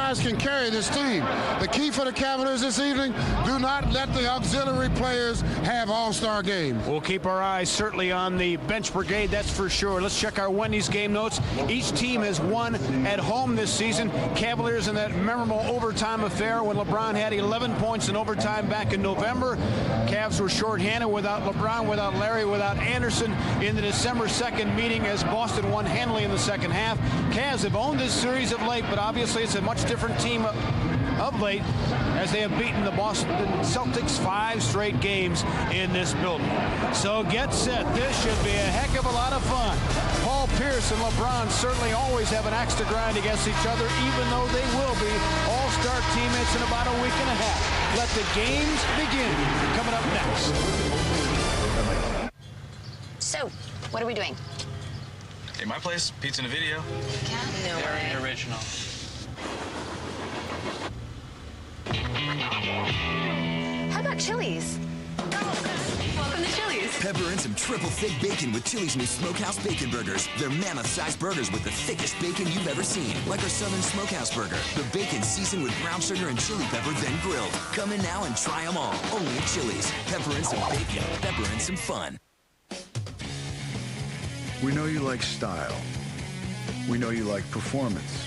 guys can carry this team. The key for the Cavaliers this evening, do not let the auxiliary players have all-star games. We'll keep our eyes certainly on the bench brigade, that's for sure. Let's check our Wendy's game notes. Each team has won at home this season. Cavaliers in that memorable overtime affair when LeBron had 11 points in overtime back in November. Cavs were shorthanded without LeBron, without Larry, without Anderson in the December 2nd meeting as Boston won handily in the second half. Cavs have owned this series of late, but obviously it's a much different team of late as they have beaten the Boston Celtics 5 straight games in this building. So get set. This should be a heck of a lot of fun. Paul Pierce and LeBron certainly always have an axe to grind against each other, even though they will be all-star teammates in about a week and a half. Let the games begin. Coming up next. So, what are we doing? Hey, my place, pizza and a video. No way. Original. How about Chili's? Welcome to Chili's. Pepper in some triple thick bacon with Chili's new Smokehouse Bacon Burgers. They're mammoth-sized burgers with the thickest bacon you've ever seen. Like our Southern Smokehouse Burger. The bacon seasoned with brown sugar and chili pepper, then grilled. Come in now and try them all. Only at Chili's. Pepper in some bacon. Pepper in some fun. We know you like style. We know you like performance.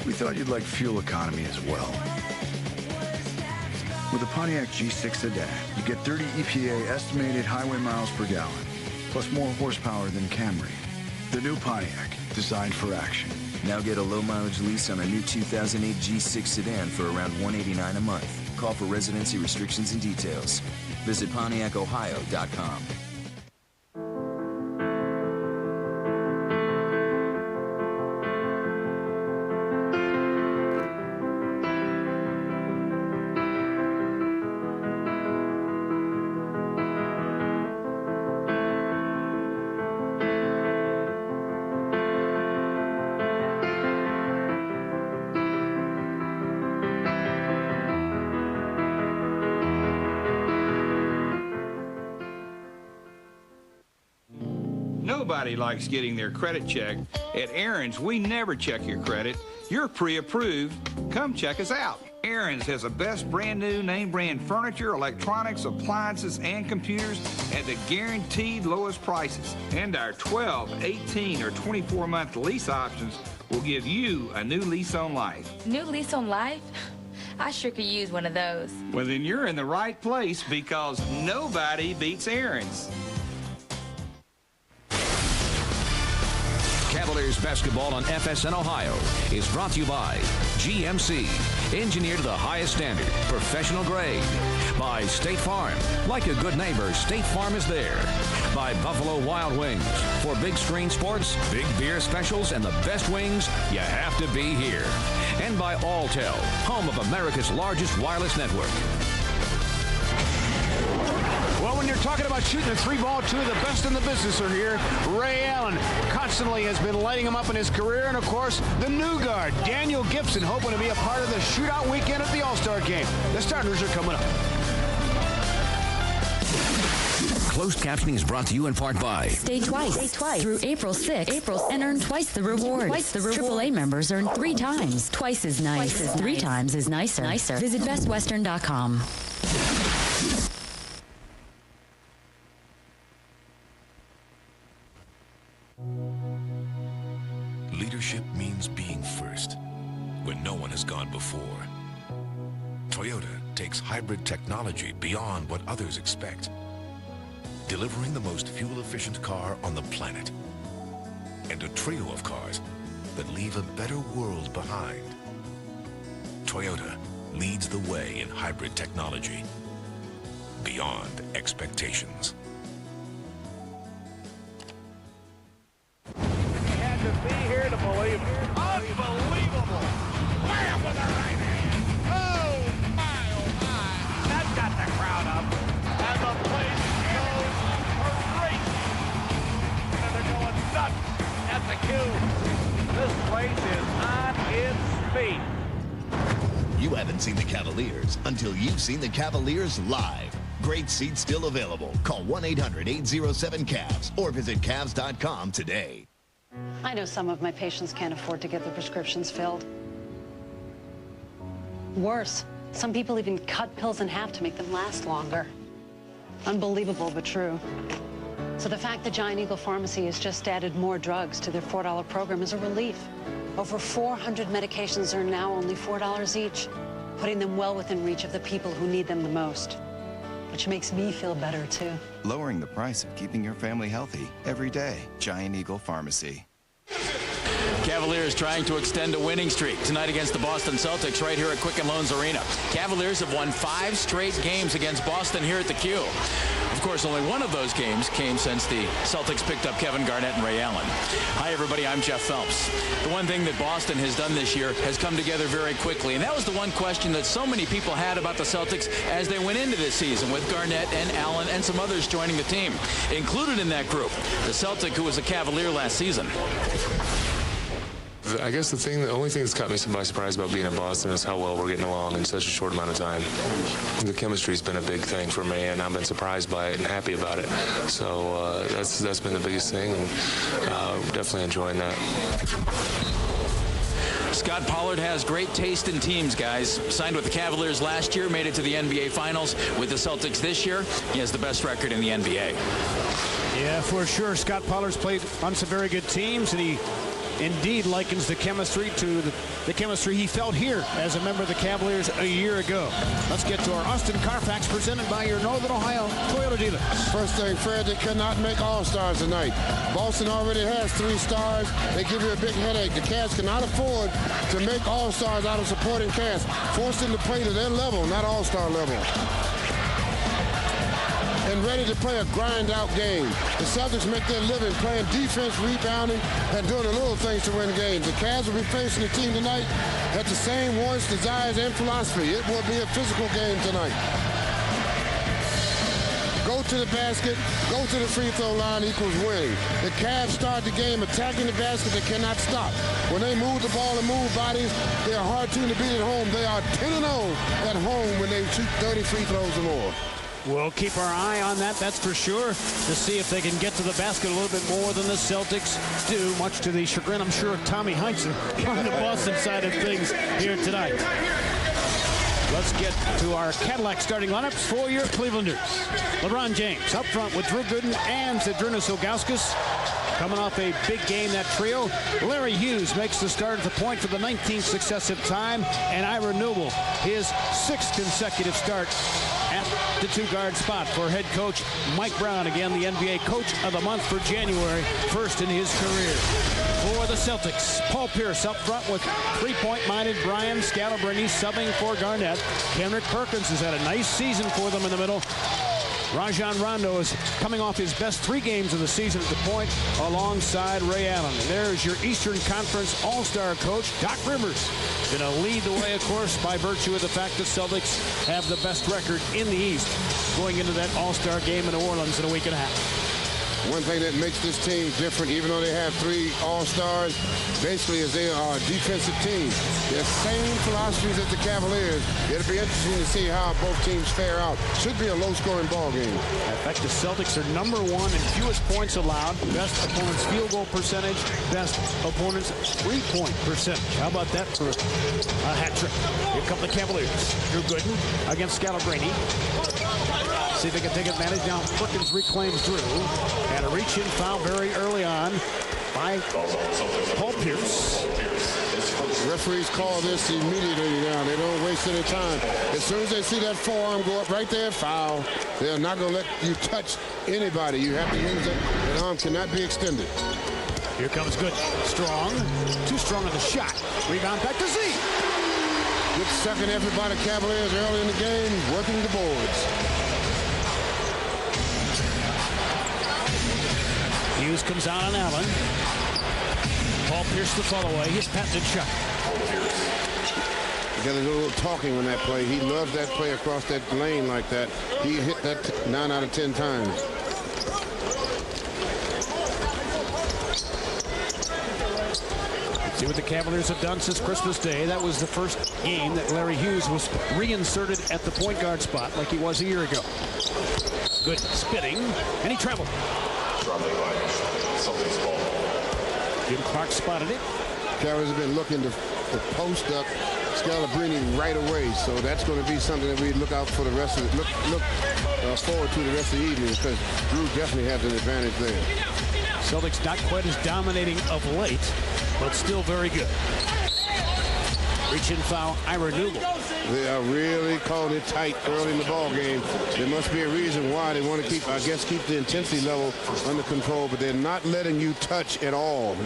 We thought you'd like fuel economy as well. With the Pontiac G6 sedan, you get 30 EPA estimated highway miles per gallon, plus more horsepower than Camry. The new Pontiac, designed for action. Now get a low-mileage lease on a new 2008 G6 sedan for around $189 a month. Call for residency restrictions and details. Visit PontiacOhio.com. Nobody likes getting their credit checked. At Aaron's, we never check your credit. You're pre-approved. Come check us out. Aaron's has the best brand new name brand furniture, electronics, appliances, and computers at the guaranteed lowest prices. And our 12, 18, or 24-month lease options will give you a new lease on life. New lease on life? I sure could use one of those. Well, then you're in the right place because nobody beats Aaron's. Cavaliers basketball on FSN Ohio is brought to you by GMC, engineered to the highest standard, professional grade. By State Farm, like a good neighbor, State Farm is there. By Buffalo Wild Wings, for big screen sports, big beer specials, and the best wings, you have to be here. And by Alltel, home of America's largest wireless network. Well, when you're talking about shooting a three ball, two of the best in the business are here. Ray Allen constantly has been lighting him up in his career. And, of course, the new guard, Daniel Gibson, hoping to be a part of the shootout weekend at the All-Star Game. The starters are coming up. Closed captioning is brought to you in part by Stay twice through April 6th and earn twice the rewards. AAA members earn 3 times. Twice is nice. 3 times is nicer. Visit bestwestern.com. Leadership means being first when no one has gone before. Toyota takes hybrid technology beyond what others expect, delivering the most fuel-efficient car on the planet and a trio of cars that leave a better world behind. Toyota leads the way in hybrid technology beyond expectations. To be here to believe it. Unbelievable. Wham with the right hand. Oh, my. That got the crowd up. And the place goes crazy. And they're going nuts at the cue. This place is on its feet. You haven't seen the Cavaliers until you've seen the Cavaliers live. Great seats still available. Call 1-800-807-CAVS or visit Cavs.com today. I know some of my patients can't afford to get their prescriptions filled. Worse, some people even cut pills in half to make them last longer. Unbelievable, but true. So the fact that Giant Eagle Pharmacy has just added more drugs to their $4 program is a relief. Over 400 medications are now only $4 each, putting them well within reach of the people who need them the most. Which makes me feel better, too. Lowering the price of keeping your family healthy every day. Giant Eagle Pharmacy. Cavaliers trying to extend a winning streak tonight against the Boston Celtics right here at Quicken Loans Arena. Cavaliers have won 5 straight games against Boston here at the Q. Of course, only one of those games came since the Celtics picked up Kevin Garnett and Ray Allen. Hi, everybody. I'm Jeff Phelps. The one thing that Boston has done this year has come together very quickly, and that was the one question that so many people had about the Celtics as they went into this season with Garnett and Allen and some others joining the team. Included in that group, the Celtic who was a Cavalier last season. I guess the only thing that's caught me by surprise about being in Boston is how well we're getting along in such a short amount of time. The chemistry's been a big thing for me, and I've been surprised by it and happy about it. So that's been the biggest thing, and definitely enjoying that. Scott Pollard has great taste in teams, guys. Signed with the Cavaliers last year, made it to the NBA Finals. With the Celtics this year, he has the best record in the NBA. Yeah, for sure. Scott Pollard's played on some very good teams, and he indeed likens the chemistry to the chemistry he felt here as a member of the Cavaliers a year ago. Let's get to our Austin Carfax, presented by your Northern Ohio Toyota dealers. First thing, Fred, they cannot make all-stars tonight. Boston already has 3 stars. They give you a big headache. The Cavs cannot afford to make all-stars out of supporting cast. Force them to play to their level, not all-star level. And ready to play a grind-out game. The Celtics make their living playing defense, rebounding, and doing the little things to win games. The Cavs will be facing the team tonight at the same wants, desires, and philosophy. It will be a physical game tonight. Go to the basket, go to the free throw line equals winning. The Cavs start the game attacking the basket. They cannot stop. When they move the ball and move bodies, they are hard team to beat at home. They are 10-0 at home when they shoot 30 free throws or more. We'll keep our eye on that, that's for sure, to see if they can get to the basket a little bit more than the Celtics do, much to the chagrin, I'm sure, of Tommy Heinsohn on the Boston side of things here tonight. Let's get to our Cadillac starting lineups for your Clevelanders. LeBron James up front with Drew Gooden and Zydrunas Ilgauskas. Coming off a big game, that trio. Larry Hughes makes the start at the point for the 19th successive time, and Ira Newell, his 6th consecutive start at the 2-guard spot for head coach Mike Brown. Again, the NBA Coach of the Month for January, first in his career. For the Celtics, Paul Pierce up front with 3-point-minded Brian Scalabrine subbing for Garnett. Kendrick Perkins has had a nice season for them in the middle. Rajon Rondo is coming off his best 3 games of the season at the point alongside Ray Allen. There's your Eastern Conference All-Star coach, Doc Rivers. Going to lead the way, of course, by virtue of the fact that Celtics have the best record in the East going into that All-Star game in New Orleans in a week and a half. One thing that makes this team different, even though they have 3 all-stars, basically is they are a defensive team. They're same philosophies as the Cavaliers. It'll be interesting to see how both teams fare out. Should be a low-scoring ball game. In fact, the Celtics are number 1 in fewest points allowed, best opponent's field goal percentage, best opponent's 3-point percentage. How about that for a hat trick? Here come the Cavaliers. Drew Gooden against Scalabrine. See if they can take advantage. Now Perkins reclaims Drew. And a reach-in foul very early on by Paul Pierce. Referees call this immediately now. They don't waste any time. As soon as they see that forearm go up right there, foul. They're not going to let you touch anybody. You have to use it. That arm cannot be extended. Here comes Good. Strong. Too strong on the shot. Rebound back to Z. Good second effort by the Cavaliers early in the game, working the boards. Hughes comes out on Allen. Paul Pierce the follow-away. His patented shot. Got a little talking on that play. He loves that play across that lane like that. He hit that 9 out of 10 times. See what the Cavaliers have done since Christmas Day. That was the first game that Larry Hughes was reinserted at the point guard spot like he was a year ago. Good spitting, and he traveled. Jim Clark spotted it. Cavaliers have been looking to post up Scalabrine right away. So that's going to be something that we look out for the rest of look forward to the rest of the evening, because Drew definitely has an advantage there. Celtics not quite as dominating of late, but still very good. Reach-in foul, Ira Newell. They are really calling it tight early in the ball game. There must be a reason why they want to keep the intensity level under control, but they're not letting you touch at all.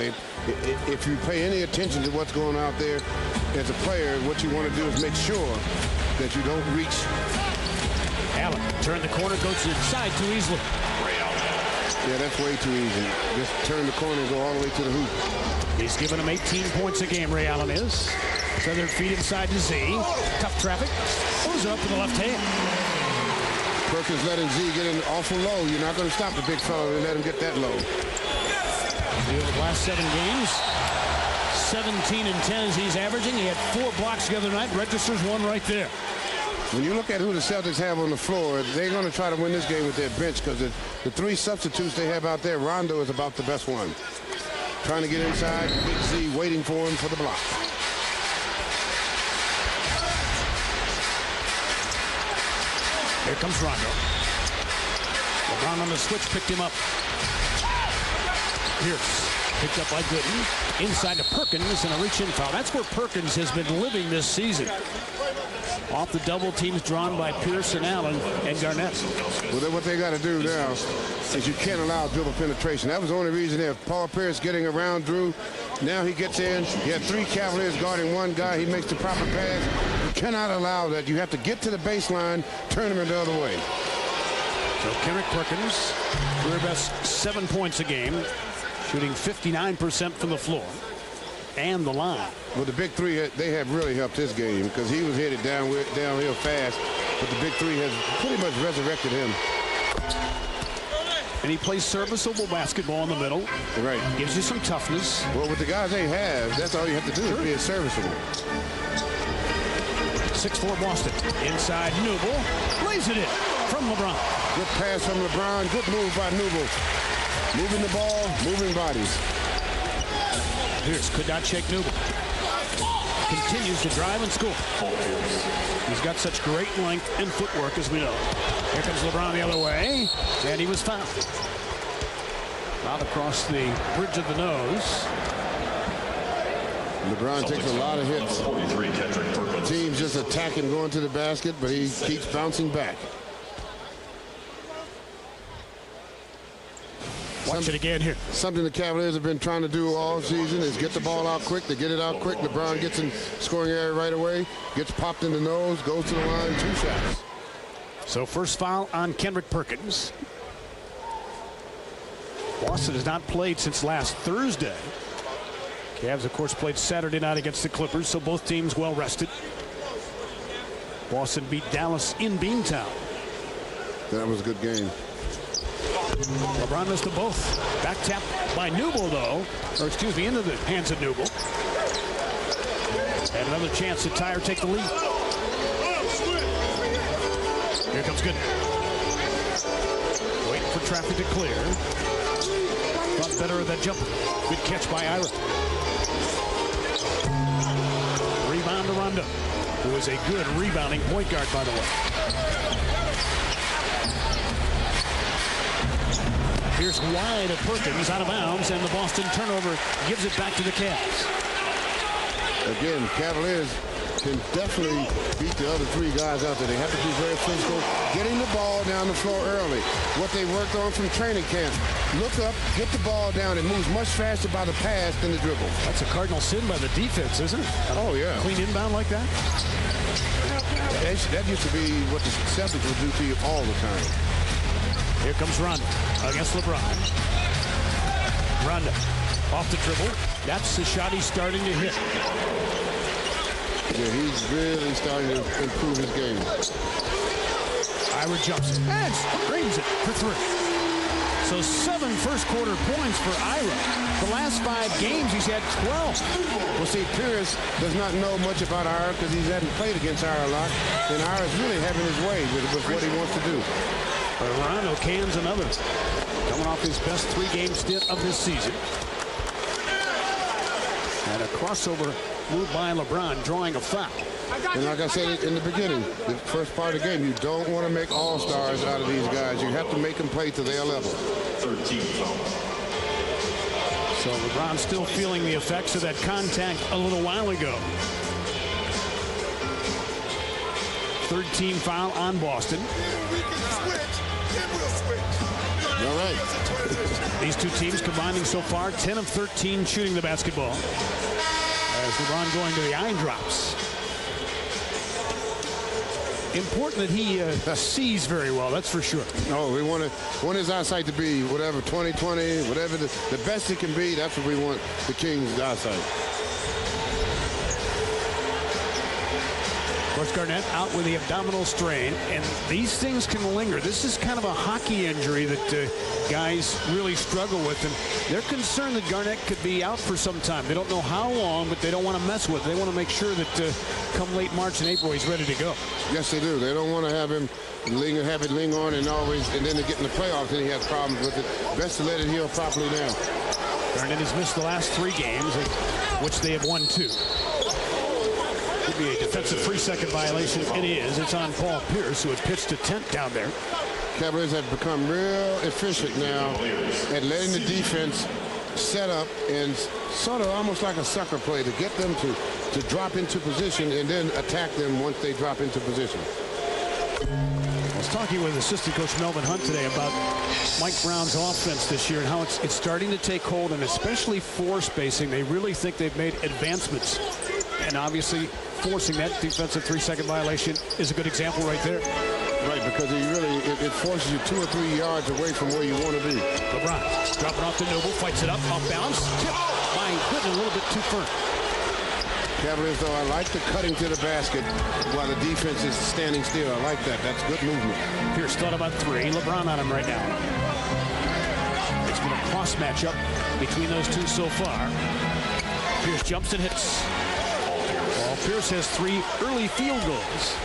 If you pay any attention to what's going out there as a player, what you want to do is make sure that you don't reach. Allen turn the corner, goes inside too easily. Yeah, that's way too easy. Just turn the corner and go all the way to the hoop. He's giving him 18 points a game, Ray Allen is. Feathered feet inside to Z. Tough traffic. Goes up to the left hand. Perkins letting Z get in awful low. You're not going to stop the big fella and let him get that low. The last 7 games, 17 and 10 as he's averaging. He had 4 blocks the other night. Registers 1 right there. When you look at who the Celtics have on the floor, they're going to try to win this game with their bench, because the 3 substitutes they have out there, Rondo is about the best one. Trying to get inside, Big Z waiting for him for the block. Here comes Rondo. LeBron on the switch picked him up. Pierce picked up by Gooden. Inside to Perkins and a reach-in foul. That's where Perkins has been living this season. Off the double teams drawn by Pierce and Allen and Garnett. Well, then what they got to do now is you can't allow dribble penetration. That was the only reason there. Paul Pierce getting around Drew. Now he gets in. He had 3 Cavaliers guarding 1 guy. He makes the proper pass. You cannot allow that. You have to get to the baseline, turn him the other way. So Kendrick Perkins, career best 7 points a game, shooting 59% from the floor and the line. Well, the big 3, they have really helped his game, because he was headed downhill fast, but the big 3 has pretty much resurrected him. And he plays serviceable basketball in the middle. Right. Gives you some toughness. Well, with the guys they have, that's all you have to do is be serviceable. 6'4" Boston. Inside Newell. Lays it in from LeBron. Good pass from LeBron. Good move by Newell. Moving the ball, moving bodies. Pierce could not shake Newell. Continues to drive and score. He's got such great length and footwork, as we know. Here comes LeBron the other way, and he was fouled. Out across the bridge of the nose. LeBron takes a lot of hits. Team's just attacking, going to the basket, but he keeps bouncing back. Watch it again here. Something the Cavaliers have been trying to do all season is get the ball out quick. They get it out quick. LeBron gets in scoring area right away, gets popped in the nose, goes to the line, 2 shots. So first foul on Kendrick Perkins. Boston has not played since last Thursday. Cavs, of course, played Saturday night against the Clippers, so both teams well rested. Boston beat Dallas in Beantown. That was a good game. LeBron missed them both. Back tap by Newell, though. Or, excuse me, into the hands of Newell. And another chance to tie or take the lead. Here comes Gooden. Waiting for traffic to clear. Thought better of that jumper. Good catch by Ira. Rebound to Rondo, who is a good rebounding point guard, by the way. Here's wide of Perkins, out of bounds, and the Boston turnover gives it back to the Cavs. Again, Cavaliers can definitely beat the other 3 guys out there. They have to be very physical, getting the ball down the floor early. What they worked on from training camp. Look up, get the ball down. It moves much faster by the pass than the dribble. That's a cardinal sin by the defense, isn't it? Oh, yeah. Clean inbound like that? That used to be what the Celtics would do to you all the time. Here comes Rondo against LeBron. Rondo off the dribble. That's the shot he's starting to hit. Yeah, he's really starting to improve his game. Ira jumps and brings it for 3. So 7 first-quarter points for Ira. The last 5 games, he's had 12. Well, see, Pierce does not know much about Ira because he hasn't played against Ira a lot. And Ira's really having his way with what he wants to do. But Rondo cans another. Coming off his best 3-game stint of this season. And a crossover move by LeBron, drawing a foul. And like I said in the beginning, the first part of the game, you don't want to make all-stars out of these guys. You have to make them play to their level. 13 So LeBron still feeling the effects of that contact a little while ago. Third team foul on Boston. All right. These two teams combining so far 10 of 13 shooting the basketball. As LeBron going to the eye drops. Important that he sees very well, that's for sure. No, we want his eyesight to be whatever, 20/20, whatever the best it can be. That's what we want the Kings' eyesight. Of course, Garnett out with the abdominal strain, and these things can linger. This is kind of a hockey injury that guys really struggle with, and they're concerned that Garnett could be out for some time. They don't know how long, but they don't want to mess with it. They want to make sure that come late March and April, he's ready to go. Yes, they do. They don't want to have him have it linger on and then they get in the playoffs and he has problems with it. Best to let it heal properly now. Garnett has missed the last 3 games, which they have won 2. Could be a defensive 3-second violation. It is. It's on Paul Pierce, who had pitched a tent down there. Cavaliers have become real efficient now at letting the defense set up and sort of almost like a sucker play to get them to drop into position and then attack them once they drop into position. I was talking with assistant coach Melvin Hunt today about Mike Brown's offense this year and how it's starting to take hold, and especially floor spacing. They really think they've made advancements, and obviously forcing that defensive 3-second violation is a good example right there. Right, because it forces you 2 or 3 yards away from where you want to be. LeBron dropping off to Noble, fights it up, off balance, tip by Gooden, a little bit too firm. Cavaliers, though, I like the cutting to the basket while the defense is standing still. I like that. That's good movement. Pierce thought about 3. LeBron on him right now. It's been a cross matchup between those two so far. Pierce jumps and hits. Paul Pierce has 3 early field goals.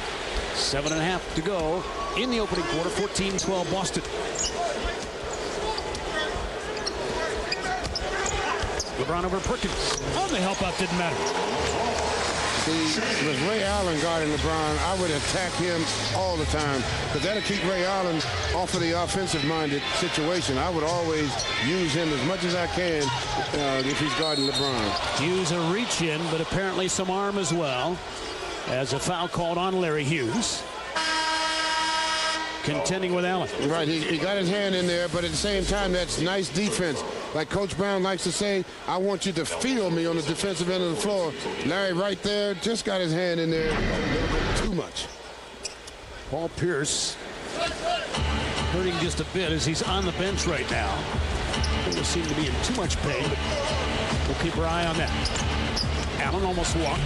7.5 to go in the opening quarter. 14-12 Boston. LeBron over Perkins. Oh, the help out didn't matter. See, with Ray Allen guarding LeBron, I would attack him all the time because that'll keep Ray Allen off of the offensive-minded situation. I would always use him as much as I can if he's guarding LeBron. Hughes a reach in, but apparently some arm as well, as a foul called on Larry Hughes. Contending with Allen. Right, he got his hand in there, but at the same time, that's nice defense. Like Coach Brown likes to say, I want you to feel me on the defensive end of the floor. Larry right there just got his hand in there a little bit too much. Paul Pierce hurting just a bit as he's on the bench right now. Doesn't seem to be in too much pain, but we'll keep our eye on that. Allen almost walked,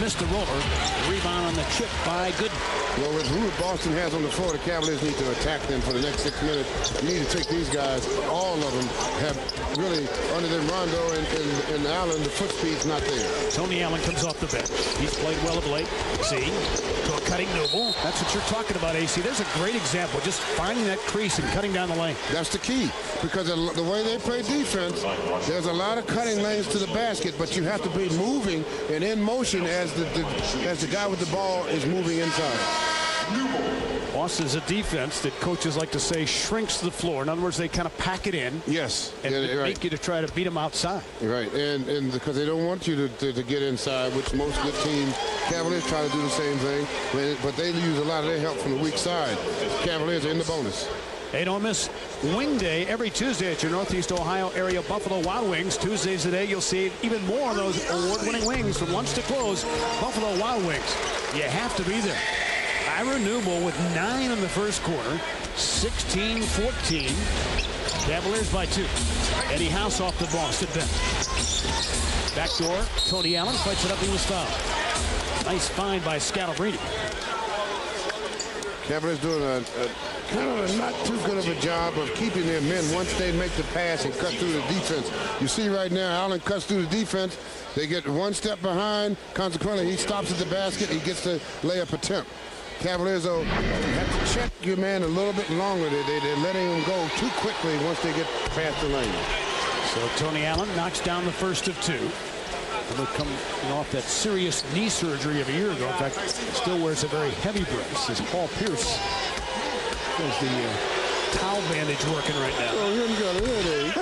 missed the roller. Rebound on the chip by Gooden. Well, with who Boston has on the floor, the Cavaliers need to attack them for the next 6 minutes. You need to take these guys. All of them have really, other than Rondo and Allen, the foot speed's not there. Tony Allen comes off the bench. He's played well of late. See, to a cutting Noble. That's what you're talking about, AC. There's a great example. Just finding that crease and cutting down the lane. That's the key, because the way they play defense, there's a lot of cutting lanes to the basket, but you have to be moving and in motion as the guy with the ball is moving inside. Boston's a defense that coaches like to say shrinks the floor. In other words, they kind of pack it in. Yes. And make you to try to beat them outside. Right, and because they don't want you to get inside, which most good teams, Cavaliers try to do the same thing, but they use a lot of their help from the weak side. Cavaliers are in the bonus. Hey, don't miss Wing Day every Tuesday at your Northeast Ohio area Buffalo Wild Wings. Tuesdays today, you'll see even more of those award-winning wings from lunch to close. Buffalo Wild Wings. You have to be there. Ira Newell with 9 in the first quarter. 16-14. Cavaliers by 2. Eddie House off the Boston bench. Backdoor. Tony Allen fights it up. He was fouled. Nice find by Scalabrine. Cavaliers doing a kind of not too good of a job of keeping their men once they make the pass and cut through the defense. You see right now, Allen cuts through the defense. They get 1 step behind. Consequently, he stops at the basket. He gets the layup attempt. Cavaliers, though, have to check your man a little bit longer. They're letting him go too quickly once they get past the lane. So Tony Allen knocks down the first of 2. He'll come off that serious knee surgery of a year ago. In fact, still wears a very heavy brace. As Paul Pierce has the towel bandage working right now. Oh, him got a headache.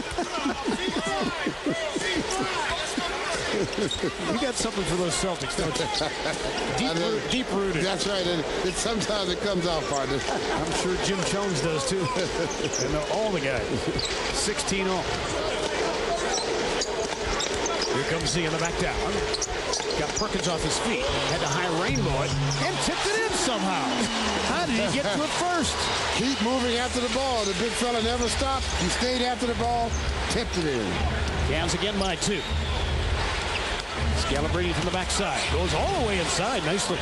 You got something for those Celtics, don't you? Deep rooted. That's right. And sometimes it comes out, partner. I'm sure Jim Jones does too. And all the guys. 16 all. Here comes Z in the back down. Got Perkins off his feet. Had to high rainbow it and tipped it in somehow. How did he get to it first? Keep moving after the ball. The big fella never stopped. He stayed after the ball, tipped it in. Cavs again by 2. Scalabrine from the backside. Goes all the way inside. Nicely.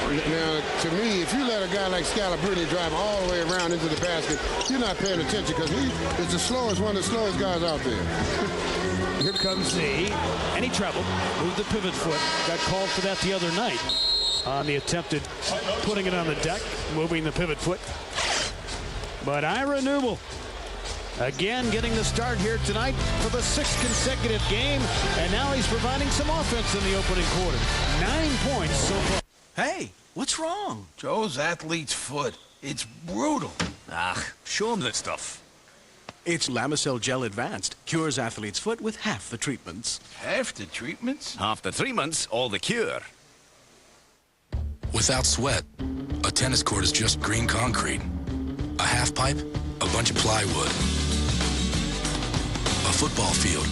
Now, to me, if you let a guy like Scalabrine drive all the way around into the basket, you're not paying attention because he is the slowest, one of the slowest guys out there. Here comes Z. And he traveled. Moved the pivot foot. Got called for that the other night on the attempted putting it on the deck, moving the pivot foot. But Ira Newell again getting the start here tonight for the 6th consecutive game, and now he's providing some offense in the opening quarter. 9 points so far. Hey, what's wrong? Joe's athlete's foot. It's brutal. Show him that stuff. It's Lamisil Gel Advanced. Cures athlete's foot with half the treatments. Half the treatments? Half the treatments, all the cure. Without sweat, a tennis court is just green concrete. A half pipe, a bunch of plywood. A football field,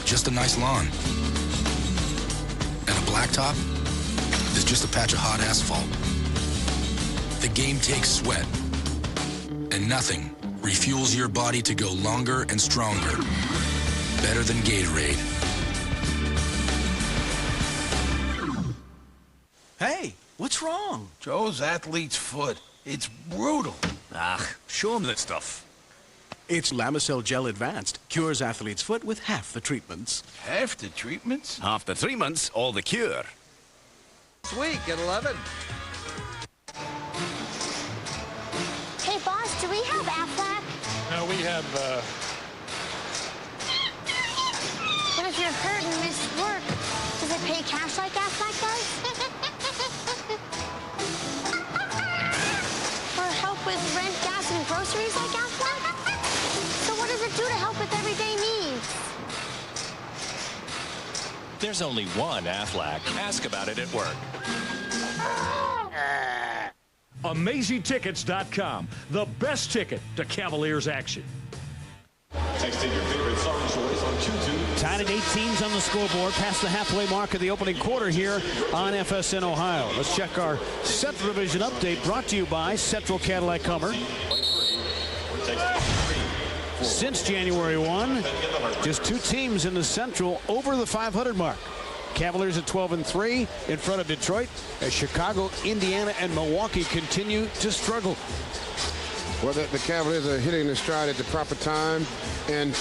just a nice lawn. And a blacktop is just a patch of hot asphalt. The game takes sweat, and nothing refuels your body to go longer and stronger. Better than Gatorade. Hey, what's wrong? Joe's athlete's foot. It's brutal. Show him that stuff. It's Lamisil Gel Advanced. Cures athlete's foot with half the treatments. Half the treatments? Half the treatments, all the cure. This week at 11. Hey, boss, do we have Aflac? No, we have, What if you're hurt and miss work? Does it pay cash like Aflac does? Or help with rent, gas, and groceries like Aflac? So what does it do to help with everyday needs? There's only one Aflac. Ask about it at work. AmazingTickets.com, the best ticket to Cavaliers action. Text in your favorite song choice on YouTube. Tied at 8 teams on the scoreboard, past the halfway mark of the opening quarter here on FSN Ohio. Let's check our Central Division update, brought to you by Central Cadillac Hummer. Since January 1, just 2 teams in the Central over the 500 mark. Cavaliers at 12-3 in front of Detroit, as Chicago, Indiana, and Milwaukee continue to struggle. Well, the Cavaliers are hitting the stride at the proper time, and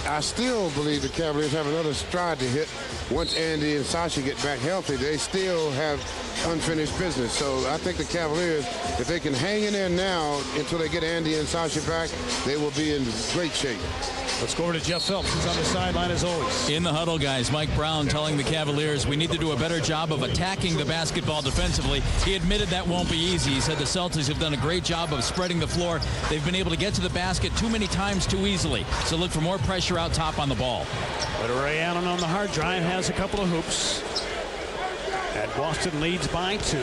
I still believe the Cavaliers have another stride to hit. Once Andy and Sasha get back healthy, they still have unfinished business. So I think the Cavaliers, if they can hang in there now until they get Andy and Sasha back, they will be in great shape. Let's go over to Jeff Phelps, who's on the sideline as always. In the huddle, guys, Mike Brown telling the Cavaliers we need to do a better job of attacking the basketball defensively. He admitted that won't be easy. He said the Celtics have done a great job of spreading the floor. They've been able to get to the basket too many times too easily. So look for more pressure out top on the ball. But Ray Allen on the hard drive has a couple of hoops. And Boston leads by 2.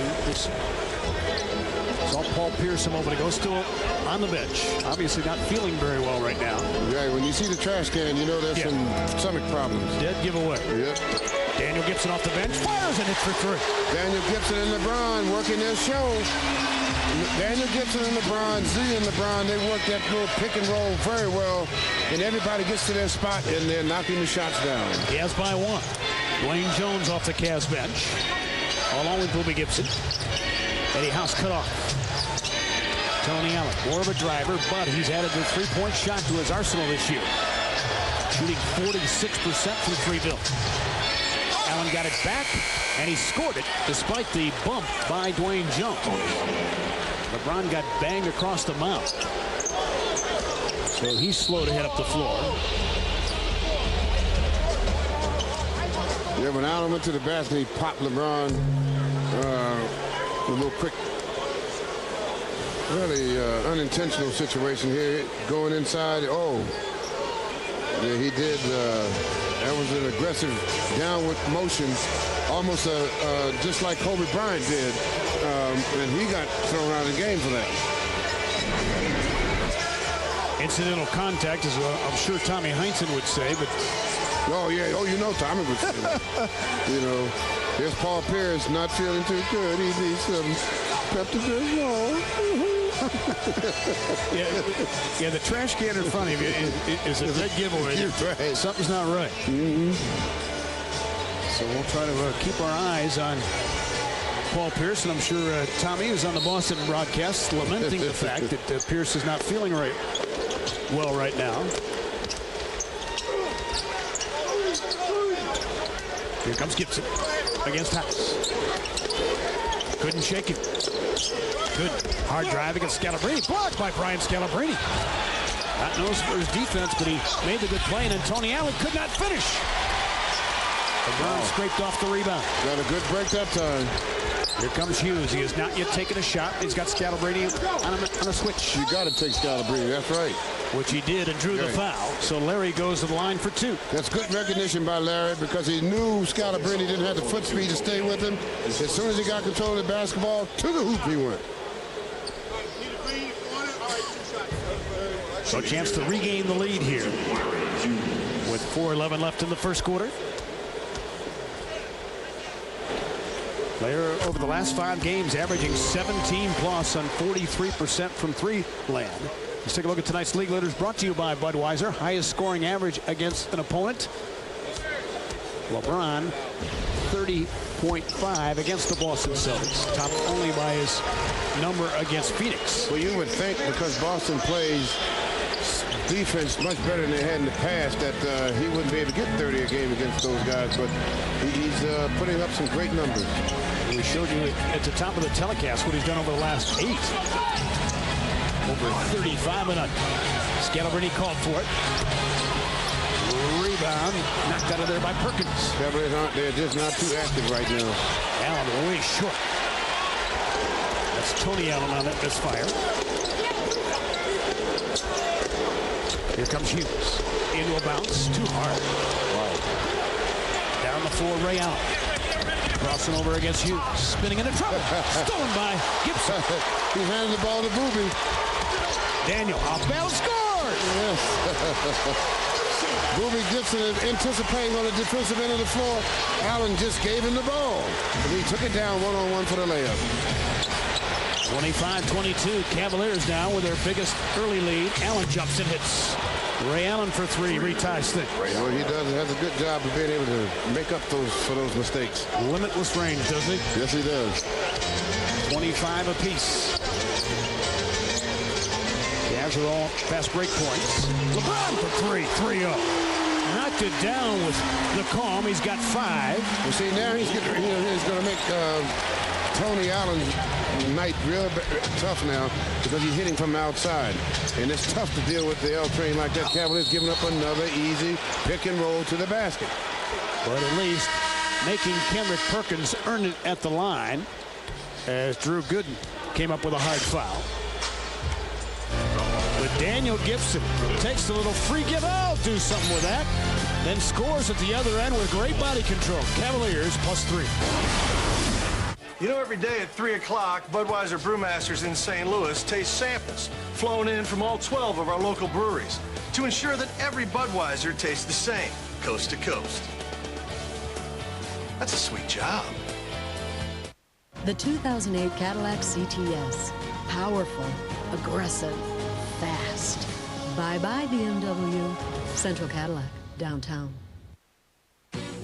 Saw Paul Pierce a moment ago, still on the bench. Obviously not feeling very well right now. Yeah, when you see the trash can, you know there's some stomach problems. Dead giveaway. Yep. Daniel Gibson off the bench, fires and hits for 3. Daniel Gibson and LeBron working their show. Daniel Gibson and LeBron, Z and LeBron, they work that little pick and roll very well. And everybody gets to their spot and they're knocking the shots down. Cavs by 1. Dwayne Jones off the Cavs bench, along with Booby Gibson. Eddie House cut off. Tony Allen, more of a driver, but he's added the three-point shot to his arsenal this year. Shooting 46% from Freeville. Allen got it back, and he scored it despite the bump by Dwayne Jones. LeBron got banged across the mouth. So he's slow to head up the floor. Yeah, when Allen went to the basket, he popped LeBron a little quick. Really unintentional situation here. Going inside. Oh, yeah, he did. That was an aggressive downward motion, almost just like Kobe Bryant did. And he got thrown out of the game for that. Incidental contact, as I'm sure Tommy Heinsohn would say, but... Oh, yeah. Oh, you know Tommy would say that. You know, here's Paul Pierce not feeling too good. He needs some Pepto-Bismol. yeah, the trash can in front of you is a dead giveaway. Right. Something's not right. Mm-hmm. So we'll try to keep our eyes on Paul Pierce, and I'm sure Tommy is on the Boston broadcast lamenting the fact that Pierce is not feeling well right now. Here comes Gibson against House. Couldn't shake him. Good hard drive against Scalabrine. Blocked by Brian Scalabrine. Not known for his defense, but he made the good play, and Tony Allen could not finish. LeBron scraped off the rebound. Got a good break that time. Here comes Hughes. He has not yet taken a shot. He's got Scalabrine on a switch. You got to take Scalabrine. That's right. Which he did and drew the foul. So Larry goes to the line for 2. That's good recognition by Larry because he knew Scalabrine didn't have the foot speed to stay with him. As soon as he got control of the basketball, to the hoop he went. So a chance to regain the lead here with 4:11 left in the first quarter. Player over the last 5 games averaging 17 plus on 43% from 3 land. Let's take a look at tonight's league leaders brought to you by Budweiser. Highest scoring average against an opponent. LeBron 30.5 against the Boston Celtics. Topped only by his number against Phoenix. Well, you would think because Boston plays defense much better than they had in the past that he wouldn't be able to get 30 a game against those guys, but he's putting up some great numbers. We showed you at the top of the telecast what he's done over the last 8. Over 35 and under. Scalabrine called for it. Rebound knocked out of there by Perkins. Cavaliers they're just not too active right now. Allen way short. That's Tony Allen on that misfire. Here comes Hughes. Into a bounce. Too hard. Wow. Down the floor, Ray Allen. Crossing over against Hughes. Spinning into trouble. Stolen by Gibson. He handed the ball to Booby. Daniel off balance, scores! Yes. Booby Gibson is anticipating on the defensive end of the floor. Allen just gave him the ball. And he took it down one-on-one for the layup. 25-22. Cavaliers now with their biggest early lead. Allen jumps and hits. Ray Allen for 3 reties thing. Well, he has a good job of being able to make up for those mistakes. Limitless range, doesn't he? Yes, he does. 25 apiece. Cavs are all fast break points. LeBron for 3. 3-0. Knocked it down with the calm. He's got 5. Well, see, now he's going to make Tony Allen's night real tough now because he's hitting from the outside. And it's tough to deal with the L train like that. Cavaliers giving up another easy pick and roll to the basket. But at least making Kendrick Perkins earn it at the line as Drew Gooden came up with a hard foul. But Daniel Gibson takes the little free give. I'll do something with that. Then scores at the other end with great body control. Cavaliers +3. You know, every day at 3 o'clock, Budweiser Brewmasters in St. Louis taste samples flown in from all 12 of our local breweries to ensure that every Budweiser tastes the same, coast to coast. That's a sweet job. The 2008 Cadillac CTS. Powerful, aggressive, fast. Bye-bye BMW. Central Cadillac, downtown.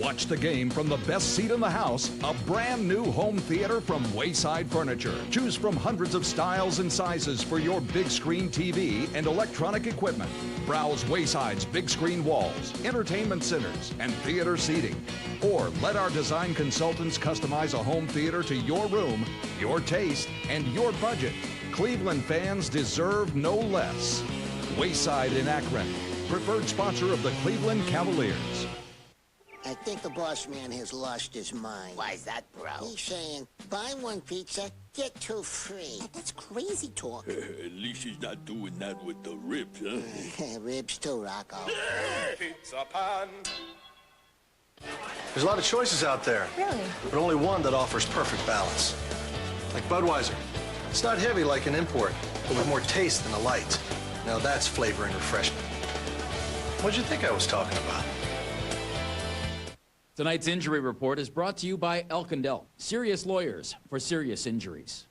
Watch the game from the best seat in the house, a brand new home theater from Wayside Furniture. Choose from hundreds of styles and sizes for your big screen TV and electronic equipment. Browse Wayside's big screen walls, entertainment centers, and theater seating. Or let our design consultants customize a home theater to your room, your taste, and your budget. Cleveland fans deserve no less. Wayside in Akron, preferred sponsor of the Cleveland Cavaliers. I think the boss man has lost his mind. Why is that, bro? He's saying, buy one pizza, get two free. That's crazy talk. At least he's not doing that with the ribs, huh? Ribs too, Rocco. Pizza pan. There's a lot of choices out there. Really? But only one that offers perfect balance. Like Budweiser. It's not heavy like an import, but with more taste than a light. Now that's flavor and refreshment. What'd you think I was talking about? Tonight's injury report is brought to you by Elkindell, serious lawyers for serious injuries.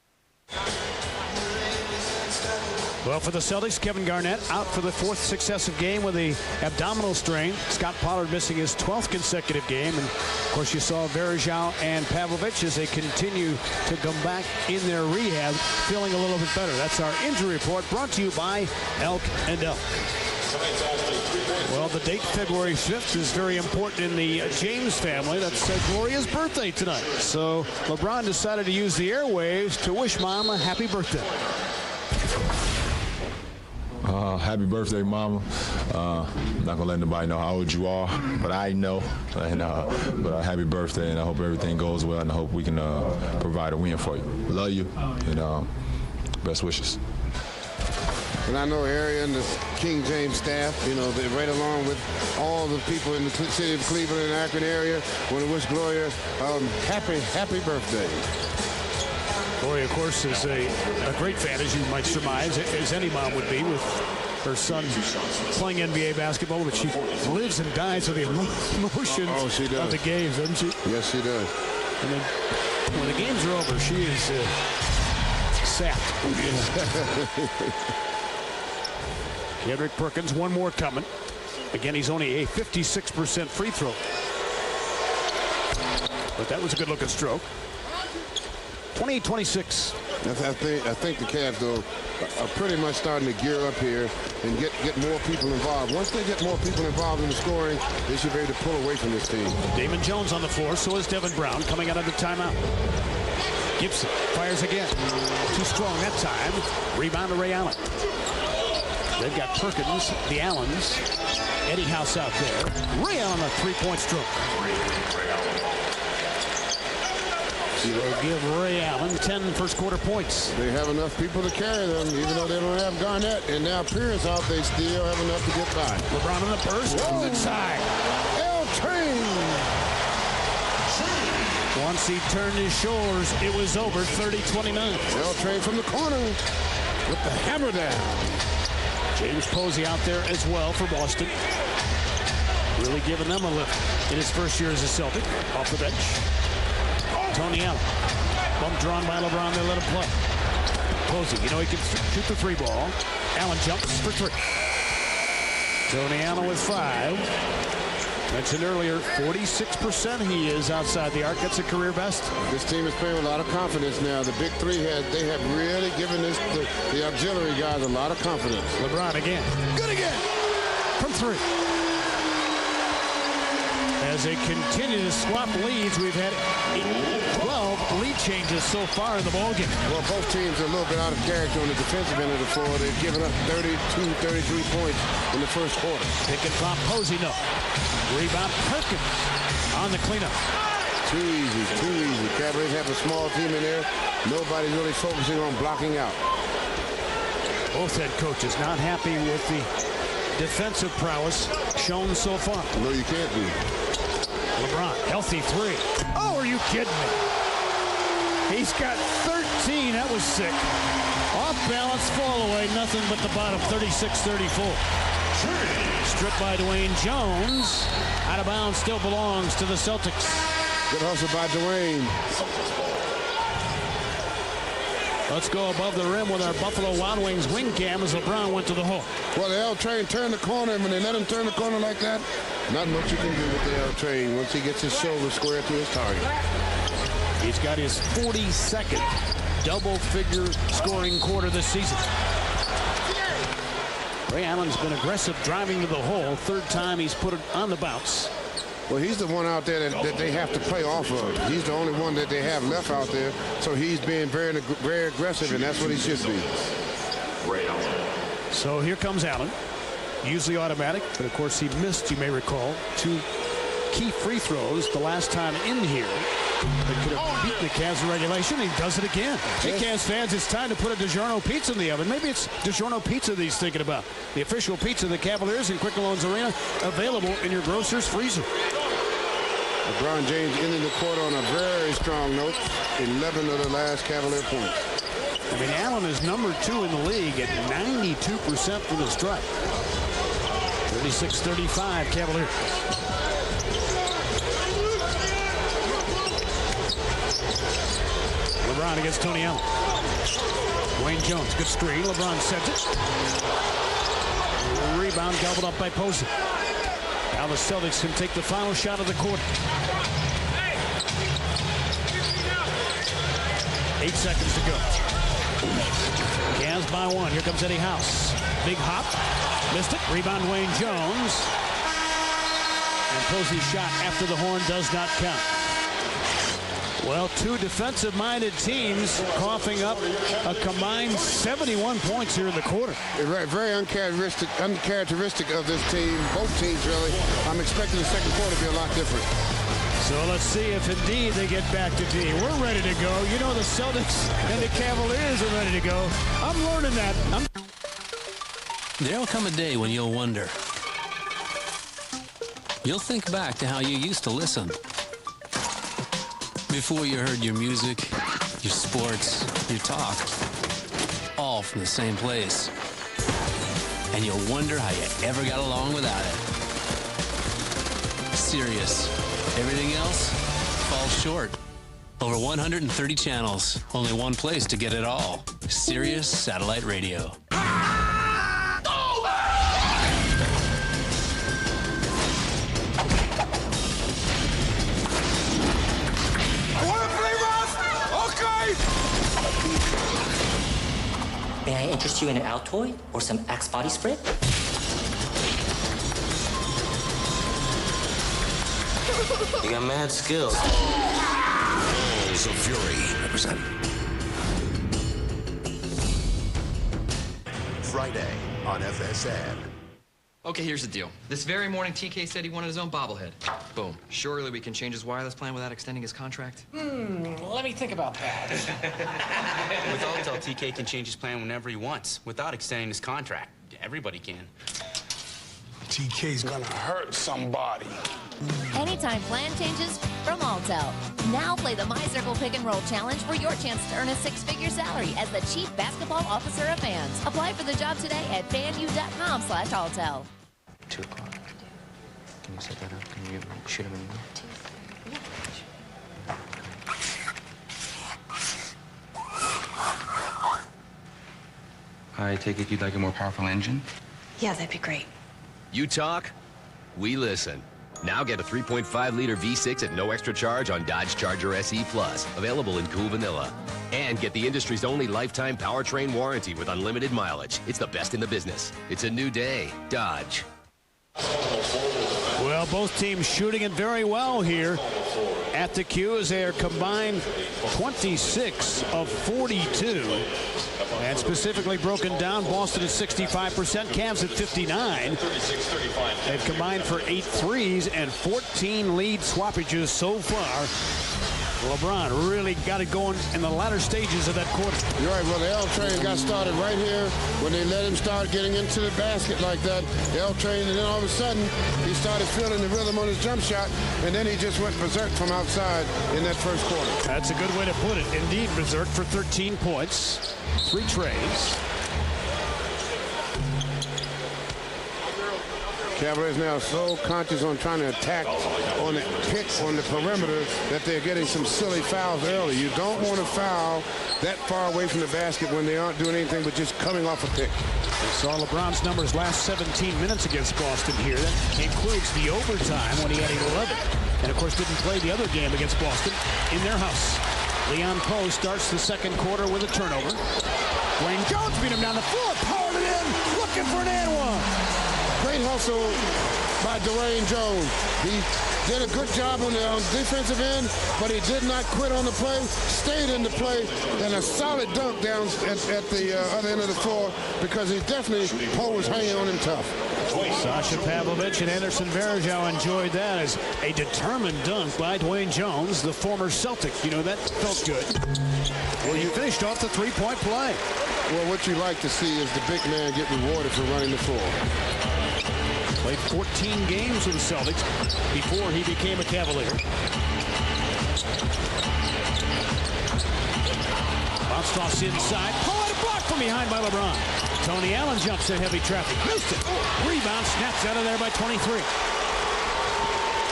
Well, for the Celtics, Kevin Garnett out for the 4th successive game with the abdominal strain. Scott Pollard missing his 12th consecutive game. And, of course, you saw Varejao and Pavlovich as they continue to come back in their rehab, feeling a little bit better. That's our injury report brought to you by Elkindell. Well, the date February 5th is very important in the James family. That's Gloria's birthday tonight. So LeBron decided to use the airwaves to wish Mom a happy birthday. Happy birthday, Mama. I'm not going to let nobody know how old you are, but I know. And, but happy birthday, and I hope everything goes well, and I hope we can provide a win for you. Love you, and best wishes. And I know Harry and the King James staff, they're right along with all the people in the city of Cleveland and Akron area. Want to wish Gloria happy birthday. Gloria, of course, is a great fan, as you might surmise, as any mom would be, with her son playing NBA basketball, but she lives and dies with the emotions of the games, doesn't she? Yes, she does. And then when the games are over, she is sapped. Kendrick Perkins, one more coming. Again, he's only a 56% free throw. But that was a good-looking stroke. 28-26. I think the Cavs, though, are pretty much starting to gear up here and get more people involved. Once they get more people involved in the scoring, they should be able to pull away from this team. Damon Jones on the floor, so is Devin Brown coming out of the timeout. Gibson fires again. Too strong that time. Rebound to Ray Allen. They've got Perkins, the Allens, Eddie House out there. Ray Allen a three-point stroke. They'll give Ray Allen 10 first-quarter points. They have enough people to carry them, even though they don't have Garnett. And now Pierce out, they still have enough to get by. LeBron on the burst. Comes inside. L-Train. Once he turned his shoulders, it was over. 30-29. L-Train from the corner with the hammer down. James Posey out there as well for Boston. Really giving them a lift in his first year as a Celtic. Off the bench. Tony Allen. Bump drawn by LeBron. They let him play. Posey, he can shoot the three ball. Allen jumps for three. Tony Allen with 5. Mentioned earlier, 46% he is outside the arc. That's a career best. This team is playing with a lot of confidence now. The big three they have really given the auxiliary guys a lot of confidence. LeBron again. Good again. From 3. As they continue to swap leads, we've had 12 lead changes so far in the ballgame. Well, both teams are a little bit out of character on the defensive end of the floor. They've given up 32, 33 points in the first quarter. Pick and pop. Posey, no. Rebound Perkins on the cleanup. Too easy, too easy. Cavaliers have a small team in there. Nobody's really focusing on blocking out. Both head coaches not happy with the defensive prowess shown so far. No, you can't be. LeBron, healthy 3. Oh, are you kidding me? He's got 13. That was sick. Off balance, fall away. Nothing but the bottom. 36-34. Stripped by Dwayne Jones. Out of bounds, still belongs to the Celtics. Good hustle by Dwayne. Let's go above the rim with our Buffalo Wild Wings wing cam as LeBron went to the hole. Well, the L-Train turned the corner, and when they let him turn the corner like that, not much you can do with the L-Train once he gets his shoulder square to his target. He's got his 42nd double-figure scoring quarter this season. Ray Allen's been aggressive driving to the hole. 3rd time he's put it on the bounce. Well, he's the one out there that they have to play off of. He's the only one that they have left out there. So he's being very, very aggressive, and that's what he should be. So here comes Allen. Usually automatic, but of course he missed, you may recall, 2 key free throws the last time in here. They could have beaten the Cavs in regulation. He does it again. Hey, Cavs fans, it's time to put a DiGiorno pizza in the oven. Maybe it's DiGiorno pizza that he's thinking about. The official pizza of the Cavaliers in Quicken Loans Arena, available in your grocer's freezer. LeBron James ending the quarter on a very strong note. 11 of the last Cavalier points. I mean, Allen is number 2 in the league at 92% from the stripe. 36-35, Cavaliers. LeBron against Tony Allen. Wayne Jones, good screen. LeBron sends it. Rebound gobbled up by Posey. Now the Celtics can take the final shot of the quarter. 8 seconds to go. Cavs by 1. Here comes Eddie House. Big hop. Missed it. Rebound Wayne Jones. And Posey's shot after the horn does not count. Well, 2 defensive-minded teams coughing up a combined 71 points here in the quarter. Very uncharacteristic of this team, both teams really. I'm expecting the second quarter to be a lot different. So let's see if indeed they get back to D. We're ready to go. You know the Celtics and the Cavaliers are ready to go. I'm learning that. There'll come a day when you'll wonder. You'll think back to how you used to listen. Before you heard your music, your sports, your talk, all from the same place. And you'll wonder how you ever got along without it. Sirius. Everything else falls short. Over 130 channels. Only one place to get it all. Sirius Satellite Radio. May I interest you in an Altoid or some Axe body spray? You got mad skills. Balls of Fury represent. Friday on FSN. Okay, here's the deal. This very morning, TK said he wanted his own bobblehead. Boom. Surely we can change his wireless plan without extending his contract? Let me think about that. With Alltel, TK can change his plan whenever he wants, without extending his contract. Everybody can. TK's gonna hurt somebody. Anytime plan changes from Alltel. Now play the My Circle Pick and Roll Challenge for your chance to earn a 6-figure salary as the Chief Basketball Officer of Fans. Apply for the job today at fanu.com/Alltel. 2 o'clock. Can you set that up? Can you shoot him an email? I take it you'd like a more powerful engine? Yeah, that'd be great. You talk, we listen. Now get a 3.5-liter V6 at no extra charge on Dodge Charger SE Plus, available in cool vanilla. And get the industry's only lifetime powertrain warranty with unlimited mileage. It's the best in the business. It's a new day, Dodge. Well, both teams shooting it very well here at the Q as they are combined 26 of 42. And specifically broken down, Boston at 65%, Cavs at 59. They've combined for 8 threes and 14 lead swappages so far. LeBron really got it going in the latter stages of that quarter. You're right. Well, the L train got started right here when they let him start getting into the basket like that. The L train, and then all of a sudden, he started feeling the rhythm on his jump shot, and then he just went berserk from outside in that first quarter. That's a good way to put it. Indeed, berserk for 13 points, 3 trays. Cavaliers now so conscious on trying to attack on the pick on the perimeter that they're getting some silly fouls early. You don't want to foul that far away from the basket when they aren't doing anything but just coming off a pick. We saw LeBron's numbers last 17 minutes against Boston here. That includes the overtime when he had 11. And, of course, didn't play the other game against Boston in their house. Leon Poe starts the second quarter with a turnover. Wayne Jones beat him down the floor, powered it in, looking for an and one. Great hustle by Dwayne Jones. He did a good job on the defensive end, but he did not quit on the play, stayed in the play, and a solid dunk down at the other end of the floor because he definitely Poe was hanging on him tough. Sasha Pavlovich and Anderson Varejao enjoyed that as a determined dunk by Dwayne Jones, the former Celtic. You know, that felt good. Well, you finished off the three-point play. Well, what you like to see is the big man get rewarded for running the floor. Played 14 games with the Celtics before he became a Cavalier. Bounced off inside. Pull it, blocked from behind by LeBron. Tony Allen jumps in heavy traffic. Houston. Rebound, snaps out of there by 23.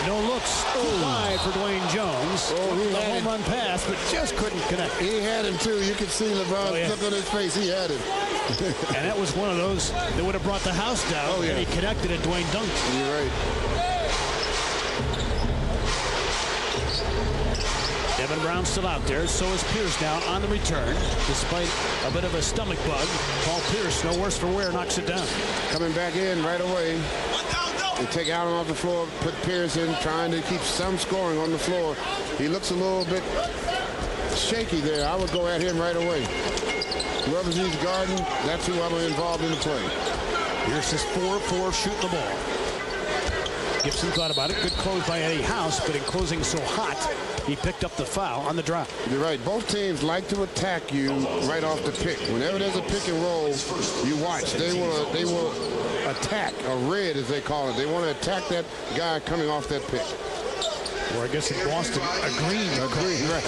No looks. Wide for Dwayne Jones. A home run pass, but just couldn't connect. He had him, too. You could see LeBron's look on his face. He had him. And that was one of those that would have brought the house down. And he connected, and Dwayne dunked. You're right. Devin Brown still out there. So is Pierce now on the return. Despite a bit of a stomach bug, Paul Pierce, no worse for wear, knocks it down. Coming back in right away. They take Allen off the floor, put Pierce in, trying to keep some scoring on the floor. He looks a little bit shaky there. I would go at him right away. Whoever's he's guarding, that's who I'm involved in the play. Pierce is 4-4 shooting the ball. Gibson thought about it. Good close by Eddie House, but in closing so hot, he picked up the foul on the drop. You're right. Both teams like to attack you right off the pick. Whenever there's a pick and roll, you watch. They will attack, a red as they call it. They want to attack that guy coming off that pick. Or I guess in Boston, a green. Right.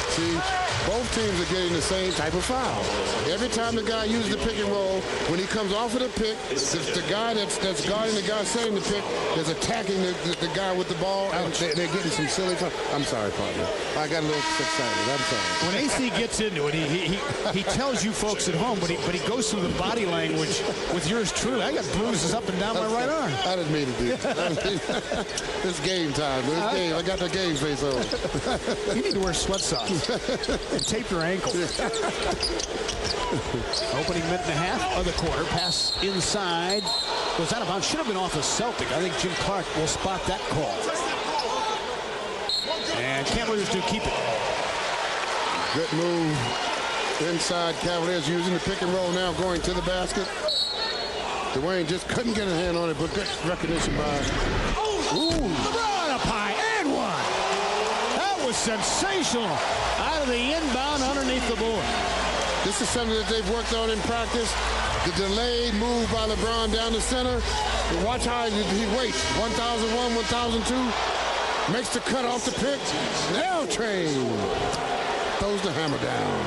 See, both teams are getting the same type of foul. Every time the guy uses the pick and roll, when he comes off of the pick, the guy that's guarding the guy setting the pick is attacking the guy with the ball, and they're getting some silly foul. I'm sorry, partner. I got a little excited. I'm sorry. When AC gets into it, he tells you folks at home, but he goes through the body language with yours truly. I got bruises up and down my right arm. I didn't mean to do that. It's game time. It's game. I got the game face on. You need to wear sweat socks and tape your ankle. Opening minute and a half of the quarter. Pass inside. Was out of bounds. Should have been off a Celtic. I think Jim Clark will spot that call. And Cavaliers do keep it. Good move inside. Cavaliers using the pick and roll now, going to the basket. Dwayne just couldn't get a hand on it, but good recognition by. LeBron up high and one. That was sensational. Out of the inbound underneath the board. This is something that they've worked on in practice. The delayed move by LeBron down the center. But watch how he waits. 1001, 1002. Makes the cut off the pick. Now Train throws the hammer down.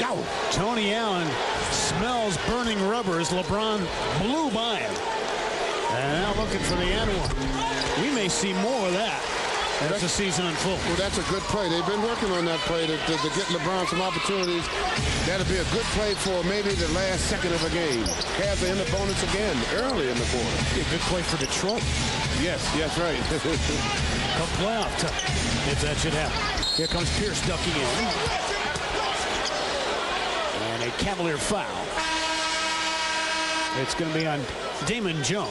Yow. Tony Allen smells burning rubber as LeBron blew by him. And now looking for the end one. We may see more of that as the season unfolds. Well, that's a good play. They've been working on that play to get LeBron some opportunities. That'll be a good play for maybe the last second of a game. Cavs are in the bonus again early in the quarter. A good play for Detroit. Yes, right. Come playoff time, if that should happen. Here comes Pierce ducking in. And a Cavalier foul. It's going to be on Damon Jones.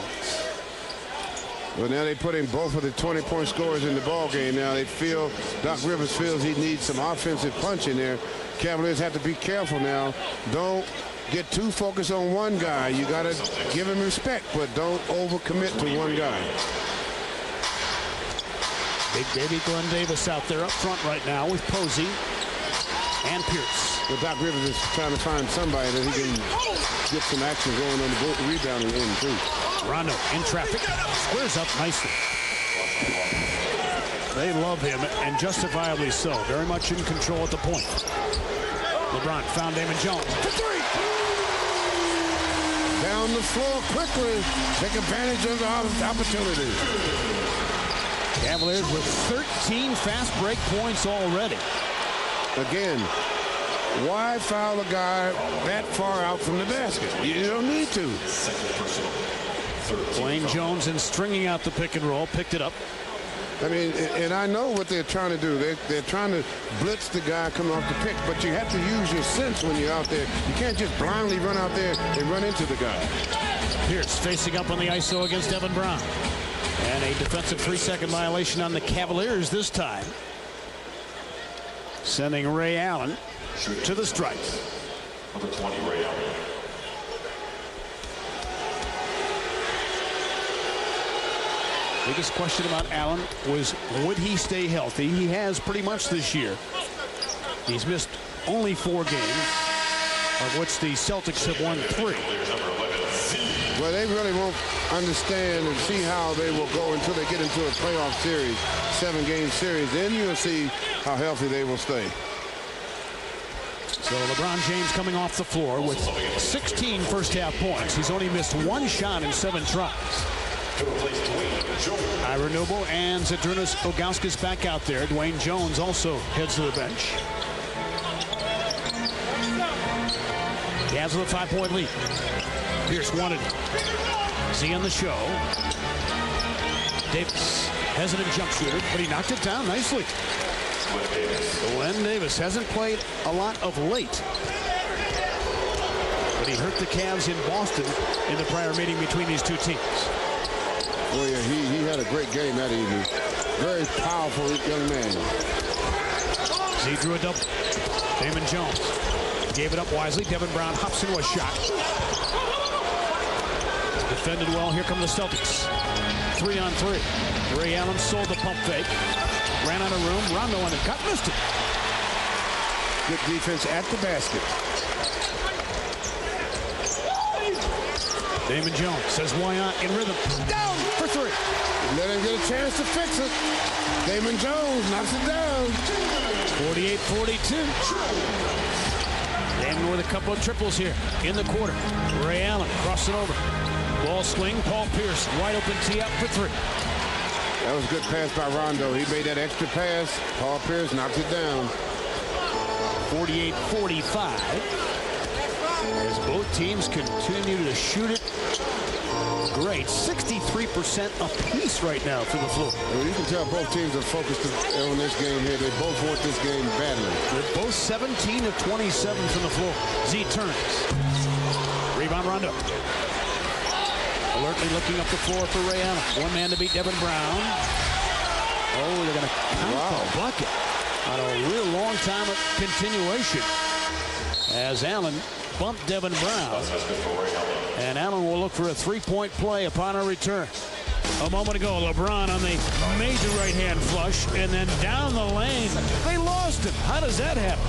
Well, now they're putting both of the 20-point scorers in the ball game. Now they feel, Doc Rivers feels he needs some offensive punch in there. Cavaliers have to be careful now. Don't get too focused on one guy. You got to give him respect, but don't overcommit to one guy. Big baby Glenn Davis out there up front right now with Posey and Pierce. Well, Doc Rivers is trying to find somebody that he can get some action going on the rebounding end, too. Rondo in traffic, squares up nicely. They love him, and justifiably so. Very much in control at the point. LeBron found Damon Jones for three. Down the floor quickly. Take advantage of the opportunity. Cavaliers with 13 fast break points already. Again, why foul a guy that far out from the basket? You don't need to. Dwayne Jones and stringing out the pick and roll, picked it up. I mean, and I know what they're trying to do. They're trying to blitz the guy coming off the pick, but you have to use your sense when you're out there. You can't just blindly run out there and run into the guy. Pierce facing up on the ISO against Devin Brown. And a defensive 3-second violation on the Cavaliers this time. Sending Ray Allen to the stripe. Number 20, Ray Allen. Biggest question about Allen was, would he stay healthy? He has pretty much this year. He's missed only 4 games, of which the Celtics have won 3. Well, they really won't understand and see how they will go until they get into a playoff series, 7-game series. Then you'll see how healthy they will stay. So LeBron James coming off the floor with 16 first-half points. He's only missed 1 shot in 7 tries. Ira Noble and Zydrunas Ilgauskas back out there. Dwayne Jones also heads to the bench. Cavs with a 5-point lead. Pierce wanted Z on the show. Davis, hesitant jump shooter, but he knocked it down nicely. Glenn Davis hasn't played a lot of late, but he hurt the Cavs in Boston in the prior meeting between these two teams. Well, yeah, he had a great game that evening. Very powerful young man. Z drew a double. Damon Jones gave it up wisely. Devin Brown hops into a shot. Defended well. Here come the Celtics. 3-on-3. Ray Allen sold the pump fake. Ran out of room. Rondo on the cut. Missed it. Good defense at the basket. Damon Jones says, why not? In rhythm. Down for 3. Let him get a chance to fix it. Damon Jones knocks it down. 48-42. Damon with a couple of triples here in the quarter. Ray Allen crossing over. Ball swing. Paul Pierce wide open tee up for 3. That was a good pass by Rondo. He made that extra pass. Paul Pierce knocked it down. 48-45. As both teams continue to shoot it great. 63% apiece right now for the floor. Well, you can tell both teams are focused on this game here. They both want this game badly. They're both 17 of 27 from the floor. Z turns. Rebound Rondo. Alertly looking up the floor for Ray Allen. One man to beat Devin Brown. Oh, they're going to count the bucket on a real long time of continuation. As Allen bumped Devin Brown. And Allen will look for a 3-point play upon a return. A moment ago, LeBron on the major right-hand flush, and then down the lane. They lost him. How does that happen?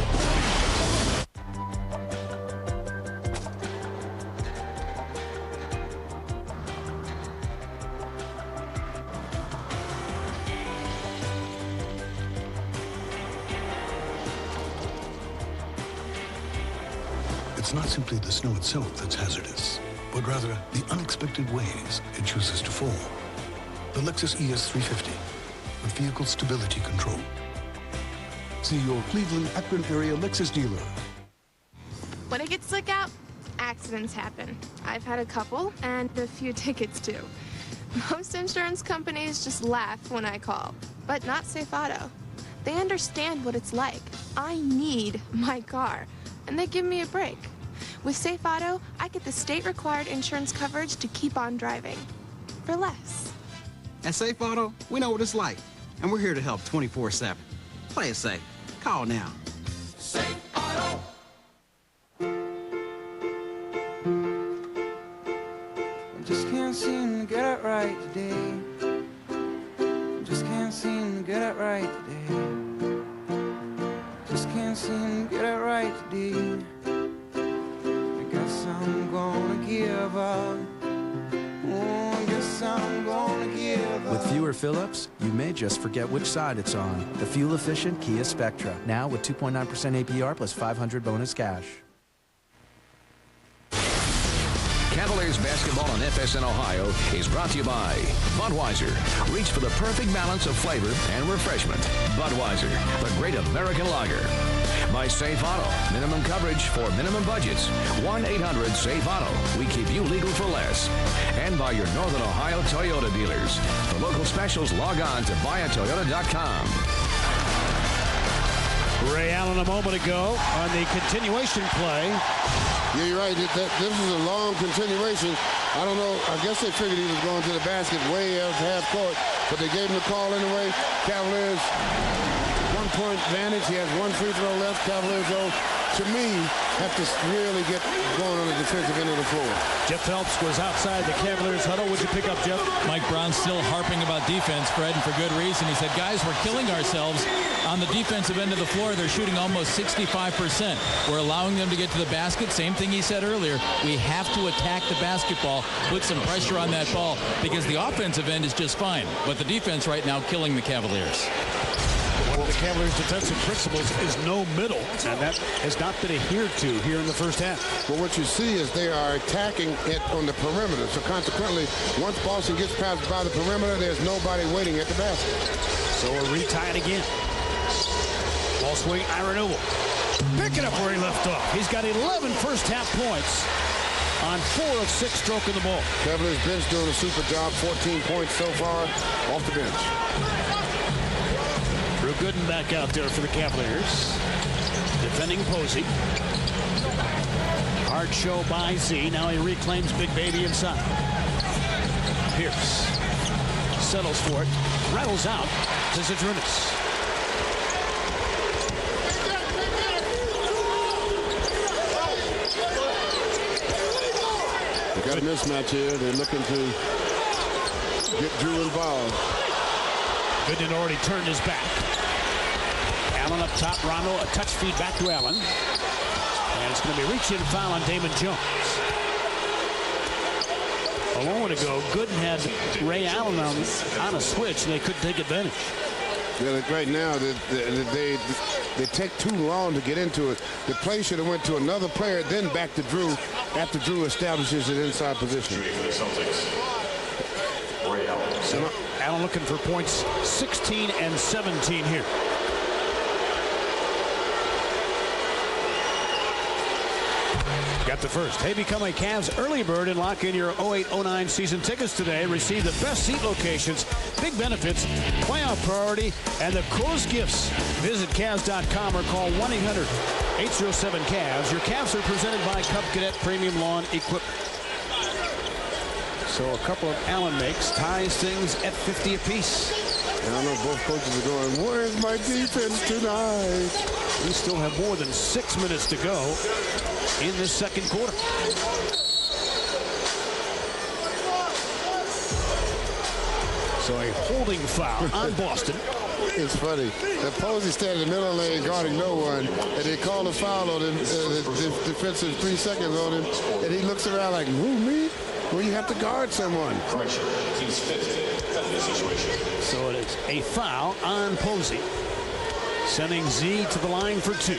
It's not simply the snow itself that's hazardous, but rather the unexpected ways it chooses to fall. The Lexus ES350 with vehicle stability control. See your Cleveland, Akron area Lexus dealer. When it gets slick out, accidents happen. I've had a couple and a few tickets too. Most insurance companies just laugh when I call, but not Safe Auto. They understand what it's like. I need my car, and they give me a break. With Safe Auto, I get the state-required insurance coverage to keep on driving. For less. At Safe Auto, we know what it's like, and we're here to help 24/7. Play it safe. Call now. Safe Auto. I just can't seem to get it right today. Just can't seem to get it right today. Just can't seem to get it right today. I'm gonna give up. Oh, I guess I'm gonna give up. With fewer fill-ups, you may just forget which side it's on. The fuel-efficient Kia Spectra, now with 2.9% APR plus $500 bonus cash. Cavaliers basketball on FSN Ohio is brought to you by Budweiser. Reach for the perfect balance of flavor and refreshment. Budweiser, the great American lager. By Safe Auto, minimum coverage for minimum budgets. 1-800-SAFE-AUTO. We keep you legal for less. And by your Northern Ohio Toyota dealers. For local specials, log on to buyatoyota.com. Ray Allen a moment ago on the continuation play. Yeah, you're right. This is a long continuation. I don't know. I guess they figured he was going to the basket way out half court, but they gave him the call anyway. Cavaliers, 1-point advantage. He has one free throw left. Cavaliers, though, to me, have to really get going on the defensive end of the floor. Jeff Phelps was outside the Cavaliers huddle. What'd you pick up, Jeff? Mike Brown's still harping about defense, Fred, and for good reason. He said, guys, we're killing ourselves on the defensive end of the floor. They're shooting almost 65%. We're allowing them to get to the basket. Same thing he said earlier. We have to attack the basketball, put some pressure on that ball, because the offensive end is just fine. But the defense right now killing the Cavaliers. One of the Cavaliers' defensive principles is no middle, and that has not been adhered to here in the first half. Well, what you see is they are attacking it on the perimeter. So consequently, once Boston gets past by the perimeter, there's nobody waiting at the basket. So we're retied again. Ball swing, Ira Noble. Pick it up where he left off. He's got 11 first half points on 4 of 6 stroking the ball. Cavaliers bench doing a super job. 14 points so far off the bench. Drew Gooden back out there for the Cavaliers. Defending Posey. Hard show by Z. Now he reclaims Big Baby inside. Pierce settles for it. Rattles out to Zydrunas. They got a mismatch here. They're looking to get Drew involved. Gooden already turned his back. Allen up top. Rondo, a touch feed back to Allen. And it's going to be a reach-in foul on Damon Jones. A moment ago, Gooden had Ray Allen on a switch, and they couldn't take advantage. Yeah, right now, they take too long to get into it. The play should have went to another player, then back to Drew after Drew establishes an inside position. So Allen looking for points 16 and 17 here. Got the first. Hey, become a Cavs early bird and lock in your 08-09 season tickets today. Receive the best seat locations, big benefits, playoff priority, and the coolest gifts. Visit Cavs.com or call 1-800-807-CAVS. Your Cavs are presented by Cub Cadet Premium Lawn Equipment. So a couple of Allen makes, ties things at 50 apiece. And I know both coaches are going, where's my defense tonight? We still have more than 6 minutes to go in this second quarter. So a holding foul on Boston. It's funny. The Posey standing in the middle lane guarding no one, and they call a foul on him, the defensive 3 seconds on him, and he looks around like, who, me? Well, you have to guard someone. Correction. He's fifth in this situation. So it is a foul on Posey, sending Z to the line for 2.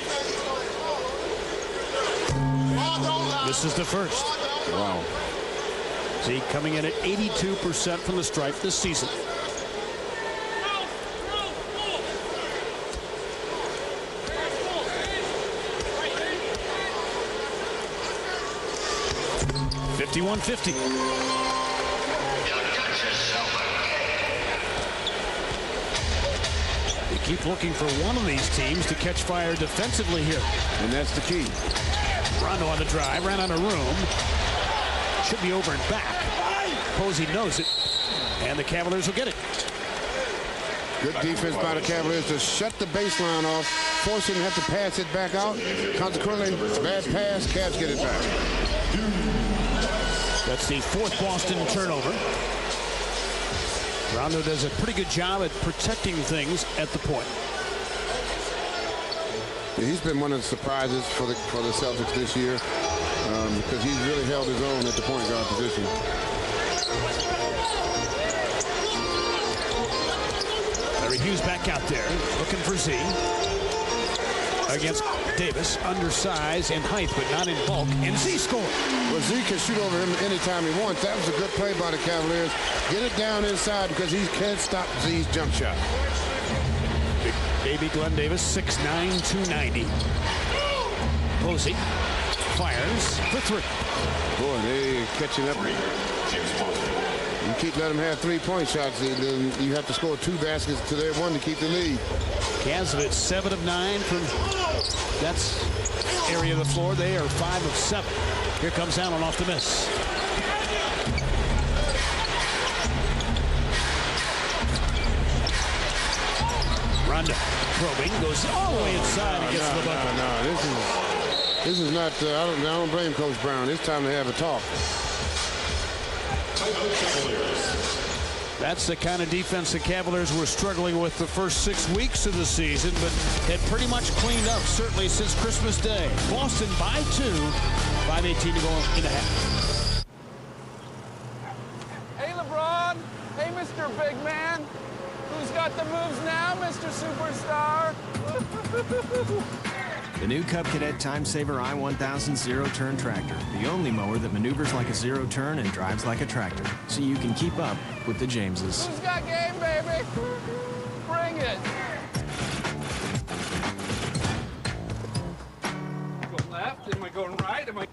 This is the first. Wow. Z coming in at 82% from the stripe this season. $51-50. They keep looking for one of these teams to catch fire defensively here. And that's the key. Rondo on the drive, ran out of room. Should be over and back. Posey knows it, and the Cavaliers will get it. Good defense by the Cavaliers to shut the baseline off, force him to have to pass it back out. Consequently, bad pass, Cavs get it back. That's the 4th Boston turnover. Rondo does a pretty good job at protecting things at the point. Yeah, he's been one of the surprises for the Celtics this year because he's really held his own at the point guard position. Larry Hughes back out there looking for Z against Davis, undersized in height but not in bulk, and Z scored. Well, Z can shoot over him anytime he wants. That was a good play by the Cavaliers. Get it down inside because he can't stop Z's jump shot. Big baby Glenn Davis, 6'9", 290. Posey fires for 3. Boy, they're catching up. You keep letting them have 3-point shots, then you have to score 2 baskets to their 1 to keep the lead. Cavs have hit 7 of 9 from that area of the floor. They are 5 of 7. Here comes Allen off the miss. Rondo probing, goes all the way inside and gets the bucket. No, this is not. I don't blame Coach Brown. It's time to have a talk. That's the kind of defense the Cavaliers were struggling with the first 6 weeks of the season, but had pretty much cleaned up, certainly since Christmas Day. Boston by 2, 5:18 to go in the half. Hey, LeBron. Hey, Mr. Big Man. Who's got the moves now, Mr. Superstar? The new Cub Cadet Time Saver I-1000 zero-turn tractor. The only mower that maneuvers like a zero-turn and drives like a tractor. So you can keep up with the Jameses. Who's got game, baby? Bring it. Go left? Am I going right? Am I...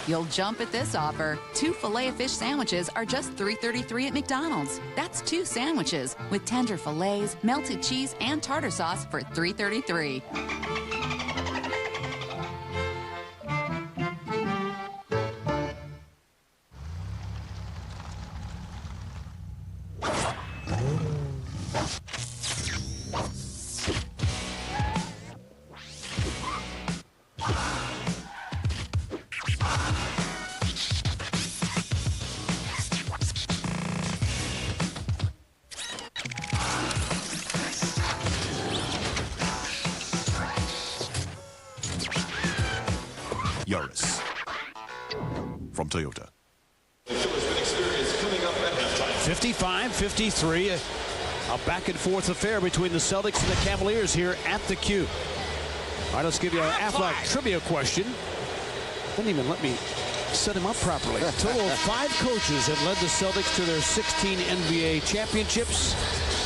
You'll jump at this offer. 2 Filet-O-Fish sandwiches are just $3.33 at McDonald's. That's 2 sandwiches with tender fillets, melted cheese, and tartar sauce for $3.33. Yaris from Toyota. 55-53, a back-and-forth affair between the Celtics and the Cavaliers here at the Q. All right, let's give you an athletic trivia question. Didn't even let me set him up properly. A total of 5 coaches have led the Celtics to their 16 NBA championships.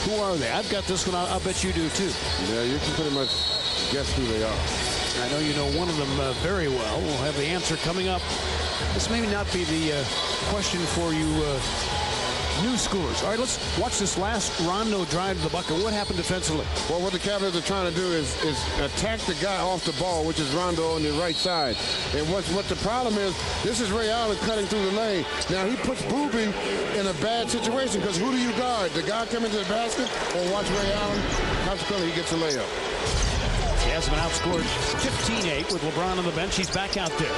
Who are they? I've got this one. I'll bet you do, too. Yeah, you can pretty much guess who they are. I know you know one of them very well. We'll have the answer coming up. This may not be the question for you new schoolers. All right, let's watch this last Rondo drive to the bucket. What happened defensively? Well, what the Cavaliers are trying to do is attack the guy off the ball, which is Rondo on the right side. And what the problem is, this is Ray Allen cutting through the lane. Now, he puts Booby in a bad situation because who do you guard? The guy coming to the basket or watch Ray Allen? Consequently, he gets a layup. He has been outscored 15-8 with LeBron on the bench. He's back out there.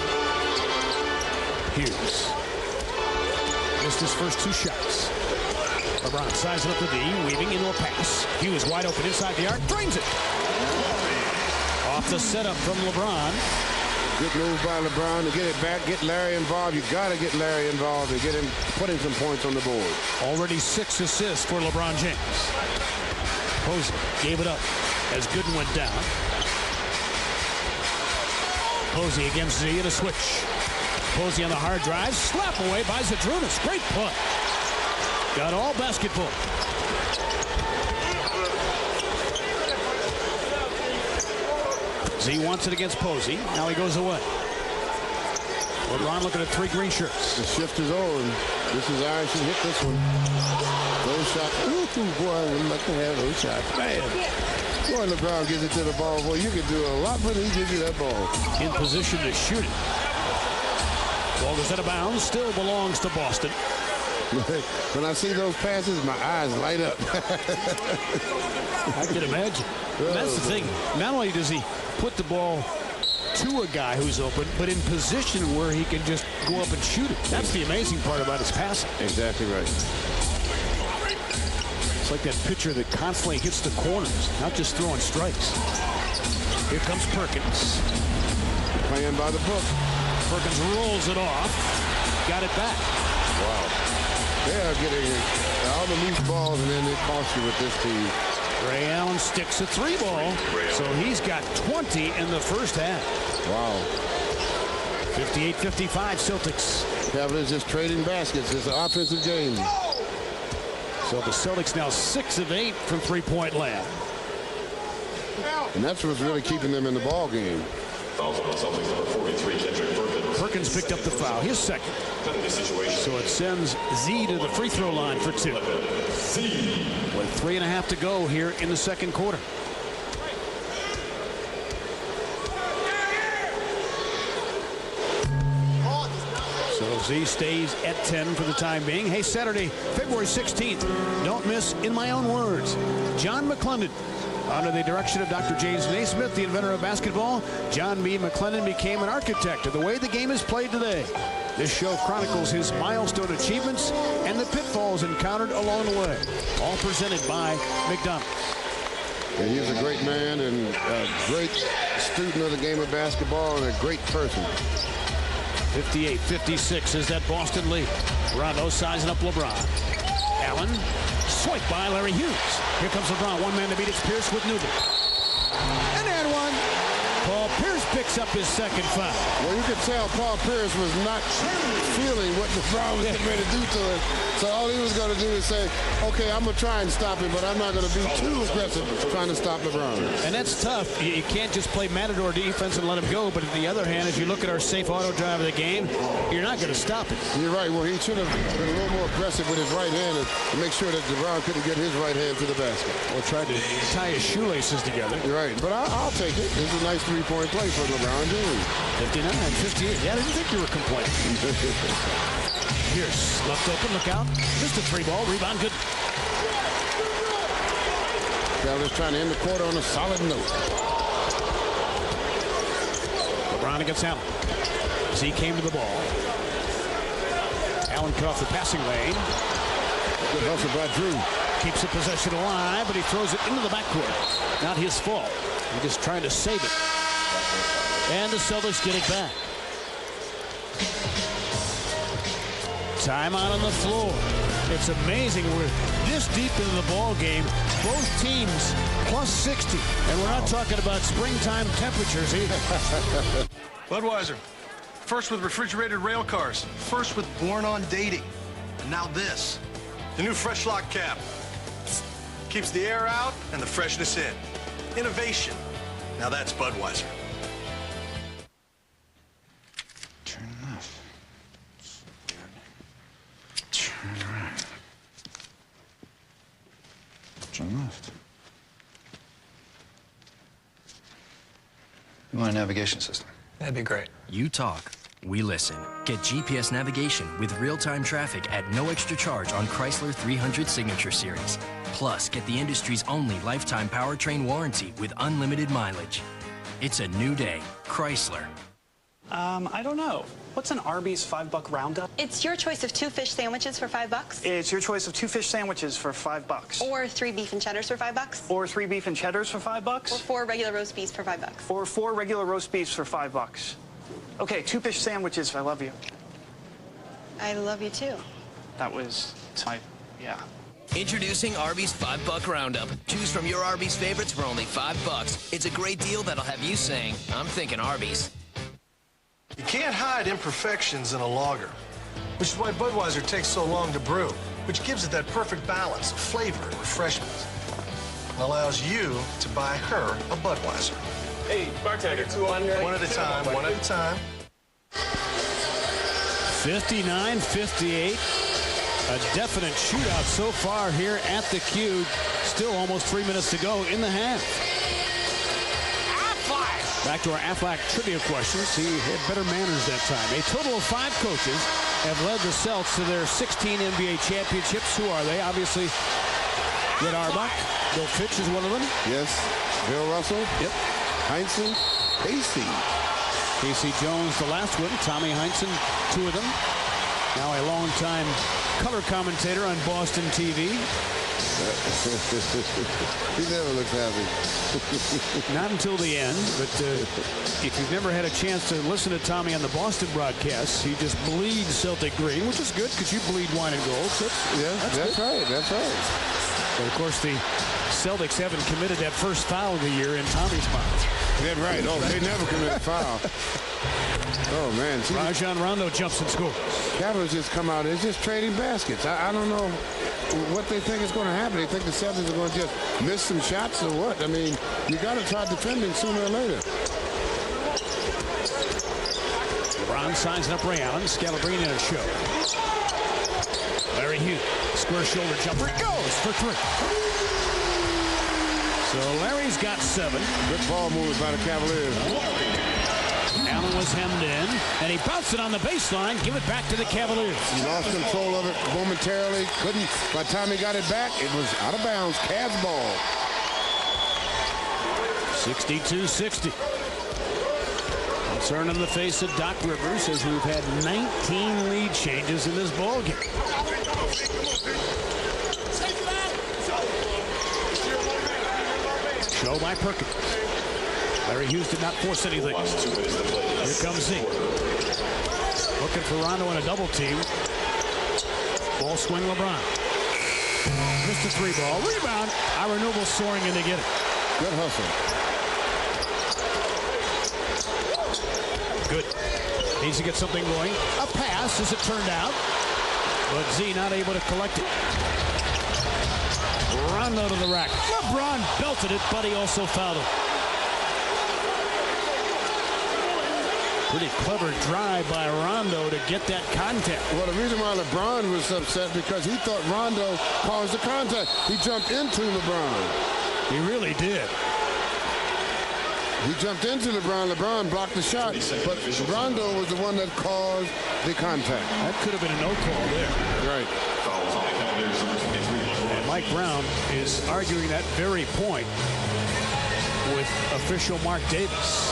Hughes missed his first 2 shots. LeBron sizing up the D, weaving into a pass. Hughes wide open inside the arc, drains it. Off the setup from LeBron. Good move by LeBron to get it back, get Larry involved. You got to get Larry involved and get him putting some points on the board. Already 6 assists for LeBron James. Posey gave it up as Gooden went down. Posey against Z in a switch. Posey on the hard drive. Slap away by Zadrunas. Great play. Got all basketball. Z wants it against Posey. Now he goes away. LeBron looking at 3 green shirts. The shift is on. This is Iron should hit this one. Those shots. Ooh, boy, I would like to have those shots. Man. Boy, LeBron gives it to the ball. Boy, you can do a lot when he gives you that ball. In position to shoot it. Ball goes out of bounds. Still belongs to Boston. When I see those passes, my eyes light up. I can imagine. That's the thing. Not only does he put the ball to a guy who's open, but in position where he can just go up and shoot it. That's the amazing part about his passing. Exactly right. It's like that pitcher that constantly hits the corners, not just throwing strikes. Here comes Perkins. Playing by the book. Perkins rolls it off. Got it back. Wow. They are getting all the loose balls, and then they cost you with this team. Ray Allen sticks a 3 ball, so he's got 20 in the first half. Wow. 58-55 Celtics. Cavaliers just trading baskets. It's an offensive game. So the Celtics now 6 of 8 from 3-point land. And that's what's really keeping them in the ball game. Fouls on the Celtics, number 43, Kendrick Perkins. Perkins picked up the foul, his second. Penalty situation. So it sends Z to the free throw line for 2. With 3.5 to go here in the second quarter. So Z stays at 10 for the time being. Hey, Saturday, February 16th. Don't miss In My Own Words. John McClendon. Under the direction of Dr. James Naismith, the inventor of basketball, John B. McClendon became an architect of the way the game is played today. This show chronicles his milestone achievements and the pitfalls encountered along the way. All presented by McDonald's. And he's a great man and a great student of the game of basketball and a great person. 58-56 is that Boston lead. Rondo sizing up LeBron. Allen, swiped by Larry Hughes. Here comes LeBron, one man to beat. It's Pierce with Newton. And and one. Paul Pierce picks up his second foul. Well, you could tell Paul Pierce was not feeling what LeBron was getting ready to do to him. So all he was going to do is say, okay, I'm going to try and stop him, but I'm not going to be too aggressive trying to stop LeBron. And that's tough. You can't just play matador defense and let him go. But on the other hand, if you look at our safe auto drive of the game, you're not going to stop it. You're right. Well, he should have been a little more aggressive with his right hand and make sure that LeBron couldn't get his right hand to the basket. Or tried to tie his shoelaces together. You're right. But I'll take it. This is a nice three-point play for LeBron James. 59-58. Yeah, I didn't think you were complaining. Pierce left open. Look out. Missed a three ball. Rebound good. Cavaliers trying to end the quarter on a solid note. LeBron against Allen. Z came to the ball. Allen cut off the passing lane. Good hustle by Drew. Keeps the possession alive, but he throws it into the backcourt. Not his fault. He just trying to save it. And the Celtics get it back. Timeout on the floor. It's amazing. We're this deep into the ball game. Both teams plus 60. And we're not talking about springtime temperatures either. Budweiser. First with refrigerated rail cars. First with Born on Dating. And now this. The new Fresh Lock cap. Keeps the air out and the freshness in. Innovation. Now that's Budweiser. Turn left. Turn right. Turn left. You want a navigation system? That'd be great. You talk, we listen. Get GPS navigation with real-time traffic at no extra charge on Chrysler 300 Signature Series. Plus, get the industry's only lifetime powertrain warranty with unlimited mileage. It's a new day. Chrysler. I don't know. What's an Arby's $5 roundup? It's your choice of 2 fish sandwiches for $5. It's your choice of 2 fish sandwiches for $5. Or 3 beef and cheddars for $5. Or 3 beef and cheddars for $5. Or 4 regular roast beefs for $5. Or 4 regular roast beefs for $5. Okay, 2 fish sandwiches. I love you. I love you too. That was yeah. Introducing Arby's $5 Roundup. Choose from your Arby's favorites for only $5. It's a great deal that'll have you saying, I'm thinking Arby's. You can't hide imperfections in a lager, which is why Budweiser takes so long to brew, which gives it that perfect balance of flavor and refreshment. And allows you to buy her a Budweiser. Hey, bartender, 2 on here. One at a time, one at a time. 59-58. A definite shootout so far here at the Cube. Still almost 3 minutes to go in the half. Back to our Aflac trivia questions. He had better manners that time. A total of 5 coaches have led the Celtics to their 16 NBA championships. Who are they? Obviously, Red Auerbach. Bill Fitch is one of them. Yes. Bill Russell. Yep. Heinsohn. Casey. Casey Jones, the last one. Tommy Heinsohn, 2 of them. Now a longtime color commentator on Boston TV. He never looks happy. Not until the end, but if you've never had a chance to listen to Tommy on the Boston broadcasts, he just bleeds Celtic green, which is good because you bleed wine and gold. So that's right. That's right. But of course, the Celtics haven't committed that first foul of the year in Tommy's mouth. That's right. Oh, they never commit a foul. Oh, man. Rajon Rondo jumps and scores. Cavaliers just come out. It's just trading baskets. I don't know what they think is going to happen. They think the Celtics are going to just miss some shots or what? I mean, you got to try defending sooner or later. LeBron sizing up Ray Allen. Scalabrine in a show. Larry Hughes, square shoulder jumper, goes for 3. So Larry's got 7. Good ball moves by the Cavaliers. Allen was hemmed in, and he bounced it on the baseline. Give it back to the Cavaliers. He lost control of it momentarily. Couldn't. By the time he got it back, it was out of bounds. Cavs ball. 62-60. Concern in the face of Doc Rivers as we've had 19 lead changes in this ball game. Show by Perkins. Larry Hughes did not force anything. Here comes Z. Looking for Rondo in a double team. Ball swing LeBron. Missed a 3-ball. Rebound. Ira Noble soaring in to get it. Good hustle. Good. Needs to get something going. A pass, as it turned out. But Z not able to collect it. Rondo to the rack. LeBron belted it, but he also fouled him. Pretty clever drive by Rondo to get that contact. Well, the reason why LeBron was upset because he thought Rondo caused the contact. He jumped into LeBron. He really did. He jumped into LeBron. LeBron blocked the shot, but Rondo was the one that caused the contact. That could have been a no call there. Right. And Mike Brown is arguing that very point with official Mark Davis.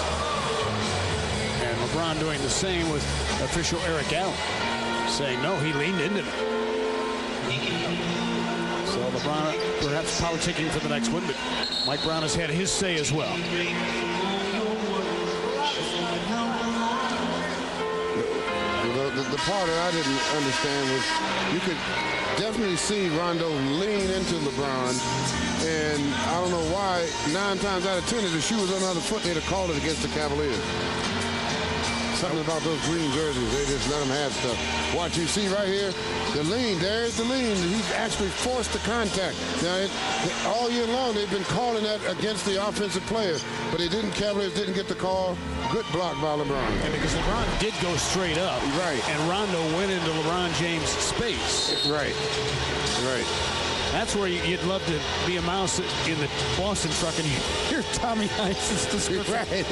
And LeBron doing the same with official Eric Allen, saying no, he leaned into it. So LeBron perhaps politicking for the next one, but Mike Brown has had his say as well. The part that I didn't understand was you could definitely see Rondo lean into LeBron, and I don't know why 9 times out of 10 if the shoe was on the other foot, they'd have called it against the Cavaliers. Something about those green jerseys, they just let them have stuff. Watch, you see right here, the lean, there's the lean. He's actually forced the contact. Now, all year long, they've been calling that against the offensive player, but Cavaliers didn't get the call. Good block by LeBron. And because LeBron did go straight up. Right. And Rondo went into LeBron James' space. Right. Right. That's where you'd love to be a mouse in the Boston truck and you hear Tommy Hines' description. Right.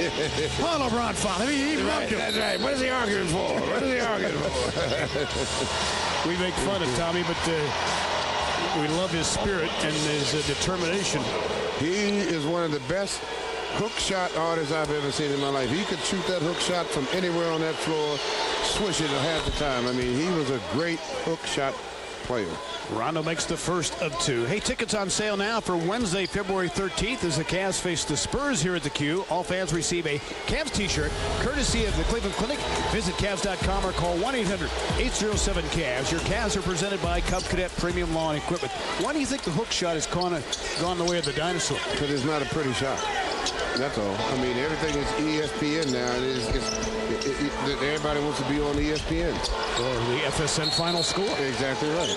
Oh, LeBron foul. I mean, he right. That's right. What is he arguing for? What is he arguing for? We make fun of Tommy, but we love his spirit and his determination. He is one of the best hook shot artists I've ever seen in my life. He could shoot that hook shot from anywhere on that floor, swish it half the time. I mean, he was a great hook shot player. Rondo makes the first of 2. Hey, tickets on sale now for Wednesday, February 13th as the Cavs face the Spurs here at the Q. All fans receive a Cavs t-shirt courtesy of the Cleveland Clinic. Visit Cavs.com or call 1-800-807-CAVS. Your Cavs are presented by Cub Cadet Premium Lawn Equipment. Why do you think the hook shot has gone the way of the dinosaur? Because it's not a pretty shot. That's all. I mean, everything is ESPN now. Everybody wants to be on ESPN. Or the FSN Final Score. Exactly right.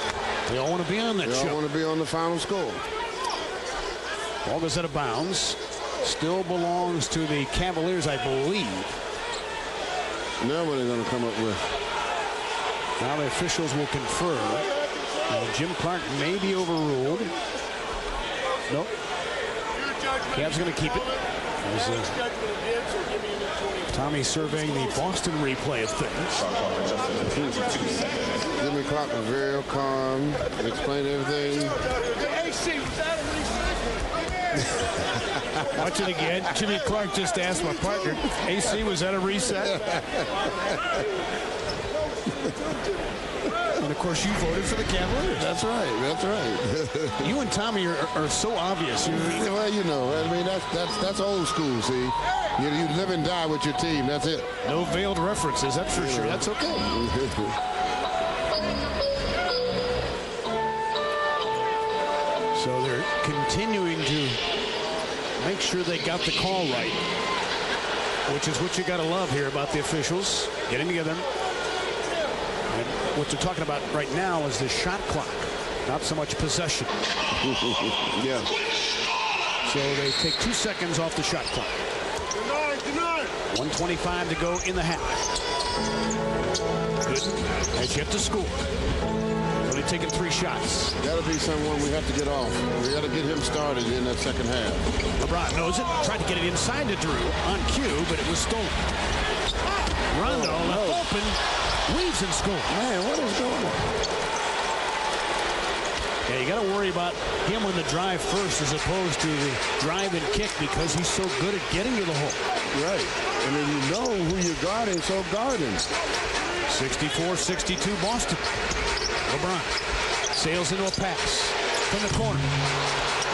They all want to be on that show. They all want to be on the Final Score. Ball goes out of bounds. Still belongs to the Cavaliers, I believe. Now what are they going to come up with? Now the officials will confer. Jim Clark may be overruled. Nope. Cavs going to keep it. Tommy surveying the Boston replay of things. Jimmy Clark was very calm, explained everything. Watch it again. Jimmy Clark just asked my partner, AC, was that a reset? And of course, you voted for the Cavaliers. That's right. That's right. You and Tommy are so obvious. Well, you know, I mean, that's old school. See, you live and die with your team. That's it. No veiled references. That's for sure. That's okay. So they're continuing to make sure they got the call right, which is what you got to love here about the officials getting together. And what they're talking about right now is the shot clock, not so much possession. Yeah. So they take 2 seconds off the shot clock. 1:25 to go in the half. Gooden has yet to score. Only taken 3 shots. That'll be someone we have to get off. We got to get him started in that second half. LeBron knows it. Tried to get it inside to Drew on cue, but it was stolen. Rondo left open, weaves and scores. Man, what is going on? Yeah, you got to worry about him on the drive first as opposed to the drive and kick because he's so good at getting to the hole. Right. And then you know who you're guarding, so guard him. 64-62 Boston. LeBron sails into a pass from the corner.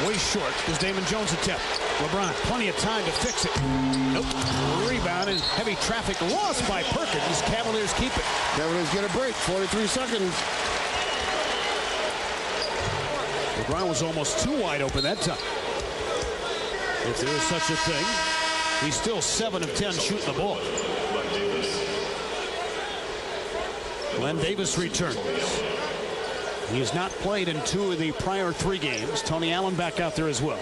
Way short is Damon Jones' attempt. LeBron, plenty of time to fix it. Nope. Rebound and heavy traffic lost by Perkins. Cavaliers keep it. Cavaliers get a break. 43 seconds. LeBron was almost too wide open that time. If there is such a thing, he's still 7 of 10 shooting the ball. Glenn Davis returns. He has not played in 2 of the prior 3 games. Tony Allen back out there as well.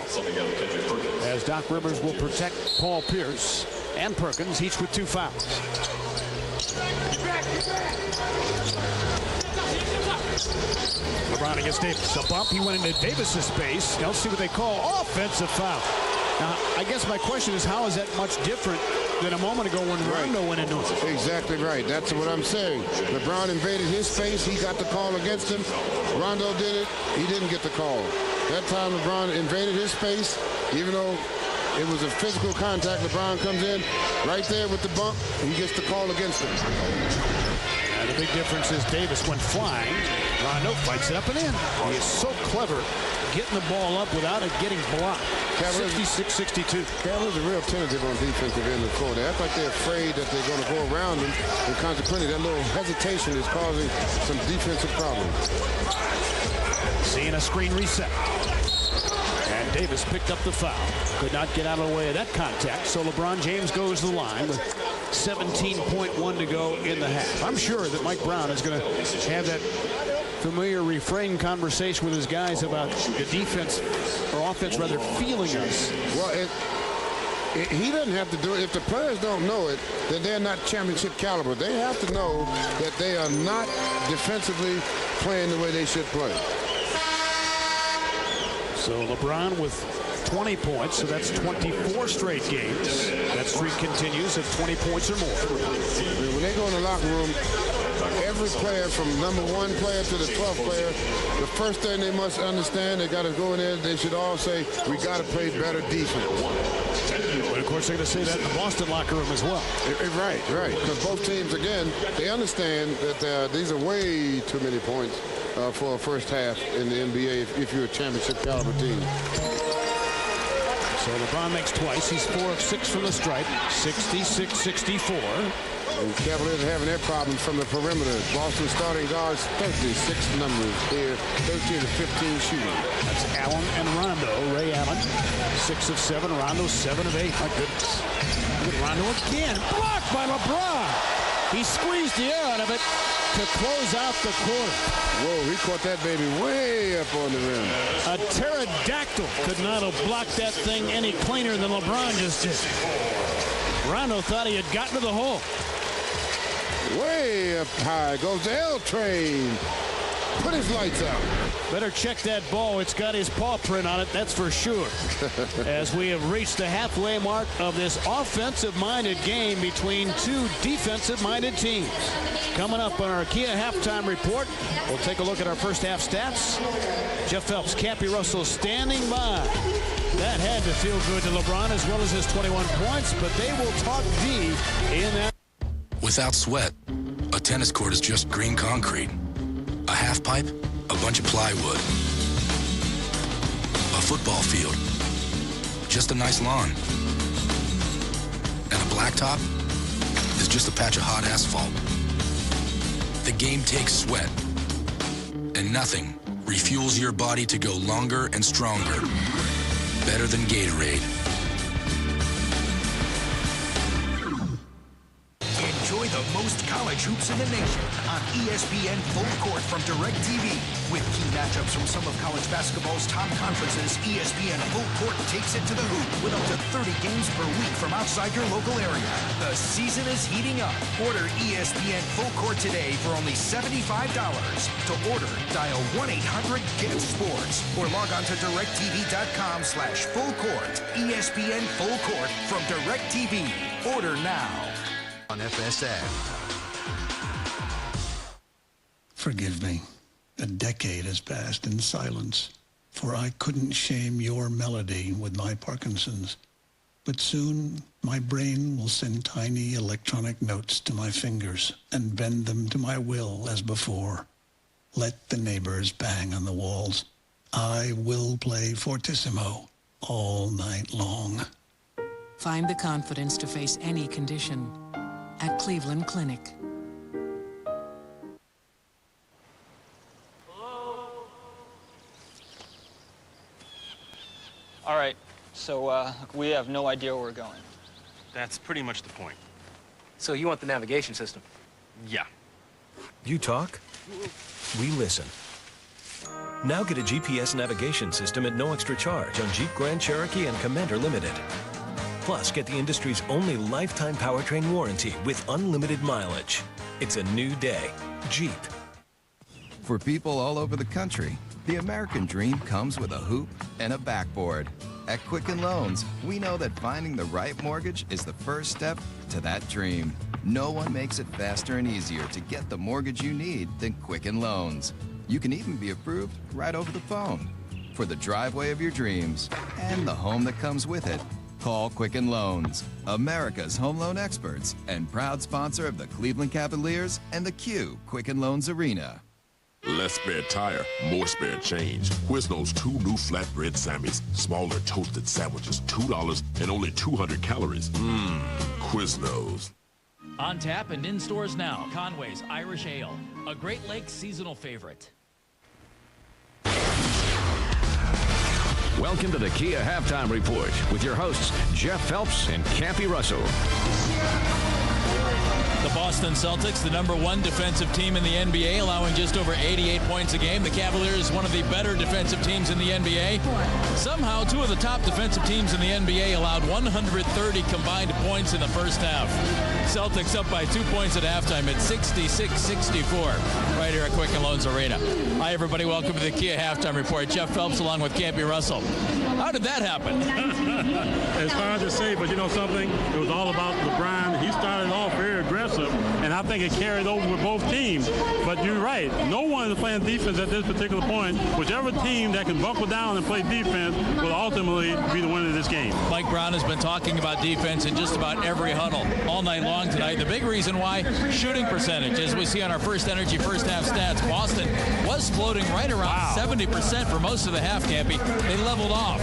As Doc Rivers will protect Paul Pierce and Perkins, each with 2 fouls. LeBron against Davis. A bump. He went into Davis's space. Now let's see what they call offensive foul. Now, I guess my question is, how is that much different than a moment ago when Rondo went into it? Exactly right. That's what I'm saying. LeBron invaded his space. He got the call against him. Rondo did it. He didn't get the call. That time LeBron invaded his space, even though it was a physical contact. LeBron comes in right there with the bump. He gets the call against him. Now, the big difference is Davis went flying. Rondo fights it up and in. He is so clever getting the ball up without it getting blocked. 66-62. Cavaliers are real tentative on defensive end of the court. They act like they're afraid that they're going to go around them, and consequently that little hesitation is causing some defensive problems. Seeing a screen reset. And Davis picked up the foul. Could not get out of the way of that contact, so LeBron James goes to the line with 17.1 to go in the half. I'm sure that Mike Brown is going to have that familiar refrain conversation with his guys about the defense, or offense rather, feeling us. Well, he doesn't have to do it. If the players don't know it, then they're not championship caliber. They have to know that they are not defensively playing the way they should play. So LeBron with 20 points, so that's 24 straight games. That streak continues at 20 points or more. When they go in the locker room, every player from number 1 player to the 12th player, the first thing they must understand, they got to go in there, they should all say, we got to play better defense. But of course, they're going to say that in the Boston locker room as well. Right. Because both teams, again, they understand that these are way too many points for a first half in the NBA if you're a championship caliber team. So LeBron makes twice. He's 4 of 6 from the stripe. 66-64. And Cavaliers are having their problems from the perimeter. Boston starting guards, 36 numbers here, 13 to 15 shooting. That's Allen and Rondo. Ray Allen, 6 of 7. Rondo, 7 of 8. My goodness. Look at Rondo again. Blocked by LeBron. He squeezed the air out of it to close out the quarter. Whoa, he caught that baby way up on the rim. A pterodactyl could not have blocked that thing any cleaner than LeBron just did. Rondo thought he had gotten to the hole. Way up high goes the L train. Put his lights out. Better check that ball. It's got his paw print on it, that's for sure. As we have reached the halfway mark of this offensive-minded game between 2 defensive-minded teams. Coming up on our Kia halftime report, we'll take a look at our first half stats. Jeff Phelps, Cappy Russell standing by. That had to feel good to LeBron as well as his 21 points, but they will talk D in that. Without sweat, a tennis court is just green concrete. A half pipe, a bunch of plywood. A football field, just a nice lawn. And a blacktop is just a patch of hot asphalt. The game takes sweat, and nothing refuels your body to go longer and stronger. Better than Gatorade. Enjoy the most college hoops in the nation on ESPN Full Court from DirecTV. With key matchups from some of college basketball's top conferences, ESPN Full Court takes it to the hoop with up to 30 games per week from outside your local area. The season is heating up. Order ESPN Full Court today for only $75. To order, dial 1-800-GET-SPORTS or log on to directtv.com/fullcourt. ESPN Full Court from DirecTV. Order now. On FSN. Forgive me. A decade has passed in silence, for I couldn't shame your melody with my Parkinson's. But soon, my brain will send tiny electronic notes to my fingers and bend them to my will as before. Let the neighbors bang on the walls. I will play fortissimo all night long. Find the confidence to face any condition at Cleveland Clinic. All right, so we have no idea where we're going. That's pretty much the point. So you want the navigation system? Yeah. You talk, we listen. Now get a GPS navigation system at no extra charge on Jeep Grand Cherokee and Commander Limited. Plus, get the industry's only lifetime powertrain warranty with unlimited mileage. It's a new day. Jeep. For people all over the country, the American dream comes with a hoop and a backboard. At Quicken Loans, we know that finding the right mortgage is the first step to that dream. No one makes it faster and easier to get the mortgage you need than Quicken Loans. You can even be approved right over the phone. For the driveway of your dreams and the home that comes with it, call Quicken Loans, America's home loan experts and proud sponsor of the Cleveland Cavaliers and the Q Quicken Loans Arena. Less spare tire, more spare change. Quiznos 2 new flatbread Sammys. Smaller toasted sandwiches, $2 and only 200 calories. Quiznos. On tap and in stores now, Conway's Irish Ale, a Great Lakes seasonal favorite. Welcome to the Kia Halftime Report with your hosts, Jeff Phelps and Cappy Russell. The Boston Celtics, the #1 defensive team in the NBA, allowing just over 88 points a game. The Cavaliers, one of the better defensive teams in the NBA. Somehow, two of the top defensive teams in the NBA allowed 130 combined points in the first half. Celtics up by 2 points at halftime at 66-64 right here at Quicken Loans Arena. Hi, everybody. Welcome to the Kia Halftime Report. Jeff Phelps along with Cappy Russell. How did that happen? It's hard to say, but you know something? It was all about LeBron. He started off very aggressive, and I think it carried over with both teams. But you're right. No one is playing defense at this particular point. Whichever team that can buckle down and play defense will ultimately be the winner of this game. Mike Brown has been talking about defense in just about every huddle all night long tonight. The big reason why, shooting percentage, as we see on our First Energy first half stats. Boston was floating right around 70% for most of the half, Campy. They leveled off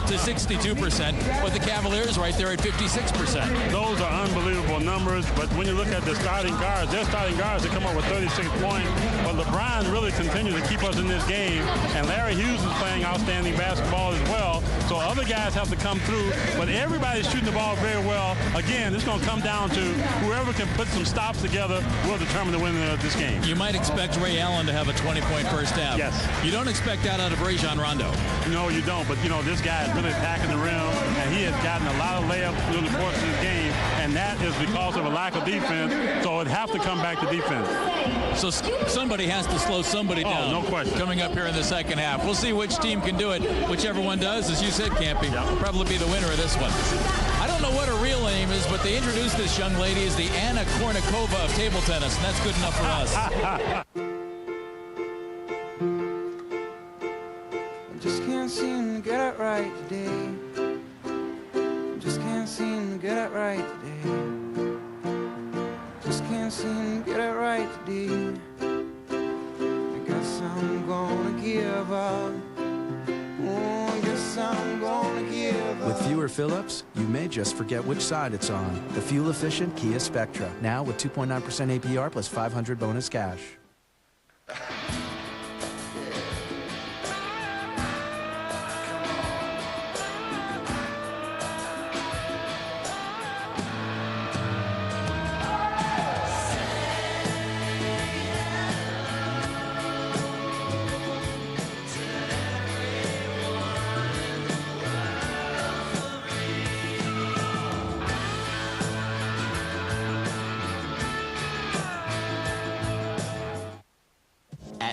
to 62%, with the Cavaliers right there at 56%. Those are unbelievable numbers, but when you look at the starting guards, their starting guards that come up with 36 points, but LeBron really continues to keep us in this game, and Larry Hughes is playing outstanding basketball as well, so other guys have to come through, but everybody's shooting the ball very well. Again, it's going to come down to whoever can put some stops together will determine the winner of this game. You might expect Ray Allen to have a 20-point first half. Yes. You don't expect that out of Rajon Rondo. No, you don't, but you know, this guy is really attacking the rim, and he has gotten a lot of layups during the course of this game, and that is because of a lack of defense, so it'd have to come back to defense. So somebody has to slow somebody down. No question. Coming up here in the second half. We'll see which team can do it. Whichever one does, as you said, Campy, will probably be the winner of this one. I don't know what her real name is, but they introduced this young lady as the Anna Kournikova of table tennis, and that's good enough for us. Just can't seem to get it right today. Just can't seem to get it right today. Just can't seem to get it right today. I guess I'm gonna give up. Oh, I guess I'm gonna give up. With fewer fill-ups, you may just forget which side it's on. The fuel-efficient Kia Spectra, now with 2.9% APR plus 500 bonus cash.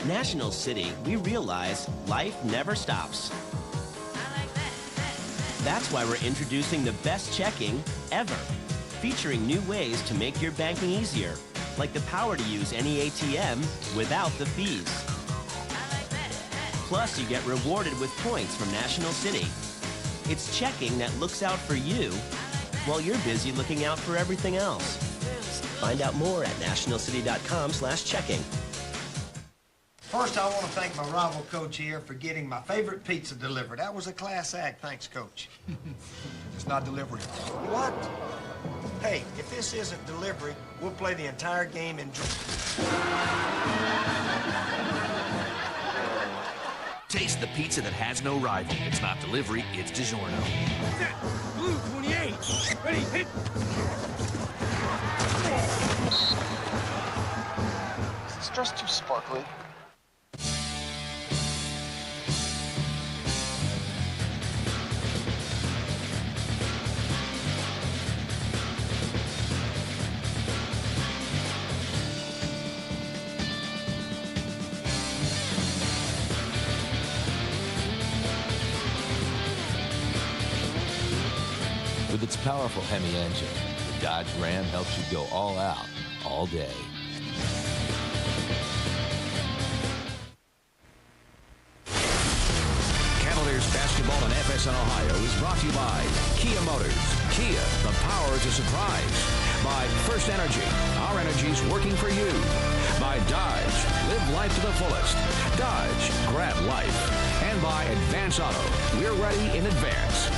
National City, we realize life never stops. That's why we're introducing the best checking ever, featuring new ways to make your banking easier, like the power to use any ATM without the fees. Plus, you get rewarded with points from National City. It's checking that looks out for you while you're busy looking out for everything else. Find out more at nationalcity.com/checking. First, I want to thank my rival coach here for getting my favorite pizza delivered. That was a class act. Thanks, Coach. It's not delivery. What? Hey, if this isn't delivery, we'll play the entire game in... Taste the pizza that has no rival. It's not delivery, it's DiGiorno. Blue 28. Ready, hit. Is this dress too sparkly? With its powerful Hemi engine, the Dodge Ram helps you go all out, all day. Cavaliers basketball on FSN Ohio is brought to you by Kia Motors. Kia, the power to surprise. By First Energy, our energy's working for you. By Dodge, live life to the fullest. Dodge, grab life. And by Advance Auto, we're ready in advance.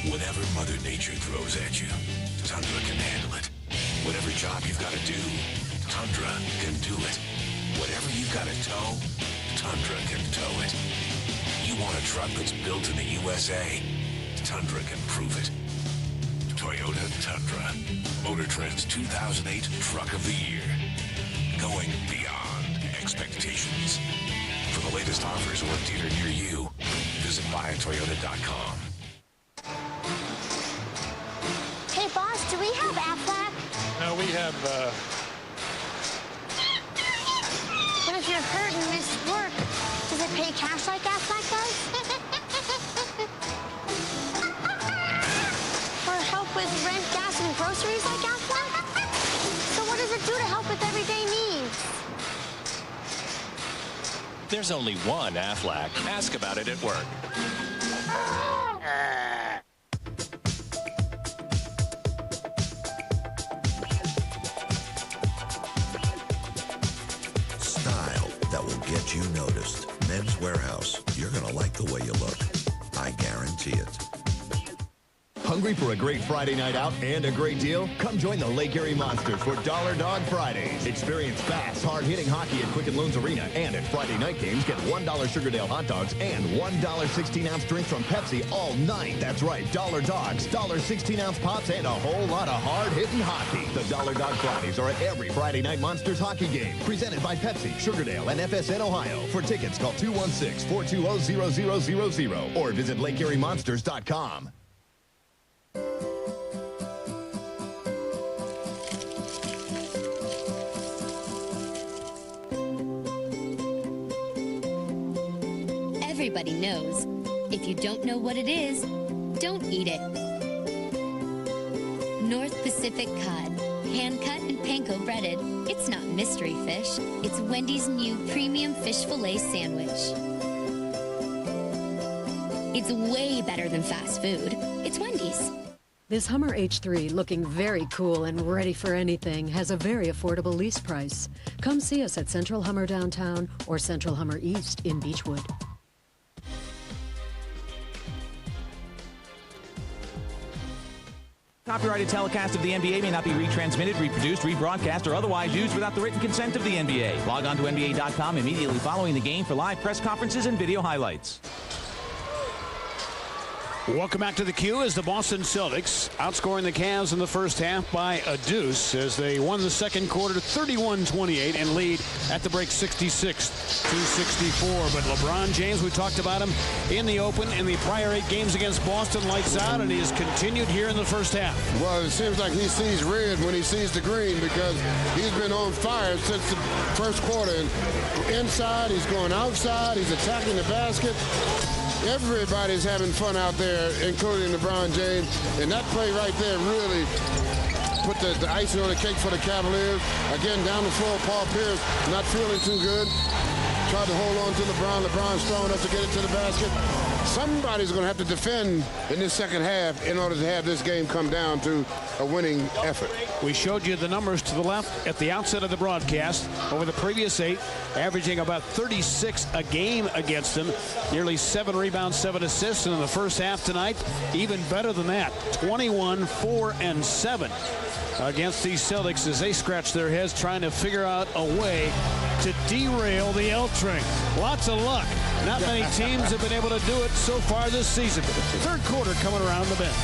Whatever Mother Nature throws at you, Tundra can handle it. Whatever job you've got to do, Tundra can do it. Whatever you've got to tow, Tundra can tow it. You want a truck that's built in the USA? Tundra can prove it. Toyota Tundra. Motor Trend's 2008 Truck of the Year. Going beyond expectations. For the latest offers or a dealer near you, visit buyatoyota.com. Hey, boss, do we have Aflac? No, we have, What if you're hurt and miss work? Does it pay cash like Aflac does? Or help with rent, gas, and groceries like Aflac? So what does it do to help with everyday needs? There's only one Aflac. Ask about it at work. Style that will get you noticed. Men's Warehouse. You're going to like the way you look. I guarantee it. Hungry for a great Friday night out and a great deal? Come join the Lake Erie Monsters for Dollar Dog Fridays. Experience fast, hard-hitting hockey at Quicken Loans Arena. And at Friday night games, get $1 Sugardale hot dogs and $1 16-ounce drinks from Pepsi all night. That's right, Dollar Dogs, $1 16-ounce pops, and a whole lot of hard-hitting hockey. The Dollar Dog Fridays are at every Friday night Monsters hockey game. Presented by Pepsi, Sugardale, and FSN Ohio. For tickets, call 216-420-0000 or visit LakeErieMonsters.com. Everybody knows. If you don't know what it is, don't eat it. North Pacific Cod. Hand-cut and panko breaded. It's not mystery fish. It's Wendy's new premium fish fillet sandwich. It's way better than fast food. It's Wendy's. This Hummer H3, looking very cool and ready for anything, has a very affordable lease price. Come see us at Central Hummer Downtown or Central Hummer East in Beechwood. Copyrighted telecast of the NBA may not be retransmitted, reproduced, rebroadcast, or otherwise used without the written consent of the NBA. Log on to NBA.com immediately following the game for live press conferences and video highlights. Welcome back to the Q as the Boston Celtics outscoring the Cavs in the first half by a deuce as they won the second quarter 31-28 and lead at the break 66-64. But LeBron James, we talked about him in the open in the prior 8 games against Boston, lights out, and he has continued here in the first half. Well, it seems like he sees red when he sees the green because he's been on fire since the first quarter. And inside, he's going outside, he's attacking the basket. Everybody's having fun out there, including LeBron James. And that play right there really put the icing on the cake for the Cavaliers. Again, down the floor, Paul Pierce not feeling too good. Tried to hold on to LeBron. LeBron strong enough to get it to the basket. Somebody's going to have to defend in this second half in order to have this game come down to a winning effort. We showed you the numbers to the left at the outset of the broadcast. Over the previous 8, averaging about 36 a game against them. Nearly 7 rebounds, 7 assists. And in the first half tonight, even better than that, 21, 4, and 7 against these Celtics as they scratch their heads trying to figure out a way to derail the L train. Lots of luck. Not many teams have been able to do it so far this season. Third quarter coming around the bend.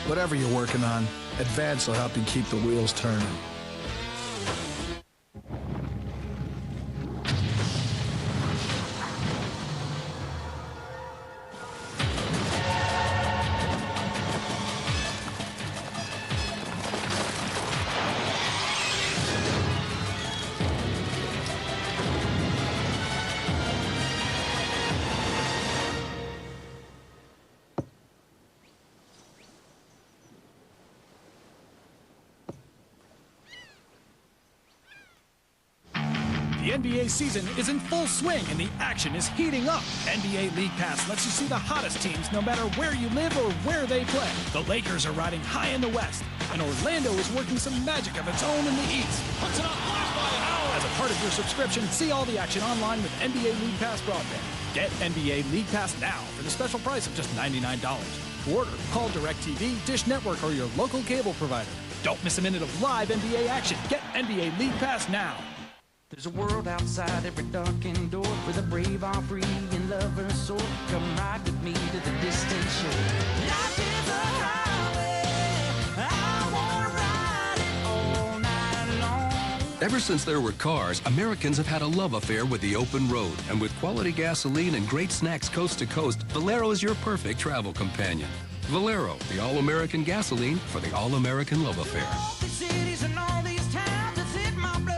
Whatever you're working on, Advance will help you keep the wheels turning. The NBA season is in full swing and the action is heating up. NBA League Pass lets you see the hottest teams no matter where you live or where they play. The Lakers are riding high in the West, and Orlando is working some magic of its own in the East. Puts it up, blocked by Howard. As a part of your subscription, see all the action online with NBA League Pass broadband. Get NBA League Pass now for the special price of just $99. To order, call DirecTV, Dish Network, or your local cable provider. Don't miss a minute of live NBA action. Get NBA League Pass now. There's a world outside every darkened door where the brave are free and lovers soar. Come ride with me to the distant shore. Life is a highway. I wanna ride it all night long. Ever since there were cars, Americans have had a love affair with the open road. And with quality gasoline and great snacks coast to coast, Valero is your perfect travel companion. Valero, the all-American gasoline for the all-American love affair. Cities and all these towns, it's in my blood.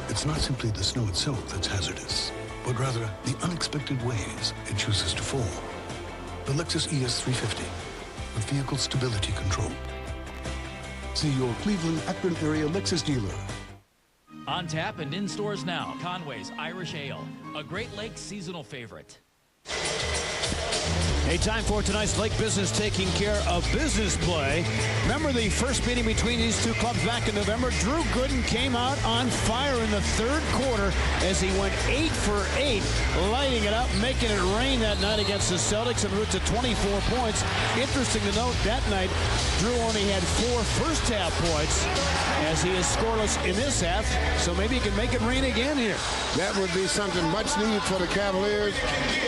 It's not simply the snow itself that's hazardous, but rather the unexpected ways it chooses to fall. The Lexus ES350 with vehicle stability control. See your Cleveland, Akron area Lexus dealer. On tap and in stores now, Conway's Irish Ale, a Great Lakes seasonal favorite. Hey, time for tonight's Lake Business taking care of business play. Remember the first meeting between these two clubs back in November? Drew Gooden came out on fire in the third quarter as he went 8 for 8, lighting it up, making it rain that night against the Celtics en route to 24 points. Interesting to note, that night, Drew only had 4 first-half points as he is scoreless in this half, so maybe he can make it rain again here. That would be something much needed for the Cavaliers,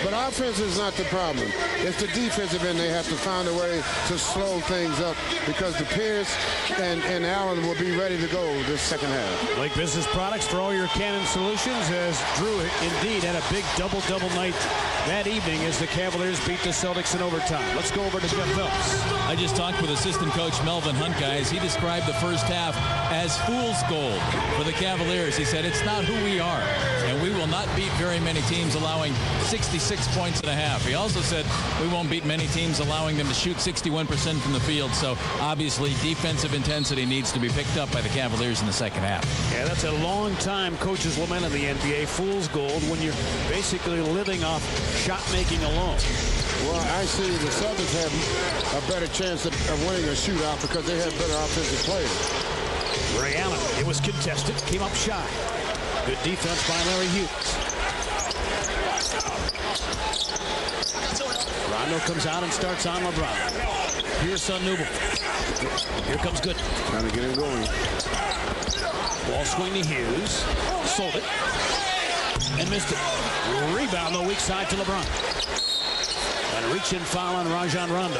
but offense is not the problem. It's the defensive end. They have to find a way to slow things up because the Pierce and Allen will be ready to go this second half. Lake Business products for all your Cannon solutions, as Drew indeed had a big double-double night that evening as the Cavaliers beat the Celtics in overtime. Let's go over to Jeff Phillips. I just talked with assistant coach Melvin Hunt, guys. He described the first half as fool's gold for the Cavaliers. He said, it's not who we are, and we will will not beat very many teams allowing 66 points and a half. He also said we won't beat many teams allowing them to shoot 61% from the field. So obviously defensive intensity needs to be picked up by the Cavaliers in the second half. Yeah, that's a long time coaches lament in the NBA. Fool's gold when you're basically living off shot making alone. Well, I see the Celtics have a better chance of winning a shootout because they have better offensive players. Ray Allen, it was contested, came up shy. Good defense by Larry Hughes. Rondo comes out and starts on LeBron. Here's Newble. Here comes Good. Trying to get him going. Ball swing to Hughes. Sold it. And missed it. Rebound the weak side to LeBron. And a reach-in foul on Rajon Rondo.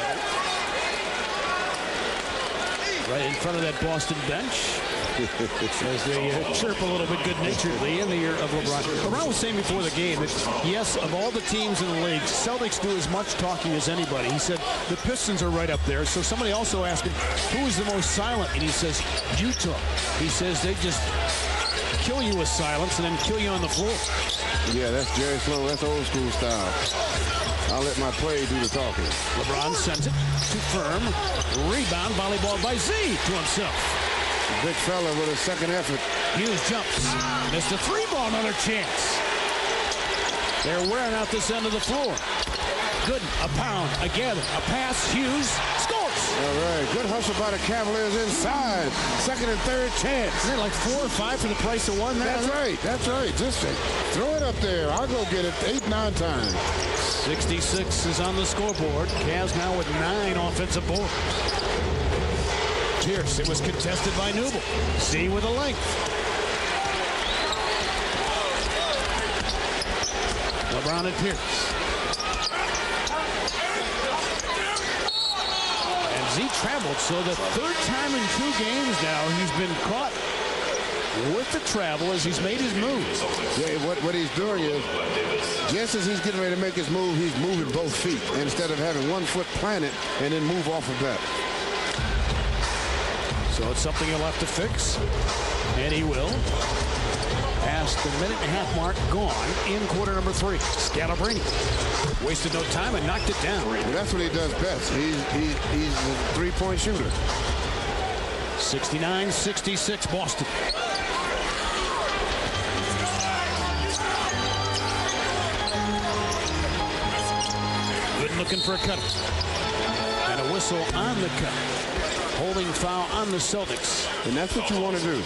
Right in front of that Boston bench. As they chirp a little bit good-naturedly in the ear of LeBron. LeBron was saying before the game that, yes, of all the teams in the league, Celtics do as much talking as anybody. He said the Pistons are right up there. So somebody also asked him, who is the most silent? And he says, Utah. He says they just kill you with silence and then kill you on the floor. Yeah, that's Jerry Sloan. That's old school style. I'll let my play do the talking. LeBron sends it to Firm. Rebound, volleyball by Z to himself. Big fella with a second effort. Hughes jumps. Missed a three ball, another chance. They're wearing out this end of the floor. Good, a pound, a gather, a pass, Hughes scores. All right, good hustle by the Cavaliers inside. Second and third chance. Isn't it like 4 or 5 for the price of one? That's right, that's right. Just throw it up there. I'll go get it 8, 9 times. 66 is on the scoreboard. Cavs now with 9 offensive boards. Pierce, it was contested by Newble. Z with a length. LeBron and Pierce. And Z traveled, so the third time in 2 games now he's been caught with the travel as he's made his move. Yeah, what he's doing is, just as he's getting ready to make his move, he's moving both feet instead of having one foot planted and then move off of that. So it's something he'll have to fix, and he will. Past the minute-and-a-half mark, gone in quarter number 3. Scalabrine wasted no time and knocked it down. Well, that's what he does best. He's a three-point shooter. 69-66 Boston. Good looking for a cut. And a whistle on the cut. Holding foul on the Celtics. And that's what you want to do.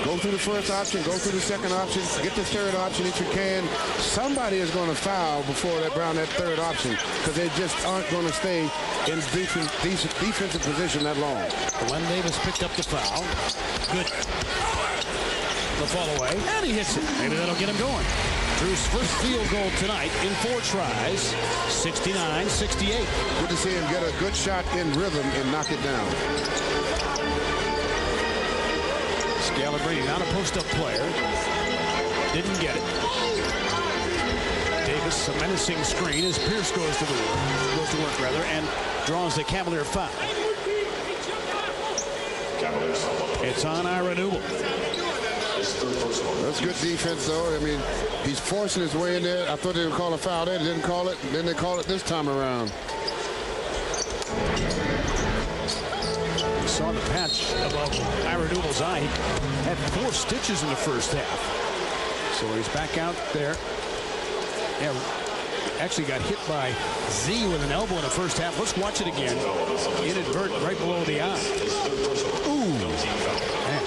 Go through the first option, go through the second option, get the third option if you can. Somebody is going to foul before they round that third option because they just aren't going to stay in defensive position that long. Glenn Davis picked up the foul. Good. The fall away, and he hits it. Maybe that'll get him going. Drew's first field goal tonight in 4 tries, 69-68. Good to see him get a good shot in rhythm and knock it down. Scalabrine, not a post-up player. Didn't get it. Davis, a menacing screen as Pierce goes to work, and draws the Cavalier foul. It's on Ira Newble. That's good defense, though. I mean, he's forcing his way in there. I thought they would call a foul there. They didn't call it. Then they call it this time around. We saw the patch above Ira Newble's eye. He had 4 stitches in the first half. So he's back out there. Yeah, actually got hit by Z with an elbow in the first half. Let's watch it again. Inadvertent right below the eye. Ooh. Man.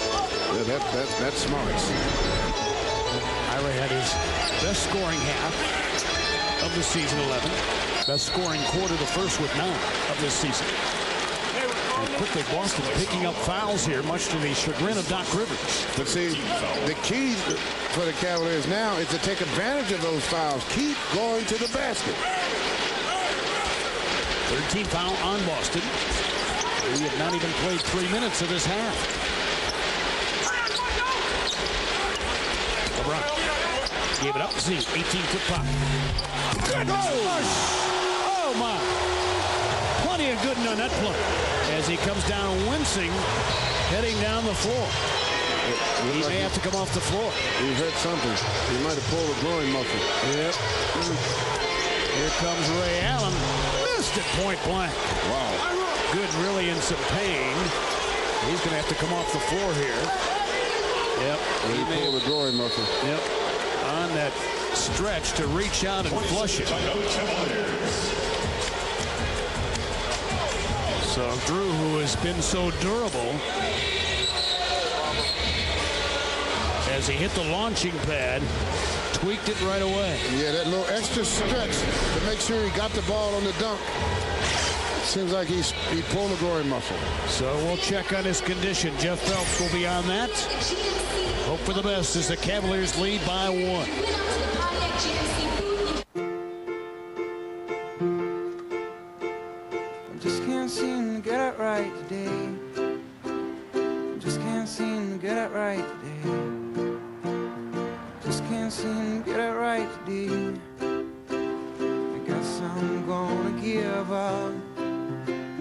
Yeah, that's smart. Ira had his best scoring half of the season, 11. Best scoring quarter, the first with 9 of this season. And quickly Boston picking up fouls here, much to the chagrin of Doc Rivers. But see, the key for the Cavaliers now is to take advantage of those fouls. Keep going to the basket. 13 foul on Boston. We have not even played 3 minutes of this half. LeBron gave it up. Z, 18-foot pop. Good flush. Oh, my. Plenty of good on that play as he comes down wincing, heading down the floor. He may have to come off the floor. He hurt something. He might have pulled a groin muscle. Yep. Here comes Ray Allen. Missed it point blank. Wow. Good, really in some pain. He's going to have to come off the floor here. Yep. He pulled a groin muscle. Yep. On that stretch to reach out and flush it. So Drew, who has been so durable, as he hit the launching pad, tweaked it right away. Yeah, that little extra stretch to make sure he got the ball on the dunk. Seems like he pulled a groin muscle. So we'll check on his condition. Jeff Phelps will be on that. Hope for the best as the Cavaliers lead by 1. I just can't seem to get it right today. I just can't seem to get it right today. Just can't seem to get it right today. I guess I'm gonna give up.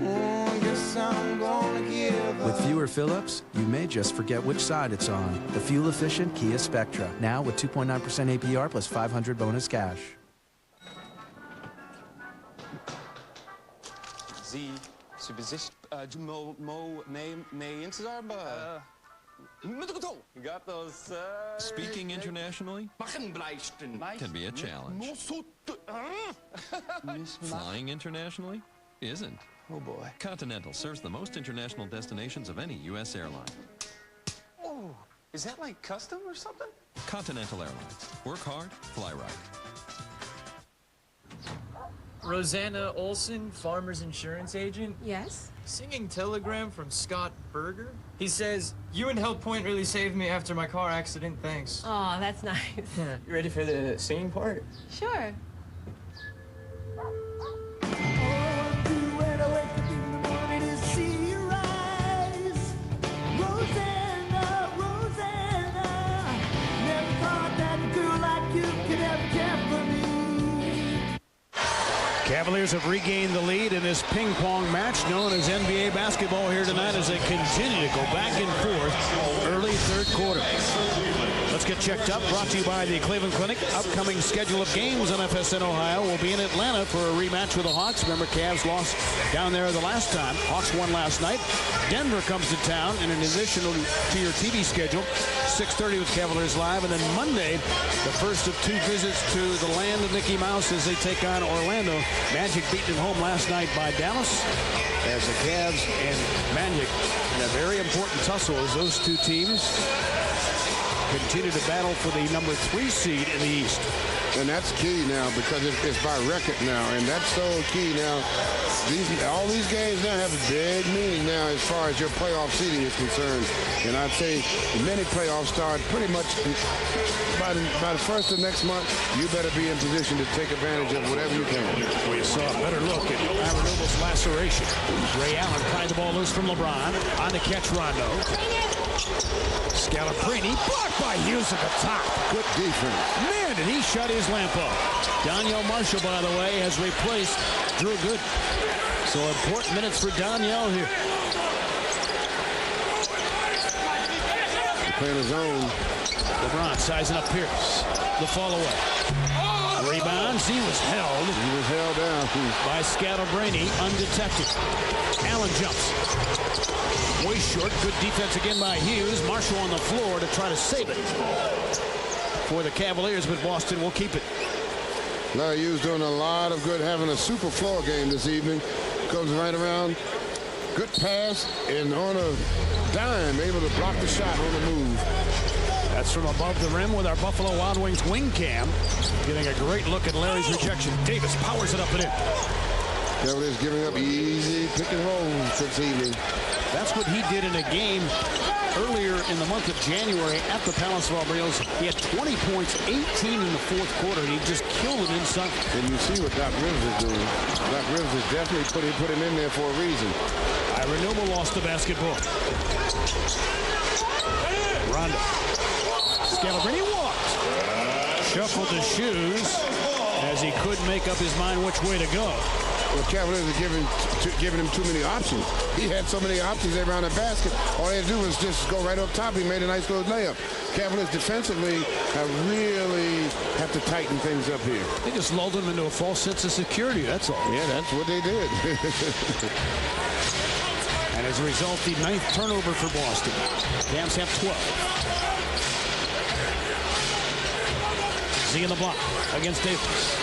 Oh, I guess I'm gonna give up. With fewer fill-ups, you may just forget which side it's on. The fuel-efficient Kia Spectra, now with 2.9% APR plus 500 bonus cash. Sie subsist mee got those. Speaking internationally can be a challenge. Flying internationally isn't. Oh boy. Continental serves the most international destinations of any U.S. airline. Oh, is that like custom or something? Continental Airlines. Work hard, fly right. Rosanna Olson, Farmers Insurance Agent. Yes? Singing telegram from Scott Berger. He says, "You and Help Point really saved me after my car accident, thanks." Oh, that's nice. You ready for the singing part? Sure. Cavaliers have regained the lead in this ping pong match known as NBA basketball here tonight as they continue to go back and forth early third quarter. Let's get checked up. Brought to you by the Cleveland Clinic. Upcoming schedule of games on FSN Ohio will be in Atlanta for a rematch with the Hawks. Remember, Cavs lost down there the last time. Hawks won last night. Denver comes to town, and in addition to your TV schedule, 6:30 with Cavaliers Live, and then Monday, the first of 2 visits to the land of Mickey Mouse as they take on Orlando. Magic beaten at home last night by Dallas, as the Cavs and Magic in a very important tussle as those two teams continue to battle for the number 3 seed in the East. And that's key now because it's by record now, and that's so key now. All these games now have a big meaning now as far as your playoff seeding is concerned. And I'd say many playoffs start pretty much by the first of next month. You better be in position to take advantage of whatever you can. We saw a better look at Ira Noble's laceration. Ray Allen pried the ball loose from LeBron. On to catch Rondo. Scalabrine blocked by Hughes at the top. Good defense. Man, did he shut his lamp off. Danielle Marshall, by the way, has replaced Drew Gooden. So important minutes for Danielle here. Playing his own. LeBron sizing up Pierce. The follow away. Rebounds. He was held. He was held down by Scalabrine, undetected. Allen jumps. Way short. Good defense again by Hughes. Marshall on the floor to try to save it for the Cavaliers, but Boston will keep it. Larry Hughes doing a lot of good, having a super floor game this evening. Comes right around. Good pass, and on a dime, able to block the shot on the move. That's from above the rim with our Buffalo Wild Wings wing cam. Getting a great look at Larry's rejection. Davis powers it up and in. Cavaliers giving up easy pick and rolls this evening. That's what he did in a game earlier in the month of January at the Palace of Aubrios. He had 20 points, 18 in the fourth quarter, and he just killed it inside. And you see what Doc Rivers is doing. Doc Rivers is definitely put him in there for a reason. Ira Noble lost the basketball. Rondo. Scalabrine walked. Shuffled the shoes. as he couldn't make up his mind which way to go. Well, Cavaliers are giving him too many options. He had so many options around the basket. All they had to do was just go right up top. He made a nice little layup. Cavaliers defensively really have to tighten things up here. They just lulled him into a false sense of security, that's all. Yeah, that's what they did. And as a result, the 9th turnover for Boston. Cavs have 12. Z in the block against Davis.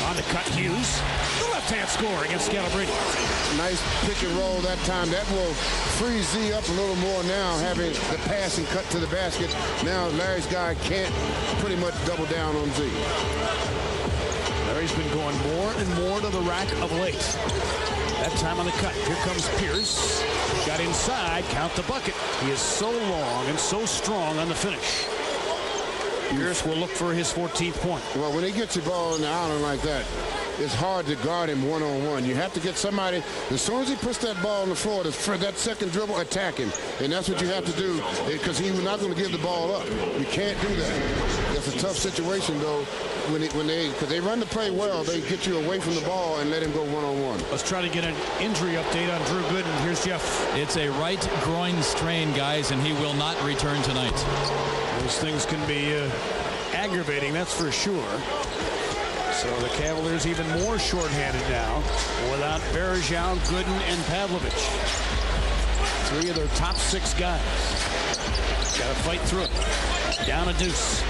On the cut, Hughes. The left-hand score against Cavaliers. Nice pick and roll that time. That will free Z up a little more now, having the pass and cut to the basket. Now Larry's guy can't pretty much double down on Z. Larry's been going more and more to the rack of late. That time on the cut. Here comes Pierce. Got inside. Count the bucket. He is so long and so strong on the finish. Pierce will look for his 14th point. Well, when he gets the ball in the island like that, it's hard to guard him one-on-one. You have to get somebody, as soon as he puts that ball on the floor, for that second dribble, attack him. And that's what you have to do, because he's not going to give the ball up. You can't do that. That's a tough situation, though, because they run the play well. They get you away from the ball and let him go one-on-one. Let's try to get an injury update on Drew Gooden. Here's Jeff. It's a right groin strain, guys, and he will not return tonight. Those things can be aggravating, that's for sure. So the Cavaliers even more shorthanded now without Bergeron, Gooden, and Pavlovich. 3 of their top 6 guys. Got to fight through it. Down a deuce.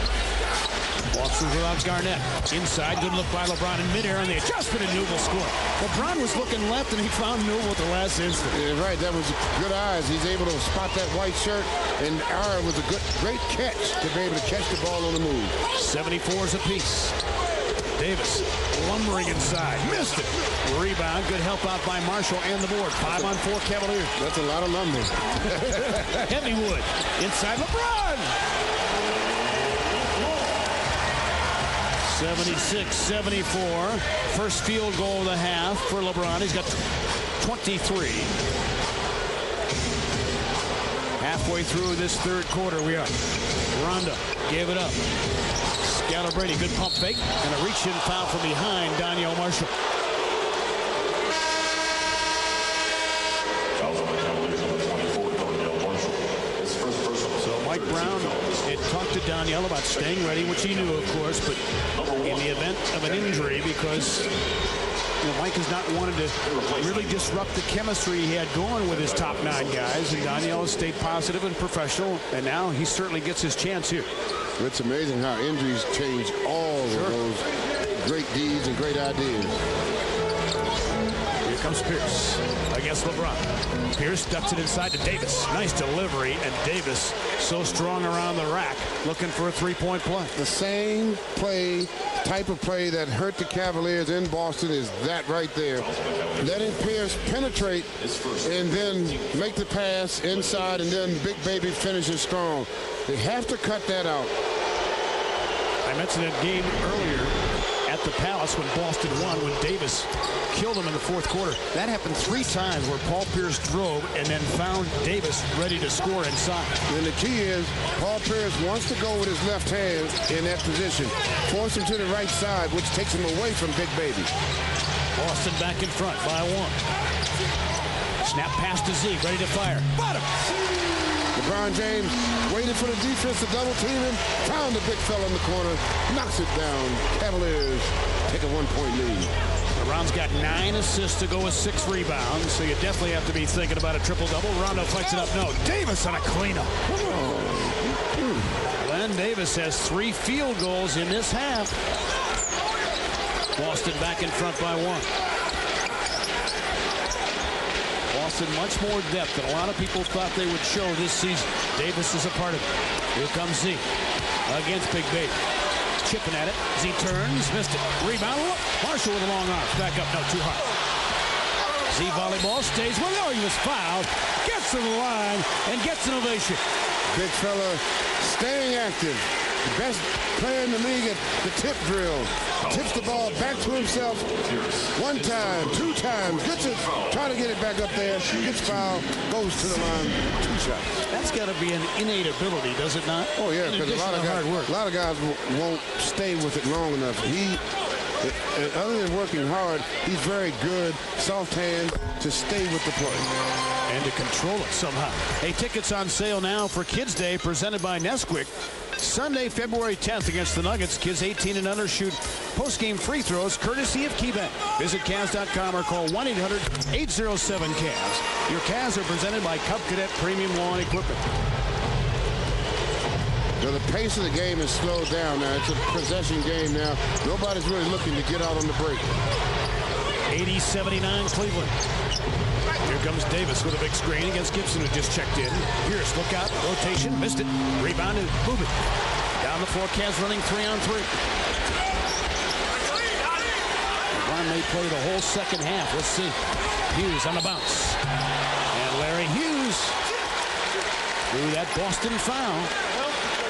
Boston without Garnett. Inside, good look by LeBron in midair on the adjustment, and Newell scored. LeBron was looking left, and he found Newell at the last instant. Yeah, right, that was good eyes. He's able to spot that white shirt, and Ara was a great catch to be able to catch the ball on the move. 74s apiece. Davis lumbering inside. Missed it. Rebound. Good help out by Marshall and the board. 5-on-4 Cavaliers. That's a lot of lumber. Heavywood. Inside LeBron. 76-74. First field goal of the half for LeBron. He's got 23. Halfway through this third quarter we are. Rondo gave it up. Scalabrine, good pump fake, and a reach-in foul from behind Daniel Marshall. So Mike Brown had talked to Daniel about staying ready, which he knew, of course, but in the event of an injury, because Mike has not wanted to really disrupt the chemistry he had going with his top 9 guys, and Daniel has stayed positive and professional, and now he certainly gets his chance here. It's amazing how injuries change all of those great deeds and great ideas. Here comes Pierce against LeBron. Pierce ducks it inside to Davis. Nice delivery, and Davis so strong around the rack, looking for a 3-point play. The same type of play that hurt the Cavaliers in Boston is that right there. Letting Pierce penetrate and then make the pass inside, and then Big Baby finishes strong. They have to cut that out. I mentioned that game earlier at the Palace when Boston won, when Davis killed him in the fourth quarter. That happened 3 times where Paul Pierce drove and then found Davis ready to score inside. And the key is Paul Pierce wants to go with his left hand in that position. Force him to the right side, which takes him away from Big Baby. Boston back in front by 1. Snap pass to Z, ready to fire. Bottom. LeBron James waited for the defense to double team him, found the big fella in the corner, knocks it down. Cavaliers take a 1-point lead. LeBron's got 9 assists to go with 6 rebounds, so you definitely have to be thinking about a triple-double. Rondo fights it up. No, Davis on a cleanup. Glenn Davis has 3 field goals in this half. Boston back in front by 1. Boston much more depth than a lot of people thought they would show this season. Davis is a part of it. Here comes Z against Big Baby. Chipping at it. Z turns, missed it. Rebound. Marshall with a long arm. Back up. No, too hard. Z volleyball stays with it. Oh, he was fouled. Gets to the line and gets an ovation. Big fella staying active. The best player in the league at the tip drill. Tips the ball back to himself 1 time, 2 times. Gets it, try to get it back up there. Gets fouled, goes to the line, 2 shots. That's got to be an innate ability, does it not? Oh, yeah, because a lot of guys won't stay with it long enough. He And other than working hard, he's very good, soft hand to stay with the play. And to control it somehow. Hey, tickets on sale now for Kids Day presented by Nesquik. Sunday, February 10th against the Nuggets. Kids 18 and under shoot post-game free throws courtesy of KeyBank. Visit Cavs.com or call 1-800-807-CAVS. Your Cavs are presented by Cub Cadet Premium Lawn Equipment. So the pace of the game is slowed down now. It's a possession game now. Nobody's really looking to get out on the break. 80-79 Cleveland. Here comes Davis with a big screen against Gibson, who just checked in. Pierce, look out, rotation, missed it, rebounded, move it. Down the floor, Cavs running 3-on-3. LeBron may play the whole second half. Let's see. Hughes on the bounce. And Larry Hughes through that Boston foul.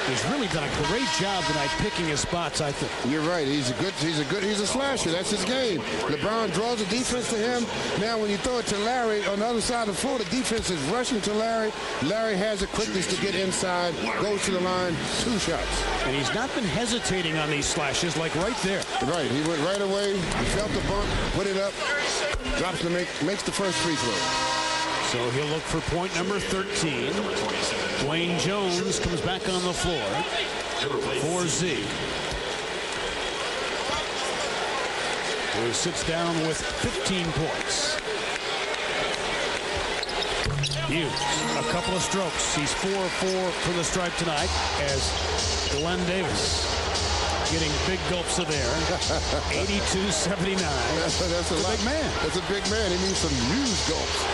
He's really done a great job tonight picking his spots, I think. You're right. He's a slasher. That's his game. LeBron draws the defense to him. Now, when you throw it to Larry on the other side of the floor, the defense is rushing to Larry. Larry has the quickness to get inside, goes to the line, 2 shots. And he's not been hesitating on these slashes, like right there. Right. He went right away. He felt the bump, put it up, drops to makes the first free throw. So he'll look for point number 13. Dwayne Jones comes back on the floor for Z, who sits down with 15 points. Hughes, a couple of strokes. He's 4-4 from the stripe tonight as Glenn Davis getting big gulps of air. 82-79. That's a big man. That's a big man. He needs some huge gulps.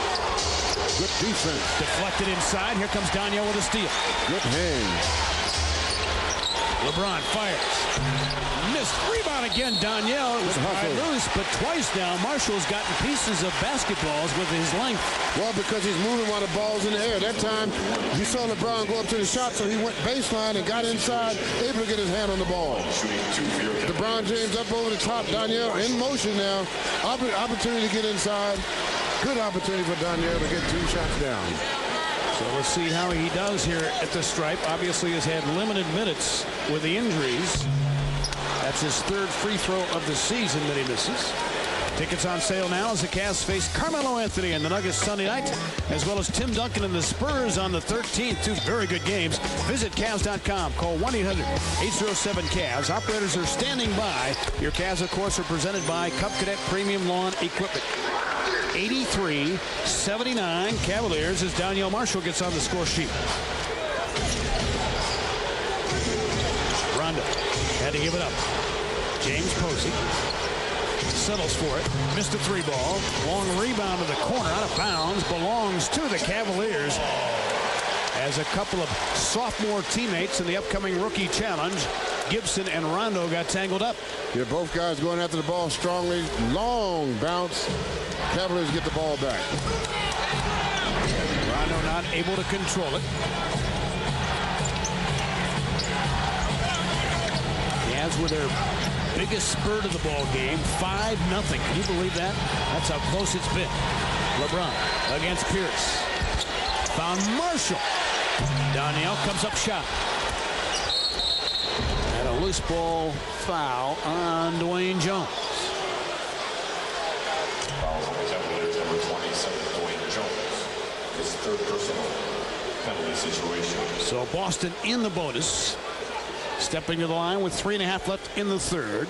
Good defense. Deflected inside. Here comes Daniel with a steal. Good hands. LeBron fires. Missed. Rebound again. Daniel was loose, but twice now Marshall's gotten pieces of basketballs with his length. Well, because he's moving while the ball's in the air. That time, you saw LeBron go up to the shot, so he went baseline and got inside, able to get his hand on the ball. LeBron James up over the top. Daniel in motion now. Opportunity to get inside. Good opportunity for Daniel to get 2 shots down. So let's see how he does here at the stripe. Obviously has had limited minutes with the injuries. That's his 3rd free throw of the season that he misses. Tickets on sale now as the Cavs face Carmelo Anthony and the Nuggets Sunday night, as well as Tim Duncan and the Spurs on the 13th. 2 very good games. Visit Cavs.com. Call 1-800-807-CAVS. Operators are standing by. Your Cavs, of course, are presented by Cub Cadet Premium Lawn Equipment. 83-79 Cavaliers as Daniel Marshall gets on the score sheet. Rondo had to give it up. James Posey settles for it. Missed a 3-ball. Long rebound to the corner, out of bounds, belongs to the Cavaliers as a couple of sophomore teammates in the upcoming rookie challenge, Gibson and Rondo, got tangled up. Yeah, both guys going after the ball strongly. Long bounce. Cavaliers get the ball back. Rondo not able to control it. Cavs with their biggest spurt of the ball game, 5-0. Can you believe that? That's how close it's been. LeBron against Pierce. Found Marshall. Daniel comes up shot. And a loose ball foul on Dwayne Jones. Fouls on the Cavaliers, number 27, Dwayne Jones. His 3rd personal penalty situation. So Boston in the bonus. Stepping to the line with 3.5 left in the 3rd.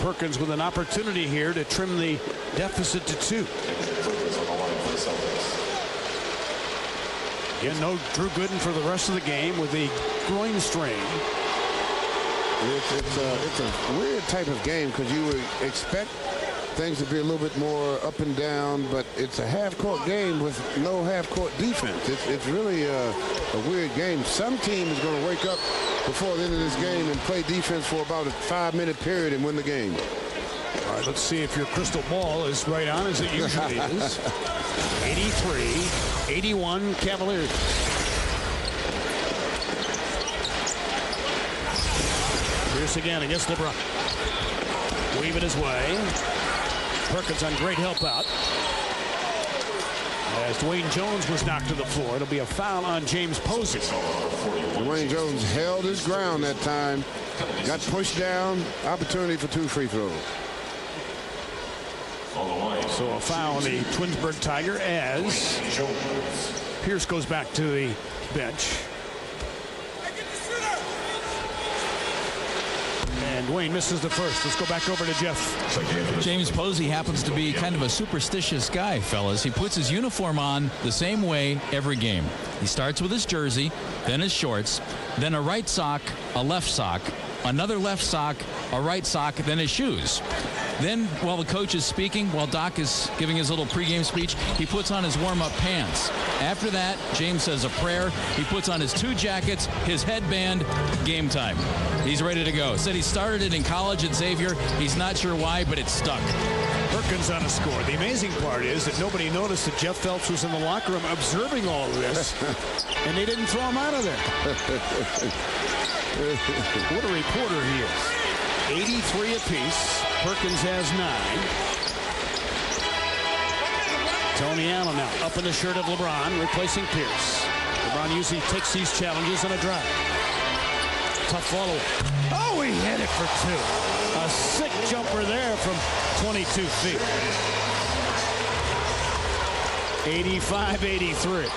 Perkins with an opportunity here to trim the deficit to 2. Perkins on the line for the Celtics. Again, no Drew Gooden for the rest of the game with the groin strain. It's a weird type of game because you would expect things to be a little bit more up and down, but it's a half-court game with no half-court defense. It's really a weird game. Some team is going to wake up before the end of this game and play defense for about a 5-minute period and win the game. All right, let's see if your crystal ball is right on, as it usually is. 83-81 Cavaliers. Pierce again against LeBron. Weave it his way. Perkins on great help out. As Dwayne Jones was knocked to the floor, it'll be a foul on James Posey. Dwayne Jones held his ground that time. Got pushed down. Opportunity for 2 free throws. So a foul on the Twinsburg Tiger as Pierce goes back to the bench. And Dwayne misses the first. Let's go back over to Jeff. James Posey happens to be kind of a superstitious guy, fellas. He puts his uniform on the same way every game. He starts with his jersey, then his shorts, then a right sock, a left sock, another left sock, a right sock, then his shoes. Then, while the coach is speaking, while Doc is giving his little pregame speech, he puts on his warm-up pants. After that, James says a prayer. He puts on his 2 jackets, his headband, game time. He's ready to go. Said he started it in college at Xavier. He's not sure why, but it stuck. Perkins on a score. The amazing part is that nobody noticed that Jeff Phelps was in the locker room observing all of this, and they didn't throw him out of there. What a reporter he is. 83 apiece. Perkins has 9. Tony Allen now up in the shirt of LeBron, replacing Pierce. LeBron usually takes these challenges on a drive. Tough follow. Oh, he hit it for 2. A sick jumper there from 22 feet. 85-83.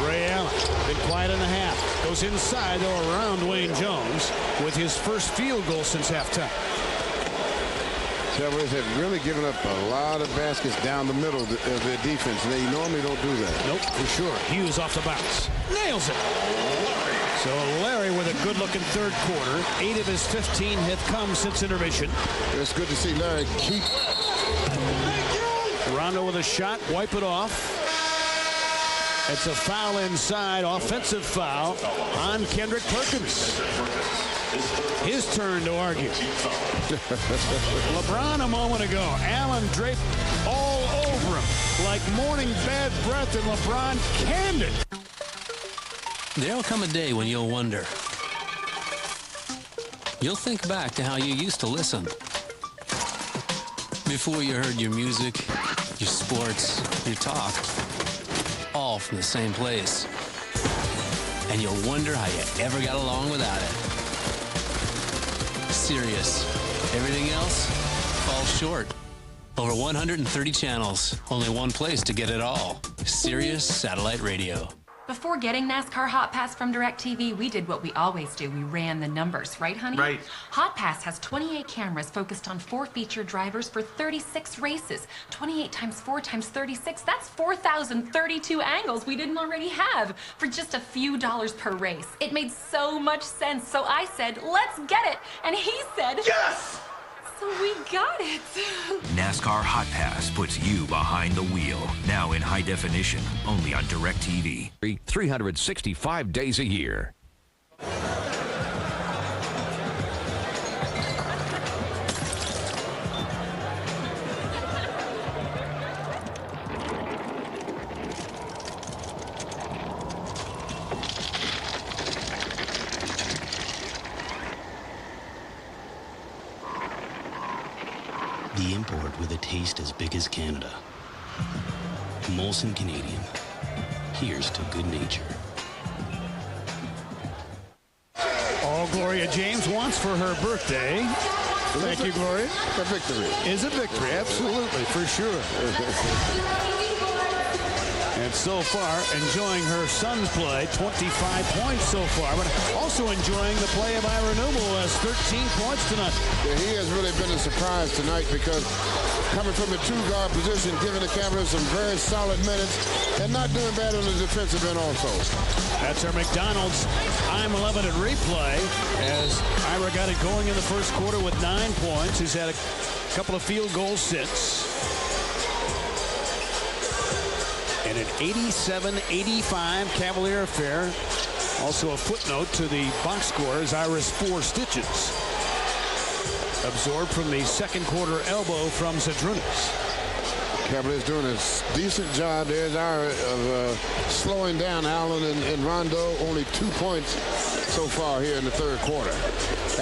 Ray Allen, been quiet in the half. Goes inside, though, around Dwayne Jones with his first field goal since halftime. Cavaliers have really given up a lot of baskets down the middle of their defense, and they normally don't do that. Nope, for sure. Hughes off the bounce. Nails it. So Larry with a good-looking third quarter. 8 of his 15 have come since intermission. It's good to see Larry keep. Rondo with a shot. Wipe it off. It's a foul inside, offensive foul on Kendrick Perkins. His turn to argue. LeBron a moment ago. Allen draped all over him like morning bad breath, and LeBron canned it. There'll come a day when you'll wonder. You'll think back to how you used to listen. Before you heard your music, your sports, your talk. All from the same place. And you'll wonder how you ever got along without it. Sirius. Everything else falls short. Over 130 channels. Only one place to get it all. Sirius Satellite Radio. Before getting NASCAR Hot Pass from DirecTV, we did what we always do. We ran the numbers, right, honey? Right. Hot Pass has 28 cameras focused on 4 featured drivers for 36 races. 28 times 4 times 36, that's 4,032 angles we didn't already have for just a few dollars per race. It made so much sense, so I said, let's get it. And he said, yes! So we got it. NASCAR Hot Pass puts you behind the wheel. Now in high definition, only on DirecTV. 365 days a year. The import with a taste as big as Canada. Molson Canadian. Here's to good nature. All Gloria James wants for her birthday. Thank you, Gloria. A victory. Is a victory, absolutely, for sure. And so far, enjoying her son's play, 25 points so far, but also enjoying the play of Ira Newell, who has 13 points tonight. Yeah, he has really been a surprise tonight because coming from the 2-guard position, giving the Cavaliers some very solid minutes, and not doing bad on the defensive end also. That's our McDonald's I'm 11 at replay as Ira got it going in the first quarter with 9 points. He's had a couple of field goals since. And an 87-85 Cavalier affair. Also a footnote to the box score is Ira's 4 stitches. Absorbed from the second quarter elbow from Zydrunas. Cavaliers doing a decent job. There's Ira of slowing down Allen and Rondo. Only 2 points so far here in the third quarter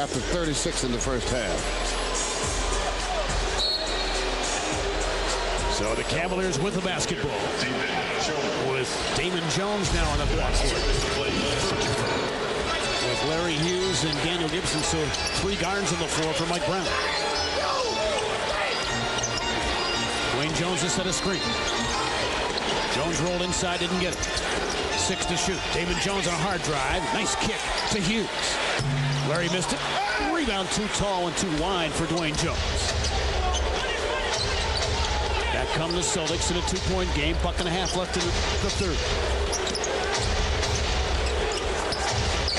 after 36 in the first half. So the Cavaliers with the basketball. With Damon Jones now on the backcourt. With Larry Hughes and Daniel Gibson. So 3 guards on the floor for Mike Brown. Jones to set a screen. Jones rolled inside, didn't get it. 6 to shoot. Damon Jones on a hard drive. Nice kick to Hughes. Larry missed it. Rebound too tall and too wide for Dwayne Jones. Back come the Celtics in a 2-point game. Buck and a half left in the third.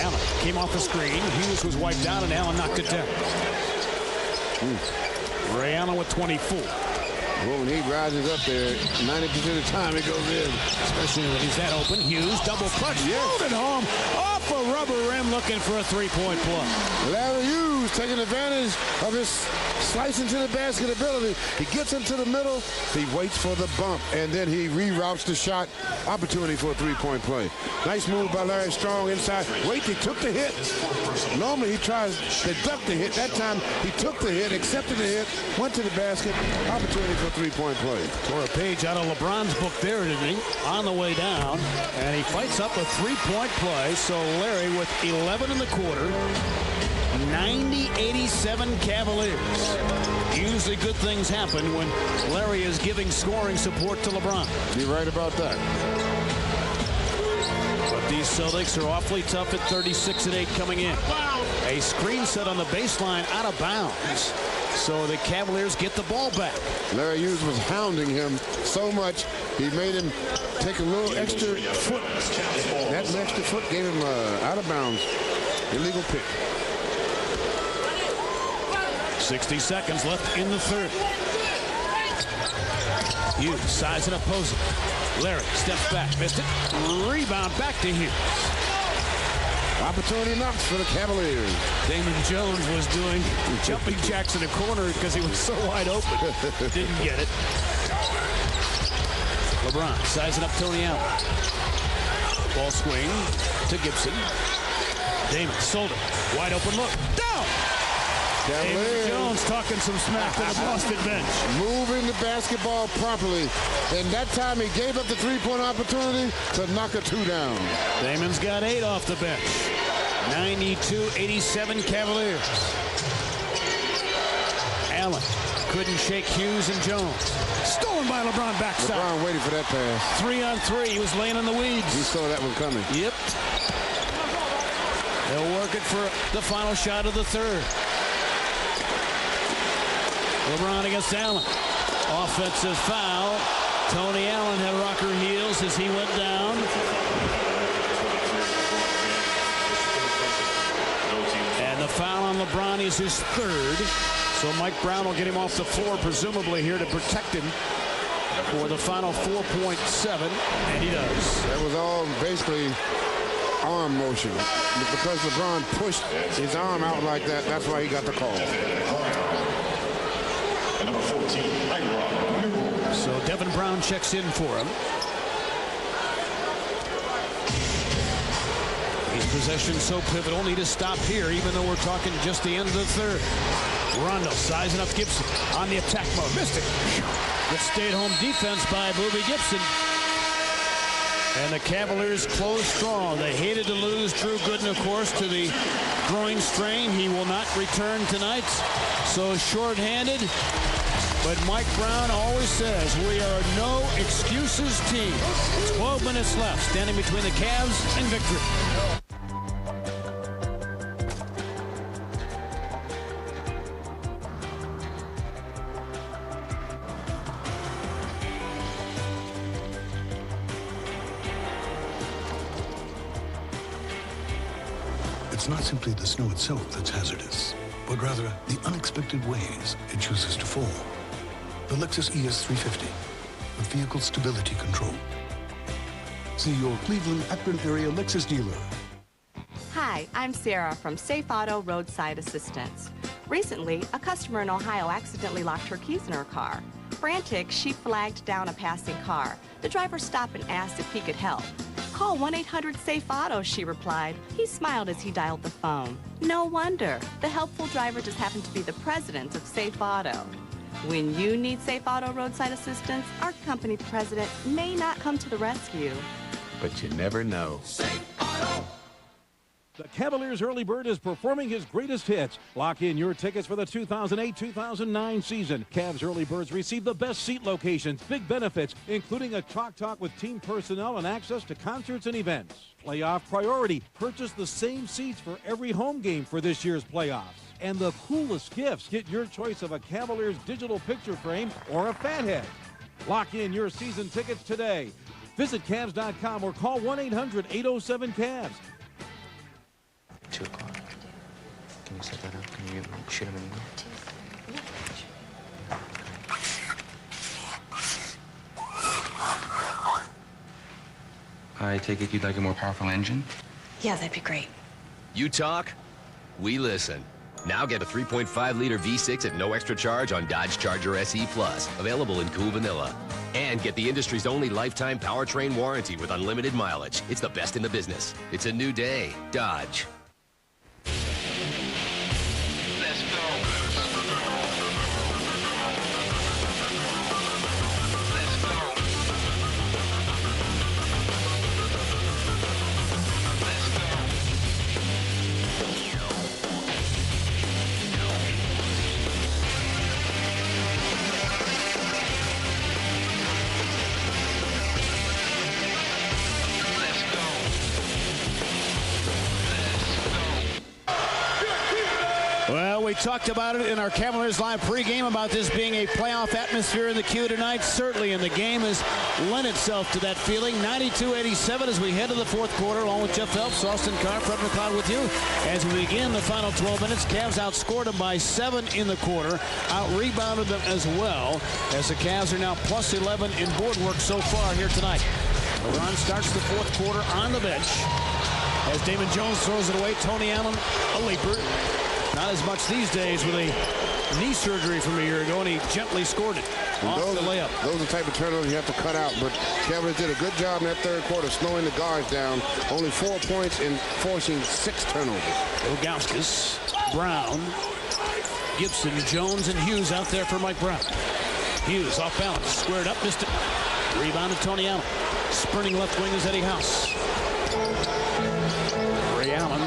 Allen came off the screen. Hughes was wiped out, and Allen knocked it down. Ray Allen with 24. Well, when he rises up there, 90% of the time it goes in. Especially when he's that open. Hughes, double clutch, loaded home, off a rubber rim, looking for a 3-point play. Larry Hughes taking advantage of his slice into the basket ability. He gets into the middle, he waits for the bump, and then he reroutes the shot. Opportunity for a 3-point play. Nice move by Larry Strong inside. Wait, he took the hit. Normally he tries to duck the hit. That time he took the hit, accepted the hit, went to the basket. Opportunity for a 3-point play. Tore a page out of LeBron's book there, didn't he? On the way down, and he fights up a 3-point play. So Larry with 11 in the quarter. 90-87 Cavaliers. Usually good things happen when Larry is giving scoring support to LeBron. You're right about that. But these Celtics are awfully tough at 36-8 coming in. A screen set on the baseline out of bounds. So the Cavaliers get the ball back. Larry Hughes was hounding him so much, he made him take a little extra foot. That extra foot gave him out of bounds. Illegal pick. 60 seconds left in the third. Hughes sizing up posing. Larry steps back, missed it. Rebound back to Hughes. Opportunity knocks for the Cavaliers. Damon Jones was doing jumping jacks in the corner because he was so wide open. Didn't get it. LeBron sizing up Tony Allen. Ball swing to Gibson. Damon sold it. Wide open look. Down! Damon Jones talking some smack to the Boston bench. Moving the basketball properly. And that time he gave up the 3-point opportunity to knock a 2 down. Damon's got 8 off the bench. 92-87 Cavaliers. Allen couldn't shake Hughes and Jones. Stolen by LeBron backside. LeBron waited for that pass. 3-on-3. He was laying in the weeds. He saw that one coming. Yep. They'll work it for the final shot of the third. LeBron against Allen. Offensive foul. Tony Allen had rocker heels as he went down. And the foul on LeBron is his third. So Mike Brown will get him off the floor, presumably here to protect him for the final 4.7. And he does. That was all basically arm motion. Because LeBron pushed his arm out like that, that's why he got the call. Number 14, so Devin Brown checks in for him. His possession so pivotal. Need to stop here, even though we're talking just the end of the third. Rondo sizing up Gibson on the attack mode. Missed it. Good stay-at-home defense by Boobie Gibson. And the Cavaliers close strong. They hated to lose Drew Gooden, of course, to the groin strain. He will not return tonight. So short-handed. But Mike Brown always says we are a no excuses team. 12 minutes left, standing between the Cavs and victory. It's not simply the snow itself that's hazardous, but rather the unexpected ways it chooses to fall. The Lexus ES350 with vehicle stability control. See your Cleveland, Akron area Lexus dealer. Hi, I'm Sarah from Safe Auto Roadside Assistance. Recently, a customer in Ohio accidentally locked her keys in her car. Frantic, she flagged down a passing car. The driver stopped and asked if he could help. Call 1-800-SAFE-AUTO, she replied. He smiled as he dialed the phone. No wonder. The helpful driver just happened to be the president of Safe Auto. When you need Safe Auto Roadside Assistance, our company president may not come to the rescue. But you never know. Safe Auto. The Cavaliers early bird is performing his greatest hits. Lock in your tickets for the 2008-2009 season. Cavs early birds receive the best seat locations, big benefits, including a chalk talk with team personnel and access to concerts and events. Playoff priority. Purchase the same seats for every home game for this year's playoffs. And the coolest gifts. Get your choice of a Cavaliers digital picture frame or a fathead. Lock in your season tickets today. Visit Cavs.com or call 1-800-807-CAVS. 2 o'clock. Can you set that up? Can you shoot him an email? I take it you'd like a more powerful engine? Yeah, that'd be great. You talk, we listen. Now get a 3.5-liter V6 at no extra charge on Dodge Charger SE Plus, available in cool vanilla. And get the industry's only lifetime powertrain warranty with unlimited mileage. It's the best in the business. It's a new day. Dodge. Well, we talked about it in our Cavaliers Live pregame about this being a playoff atmosphere in the Q tonight. Certainly, and the game has lent itself to that feeling. 92-87 as we head to the fourth quarter, along with Jeff Phelps, Austin Carr, Fred McLeod with you. As we begin the final 12 minutes, Cavs outscored them by 7 in the quarter, out-rebounded them as well, as the Cavs are now plus 11 in board work so far here tonight. LeBron starts the fourth quarter on the bench as Damon Jones throws it away. Tony Allen, a leaper. Not as much these days with a knee surgery from a year ago, and he gently scored it off the layup. Those are the type of turnovers you have to cut out, but Cavaliers did a good job in that third quarter slowing the guards down. Only 4 points and forcing 6 turnovers. Ilgauskas, Brown, Gibson, Jones, and Hughes out there for Mike Brown. Hughes off balance, squared up, missed it. Rebounded Tony Allen. Sprinting left wing is Eddie House. Ray Allen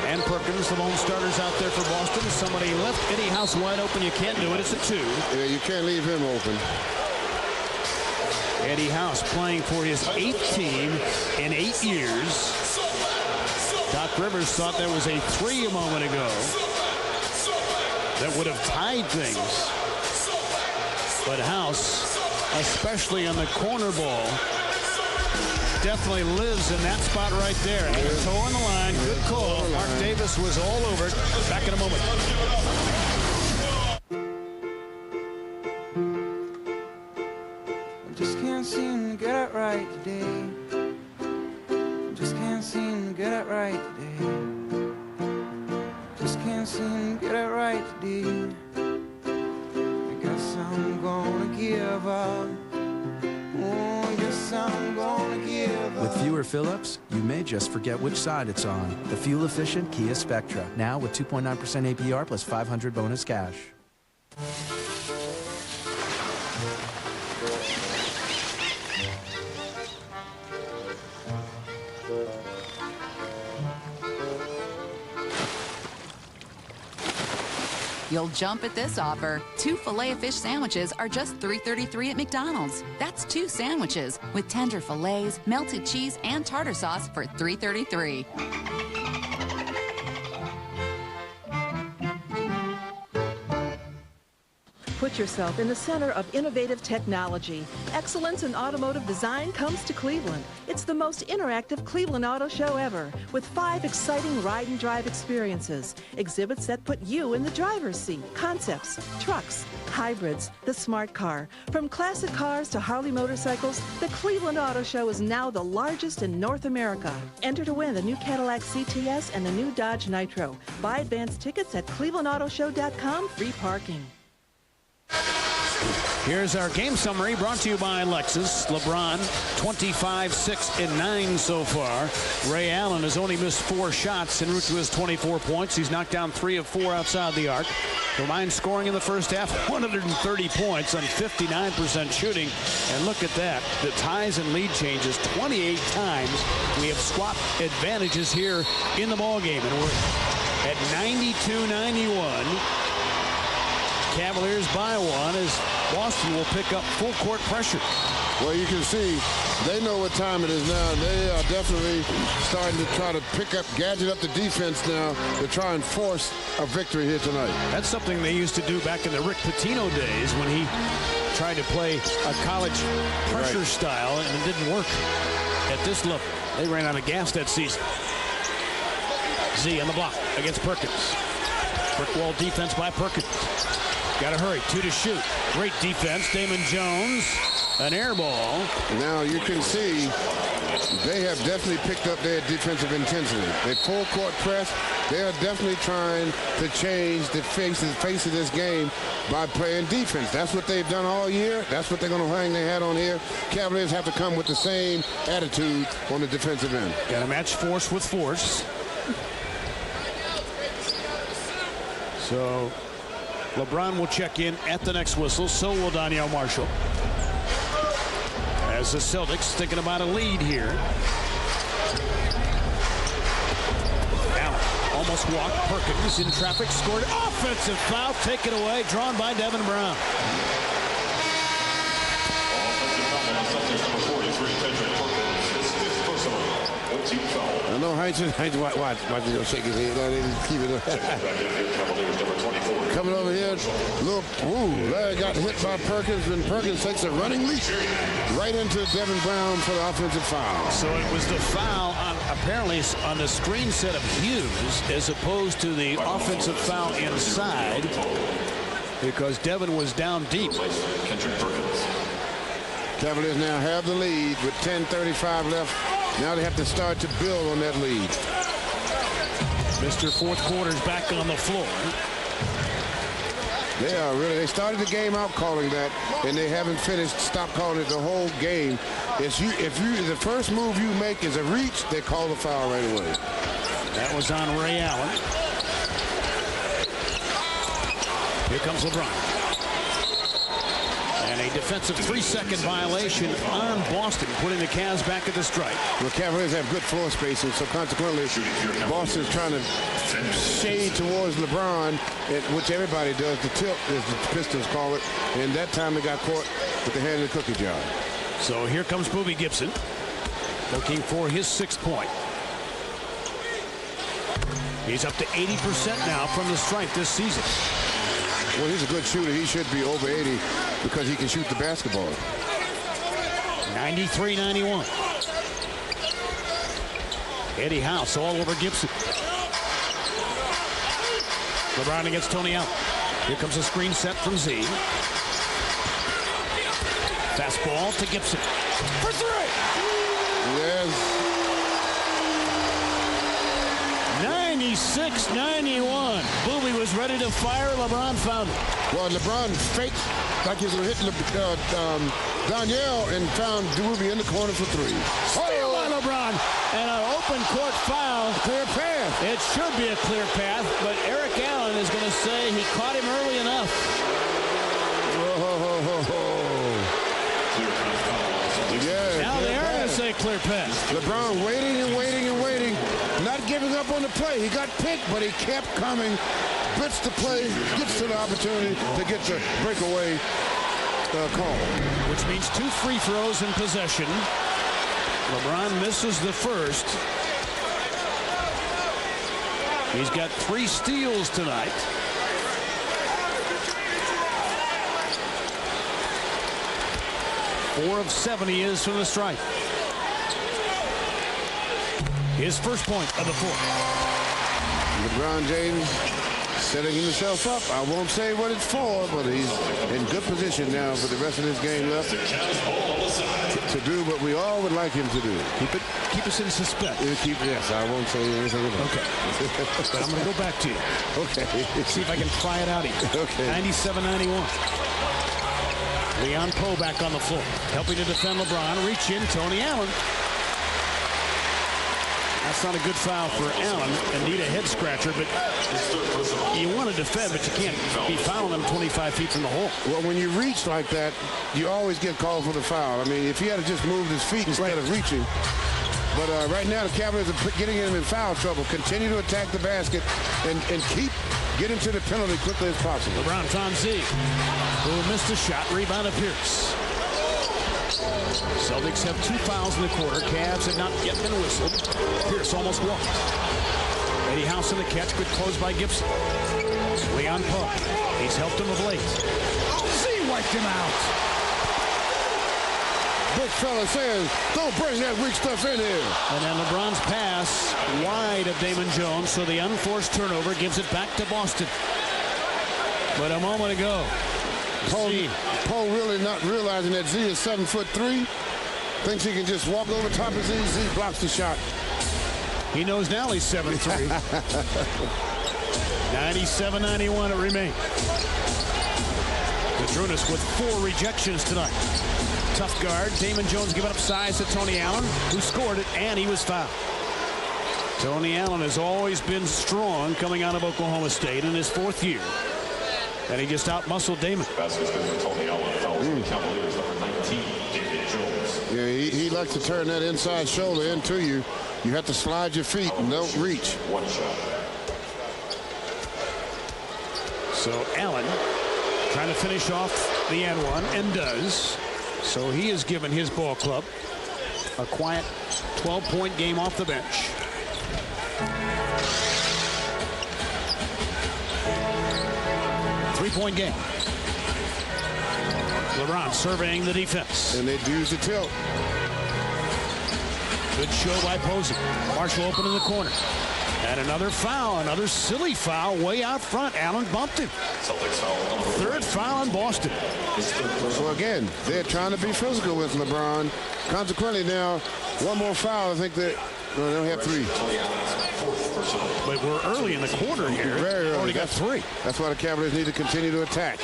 and Perkins, the lone starters out there for Boston. Somebody left Eddie House wide open. You can't do it. It's a 2. Yeah, you can't leave him open. Eddie House playing for his 8th team in 8 years. Doc Rivers thought there was a 3 a moment ago that would have tied things. But House, especially on the corner ball, definitely lives in that spot right there. And a toe on the line. Good call. Mark Davis was all over it. Back in a moment. I just can't seem to get it right today. I just can't seem to get it right today. Just can't seem to get it right today. I guess I'm gonna give up. Oh, I guess I'm gonna give up. With fewer fill-ups, you may just forget which side it's on. The fuel-efficient Kia Spectra, now with 2.9% APR plus 500 bonus cash. You'll jump at this offer. 2 Filet-O-Fish sandwiches are just $3.33 at McDonald's. That's 2 sandwiches with tender fillets, melted cheese, and tartar sauce for $3.33. Put yourself in the center of innovative technology. Excellence in automotive design comes to Cleveland. It's the most interactive Cleveland Auto Show ever, with 5 exciting ride and drive experiences. Exhibits that put you in the driver's seat. Concepts, trucks, hybrids, the smart car. From classic cars to Harley motorcycles, the Cleveland Auto Show is now the largest in North America. Enter to win the new Cadillac CTS and the new Dodge Nitro. Buy advance tickets at clevelandautoshow.com. Free parking. Here's our game summary brought to you by Lexus. LeBron, 25, 6, and 9 so far. Ray Allen has only missed 4 shots en route to his 24 points. He's knocked down 3 of 4 outside the arc. Combined scoring in the first half, 130 points on 59% shooting. And look at that. The ties and lead changes 28 times. We have swapped advantages here in the ballgame. And we're at 92-91. Cavaliers by 1 as Boston will pick up full court pressure. Well, you can see they know what time it is now. They are definitely starting to try to gadget up the defense now to try and force a victory here tonight. That's something they used to do back in the Rick Pitino days when he tried to play a college pressure style, and it didn't work at this level. They ran out of gas that season. Z on the block against Perkins. Brick wall defense by Perkins. Got to hurry. 2 to shoot. Great defense. Damon Jones. An air ball. Now you can see they have definitely picked up their defensive intensity. They full court press. They are definitely trying to change the face of this game by playing defense. That's what they've done all year. That's what they're going to hang their hat on here. Cavaliers have to come with the same attitude on the defensive end. Got to match force with force. So LeBron will check in at the next whistle. So will Donyell Marshall. As the Celtics thinking about a lead here. Allen almost walked. Perkins in traffic. Scored. Offensive foul. Taken away. Drawn by Devin Brown. I know Heinz watch him shake his head. Keep it up. Coming over here, Larry got hit by Perkins, and Perkins takes a running leap right into Devin Brown for the offensive foul. So it was the foul apparently on the screen set of Hughes as opposed to the offensive foul inside because Devin was down deep. Cavaliers now have the lead with 10:35 left. Now they have to start to build on that lead. Mr. Fourth Quarter's back on the floor. They started the game out calling that, and they haven't finished. Stop calling it the whole game. If the first move you make is a reach, they call the foul right away. That was on Ray Allen. Here comes LeBron. And a defensive 3-second violation on Boston, putting the Cavs back at the strike. Well, Cavaliers have good floor spacing, so consequently, Boston's trying to shade towards LeBron, which everybody does, the tilt, as the Pistons call it, and that time they got caught with the hand in the cookie jar. So here comes Boobie Gibson, looking for his 6th point. He's up to 80% now from the stripe this season. Well, he's a good shooter. He should be over 80 because he can shoot the basketball. 93-91. Eddie House all over Gibson. LeBron against Tony Allen. Here comes a screen set from Z. Fastball to Gibson. For 3! Yes. 96-91. Boobie was ready to fire. LeBron found it. Well, LeBron faked like he was going to hit Donyell and found Boobie in the corner for 3. Steal by LeBron. And an open court foul. Clear path. It should be a clear path, but Eric Allen is going to say he caught him early enough. Yeah, now they are going to say clear pass. LeBron waiting and waiting and waiting. Not giving up on the play. He got picked, but he kept coming. Blitz the play, gets to the opportunity to get the breakaway call. Which means 2 free throws in possession. LeBron misses the first. He's got 3 steals tonight. Four of 7 he is from the stripe. His first point of the 4th. LeBron James setting himself up. I won't say what it's for, but he's in good position now for the rest of this game left to do what we all would like him to do. Keep us in suspense. Yes, I won't say anything about it. Okay. But I'm going to go back to you. Okay. See if I can pry it out of you. Okay. 97-91. Leon Poe back on the floor. Helping to defend LeBron. Reach in, Tony Allen. That's not a good foul for Allen. And need a head scratcher, but you want to defend, but you can't be fouling him 25 feet from the hole. Well, when you reach like that, you always get called for the foul. I mean, if he had just moved his feet instead of reaching. But right now, the Cavaliers are getting him in foul trouble. Continue to attack the basket and keep getting to the penalty quickly as possible. LeBron found Z, who missed a shot. Rebound of Pierce. Celtics have 2 fouls in the quarter. Cavs have not yet been whistled. Pierce almost walked. Eddie House in the catch. Good close by Gibson. Leon Poe. He's helped him of late. Z wiped him out. Big fella says, don't bring that weak stuff in here. And then LeBron's pass wide of Damon Jones, so the unforced turnover gives it back to Boston. But a moment ago, Poe really not realizing that Z is 7'3", thinks he can just walk over top of Z. Z blocks the shot. He knows now he's 7'3". 97-91 it remains. Vadrunas with 4 rejections tonight. Tough guard. Damon Jones giving up size to Tony Allen, who scored it, and he was fouled. Tony Allen has always been strong coming out of Oklahoma State in his 4th year. And he just out-muscled Damon. Tony Allen fouls the Cavaliers, number 19, Damon Jones. Yeah, he likes to turn that inside shoulder into you. You have to slide your feet and don't reach. 1 shot. So Allen trying to finish off the N1, and does. So he has given his ball club a quiet 12-point game off the bench. Three-point game. LeBron surveying the defense. And they use the tilt. Good show by Posey. Marshall open in the corner. And another foul, another silly foul way out front. Allen bumped him. Celtics foul. 3rd foul on Boston. So again, they're trying to be physical with LeBron. Consequently now, one more foul. I think they don't have 3. But we're early in the quarter here. Very early. Already got 3. That's why the Cavaliers need to continue to attack.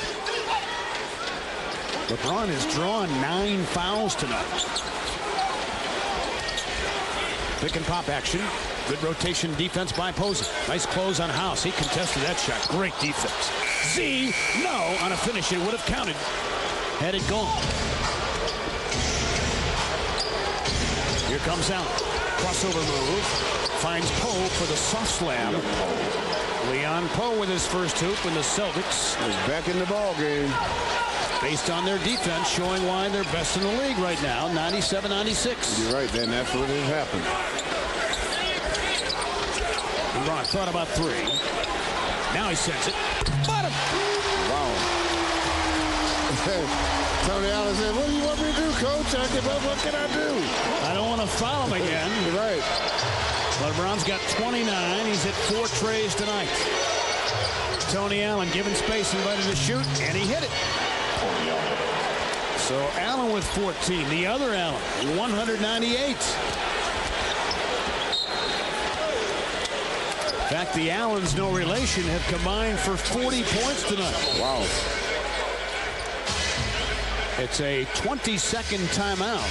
LeBron has drawn 9 fouls tonight. Pick and pop action. Good rotation defense by Posey. Nice close on House. He contested that shot. Great defense. Z, no, on a finish. It would have counted had it gone. Here comes Allen. Crossover move. Finds Poe for the soft slam. Leon Poe with his first hoop, and the Celtics is back in the ball game. Based on their defense, showing why they're best in the league right now, 97-96. You're right, then that's what has happened. LeBron thought about 3. Now he sends it. Bottom. Wow. Tony Allen said, what do you want me to do, coach? What can I do? I don't want to foul him again. You're right. LeBron's got 29. He's hit 4 trays tonight. Tony Allen given space, invited to shoot, and he hit it. So Allen with 14. The other Allen, 198. In fact, the Allens, no relation, have combined for 40 points tonight. Wow. It's a 20-second timeout.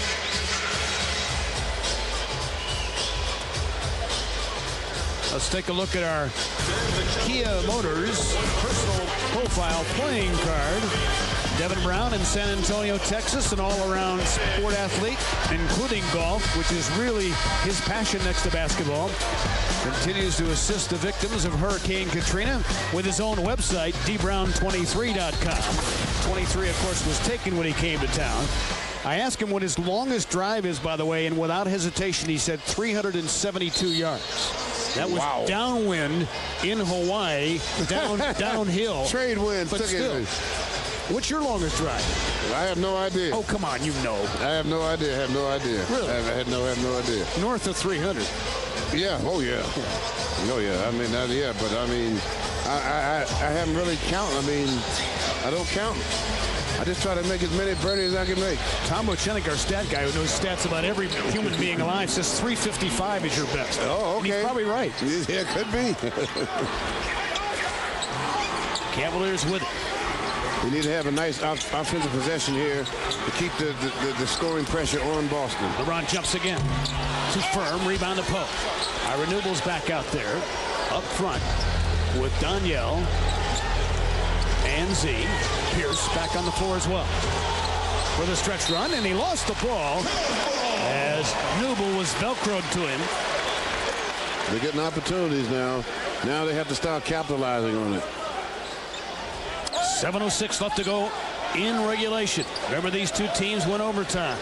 Let's take a look at our Kia Motors personal profile playing card. Devin Brown in San Antonio, Texas, an all-around sport athlete, including golf, which is really his passion next to basketball. Continues to assist the victims of Hurricane Katrina with his own website, dbrown23.com. 23, of course, was taken when he came to town. I asked him what his longest drive is, by the way, and without hesitation, he said 372 yards. That was downwind in Hawaii, downhill. Trade wind. But still, what's your longest drive? I have no idea. Oh, come on, you know. I have no idea. Really? I have no idea. North of 300. Yeah. Oh, yeah. Oh, yeah. I mean, yeah. But, I mean, I haven't really counted. I mean, I don't count. I just try to make as many birdies as I can make. Tom Bochenik, our stat guy who knows stats about every human being alive, says 355 is your best. Oh, okay. And he's probably right. Yeah, could be. Cavaliers with it. They need to have a nice offensive possession here to keep the scoring pressure on Boston. LeBron jumps again. Too firm. Rebound to Pope. Ira Newble's back out there. Up front with Danielle and Z. Pierce back on the floor as well. For the stretch run, and he lost the ball as Newble was Velcroed to him. They're getting opportunities now. Now they have to start capitalizing on it. 7:06 left to go in regulation. Remember, these two teams went overtime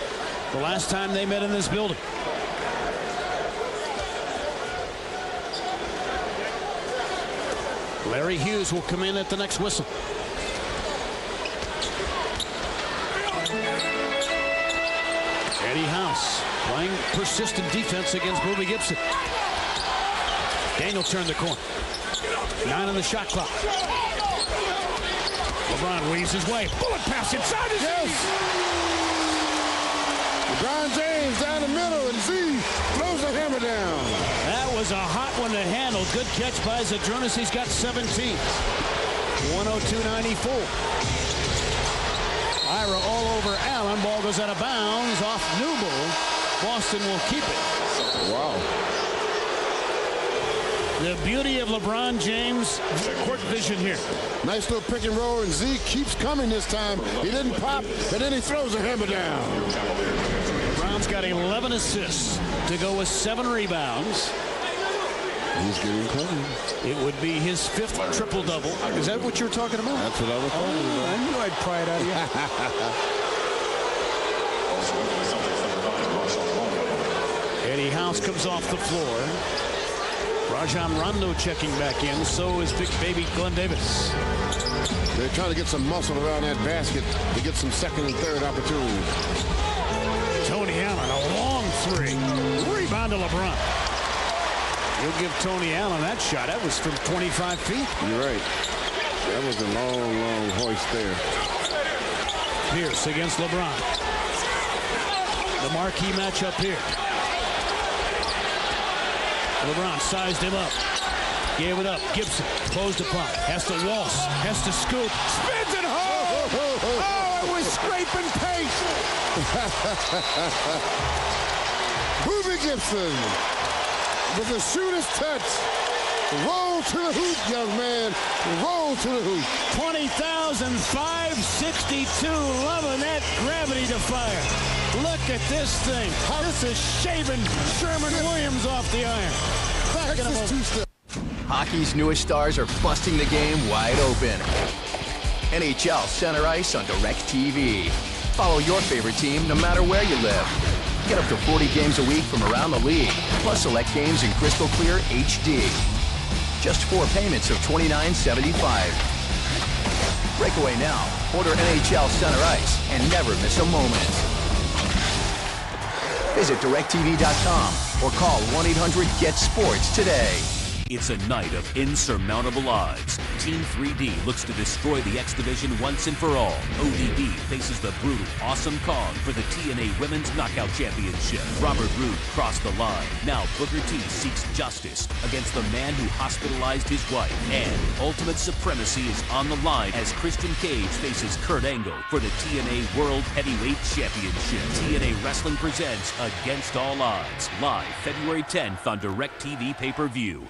the last time they met in this building. Larry Hughes will come in at the next whistle. Eddie House playing persistent defense against Bobby Gibson. Daniel turned the corner. 9 on the shot clock. LeBron weaves his way. Bullet pass inside his LeBron James down the middle, and Z throws the hammer down. That was a hot one to handle. Good catch by Zadrunas. He's got 17. 102-94. Ira all over Allen. Ball goes out of bounds off Newble. Boston will keep it. Wow. The beauty of LeBron James' court vision here. Nice little pick and roll, and Z keeps coming this time. He didn't pop, and then he throws the hammer down. LeBron's got 11 assists to go with 7 rebounds. He's getting clean. It would be his 5th triple-double. Is that what you were talking about? That's what I was talking about. I knew I'd pry it out of you. Eddie House comes off the floor. Rajon Rondo checking back in. So is big baby Glenn Davis. They're trying to get some muscle around that basket to get some second and third opportunities. Tony Allen, a long 3. Rebound to LeBron. You'll give Tony Allen that shot. That was from 25 feet. You're right. That was a long, long hoist there. Pierce against LeBron. The marquee matchup here. LeBron sized him up. Gave it up. Gibson closed upon. Has to waltz. Has to scoop. Spins it home. Oh, it was scraping pace. Bobby Gibson with a shooter's touch. Roll to the hoop, young man. Roll to the hoop. 20,562. Loving that gravity defier. Look at this thing. This is shaving Sherman Williams off the iron. Hockey's newest stars are busting the game wide open. NHL Center Ice on DirecTV. Follow your favorite team no matter where you live. Get up to 40 games a week from around the league, plus select games in crystal clear HD. Just 4 payments of $29.75. Break away now. Order NHL Center Ice and never miss a moment. Visit DirecTV.com or call 1-800-GET-SPORTS today. It's a night of insurmountable odds. Team 3D looks to destroy the X Division once and for all. ODB faces the brutal Awesome Kong for the TNA Women's Knockout Championship. Robert Roode crossed the line. Now Booker T seeks justice against the man who hospitalized his wife. And Ultimate Supremacy is on the line as Christian Cage faces Kurt Angle for the TNA World Heavyweight Championship. TNA Wrestling presents Against All Odds, live February 10th on DirecTV pay-per-view.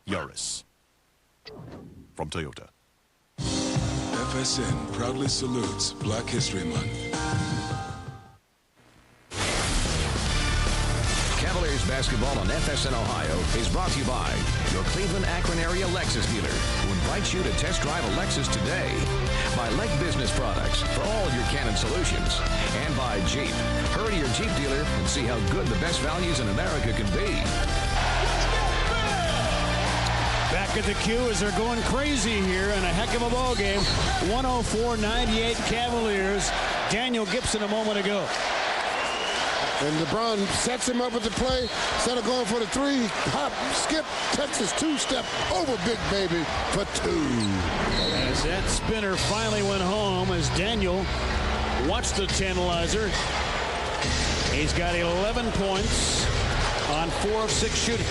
Yaris from Toyota. FSN proudly salutes Black History Month. Cavaliers basketball on FSN Ohio is brought to you by your Cleveland Akron area Lexus dealer, who invites you to test drive a Lexus today. By Lake Business Products for all of your Canon solutions. And by Jeep. Hurry to your Jeep dealer and see how good the best values in America can be. Back Look at the cue as they're going crazy here in a heck of a ball game. 104-98 Cavaliers. Daniel Gibson a moment ago. And LeBron sets him up with the play. Instead of going for the three, hop, skip, Texas two-step over Big Baby for two. As that spinner finally went home, as Daniel watched the tantalizer. He's got 11 points on 4 of 6 shooting.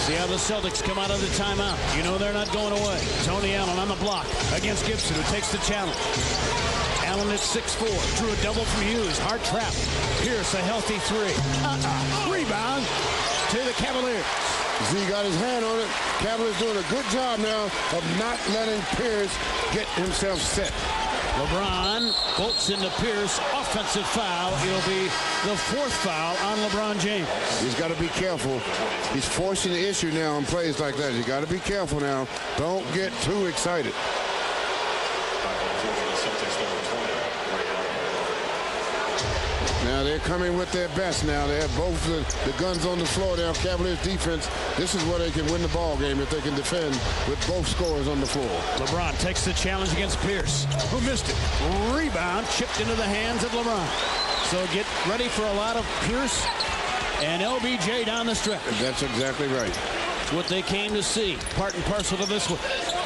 See how the Celtics come out of the timeout. You know they're not going away. Tony Allen on the block against Gibson, who takes the challenge. Allen at 6'4", drew a double from Hughes. Hard trap. Pierce, a healthy three. Rebound to the Cavaliers. Z got his hand on it. Cavaliers doing a good job now of not letting Pierce get himself set. LeBron bolts into Pierce. Offensive foul. It'll be the 4th foul on LeBron James. He's got to be careful. He's forcing the issue now on plays like that. You got to be careful now. Don't get too excited. Now they're coming with their best now. They have both the guns on the floor now. Cavaliers defense, this is where they can win the ball game if they can defend with both scorers on the floor. LeBron takes the challenge against Pierce, who missed it. Rebound chipped into the hands of LeBron. So get ready for a lot of Pierce and LBJ down the stretch. That's exactly right. It's what they came to see, part and parcel to this one.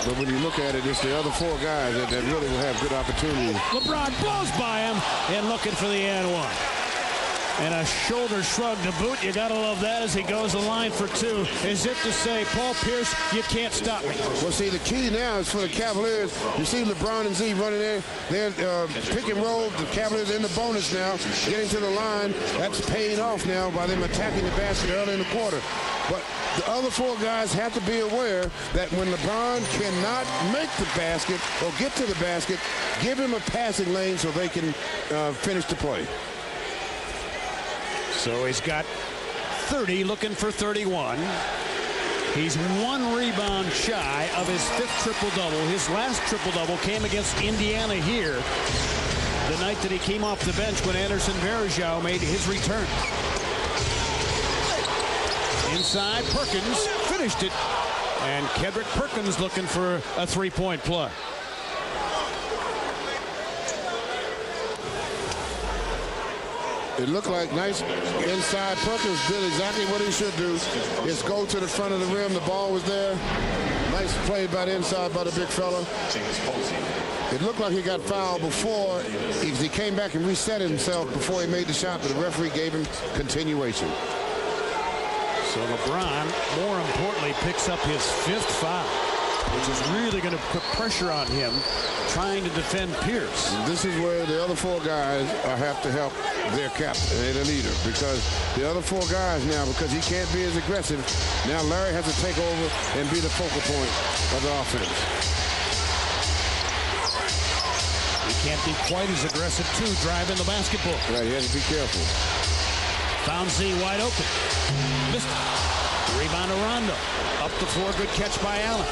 But when you look at it, it's the other 4 guys that really will have good opportunities. LeBron blows by him and looking for the and one. And a shoulder shrug to boot. You got to love that as he goes the line for 2. As if to say, Paul Pierce, you can't stop me. Well, see, the key now is for the Cavaliers. You see LeBron and Z running there. They're pick and roll. The Cavaliers in the bonus now, getting to the line. That's paying off now by them attacking the basket early in the quarter. But the other 4 guys have to be aware that when LeBron cannot make the basket or get to the basket, give him a passing lane so they can finish the play. So he's got 30, looking for 31. He's 1 rebound shy of his 5th triple-double. His last triple-double came against Indiana here the night that he came off the bench when Anderson Varejao made his return. Inside, Perkins finished it. And Kendrick Perkins looking for a 3-point play. It looked like nice inside. Perkins did exactly what he should do. Is go to the front of the rim. The ball was there. Nice play by the inside by the big fella. It looked like he got fouled before. He came back and reset himself before he made the shot, but the referee gave him continuation. So LeBron, more importantly, picks up his 5th foul, which is really going to put pressure on him trying to defend Pierce. This is where the other 4 guys have to help their captain and their leader, because the other 4 guys now, because he can't be as aggressive, now Larry has to take over and be the focal point of the offense. He can't be quite as aggressive, too, driving the basketball. Right, he has to be careful. Found Z wide open. Missed it. Rebound to Rondo. Up the floor, good catch by Allen.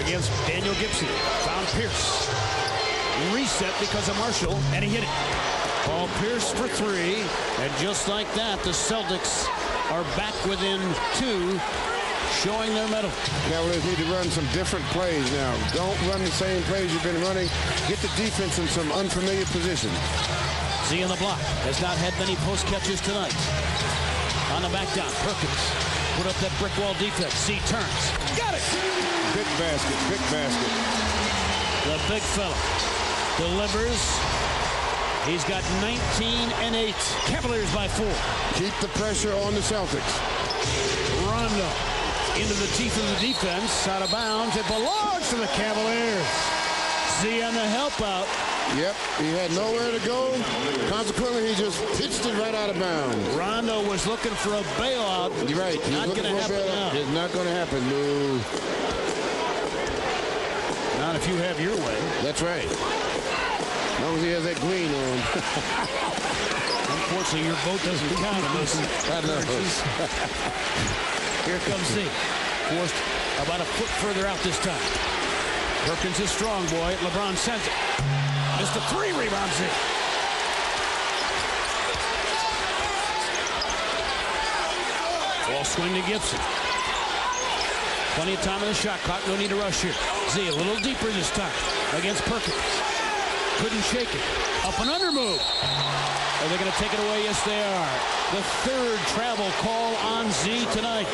Against Daniel Gibson. Found Pierce. Reset because of Marshall, and he hit it. Paul Pierce for 3. And just like that, the Celtics are back within 2, showing their mettle. Cavaliers need to run some different plays now. Don't run the same plays you've been running. Get the defense in some unfamiliar positions. Z on the block. Has not had many post catches tonight. On the back down, Perkins put up that brick wall defense. Z turns. Got it! Big basket, big basket. The big fella delivers. He's got 19 and 8. Cavaliers by 4. Keep the pressure on the Celtics. Rondo into the teeth of the defense. Out of bounds. It belongs to the Cavaliers. Z on the help out. Yep, he had nowhere to go. Consequently, he just pitched it right out of bounds. Rondo was looking for a bailout. You're right. Not going to happen now. It's not going to happen, no. Not if you have your way. That's right. As long as he has that green on. Unfortunately, your vote doesn't count in those occurrences. Here comes Z. Forced about a foot further out this time. Perkins is strong, boy. LeBron sends it. Missed a 3, rebounds it. Ball swing to Gibson. Plenty of time in the shot clock. No need to rush here. Z a little deeper this time against Perkins. Couldn't shake it. Up and under move. Are they going to take it away? Yes, they are. The third travel call on Z tonight.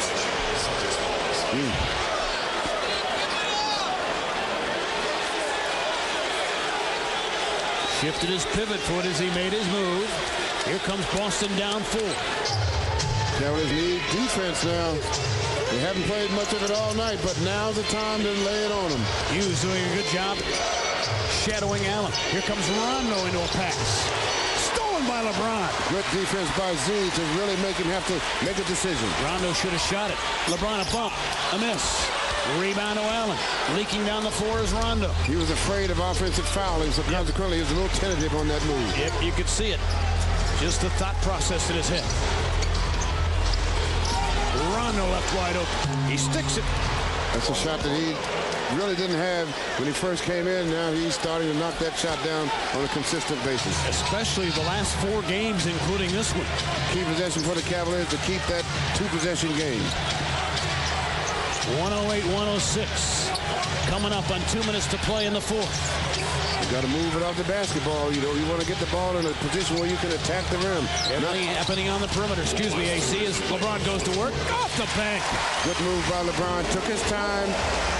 Shifted his pivot foot as he made his move. Here comes Boston down 4. Cavaliers need defense now. They haven't played much of it all night, but now's the time to lay it on them. Hughes doing a good job shadowing Allen. Here comes Rondo into a pass. Stolen by LeBron. Good defense by Z to really make him have to make a decision. Rondo should have shot it. LeBron a bump. A miss. Rebound to Allen. Leaking down the floor is Rondo. He was afraid of offensive fouling, so consequently he was a little tentative on that move. Yep, you could see it. Just the thought process in his head. Rondo left wide open. He sticks it. That's a shot that he really didn't have when he first came in. Now he's starting to knock that shot down on a consistent basis. Especially the last 4 games, including this one. Key possession for the Cavaliers to keep that 2-possession game. 108-106. Coming up on 2 minutes to play in the 4th. You got to move it off the basketball. You know, you want to get the ball in a position where you can attack the rim. Everything happening on the perimeter. Excuse me, AC, as LeBron goes to work. Off the bank. Good move by LeBron. Took his time.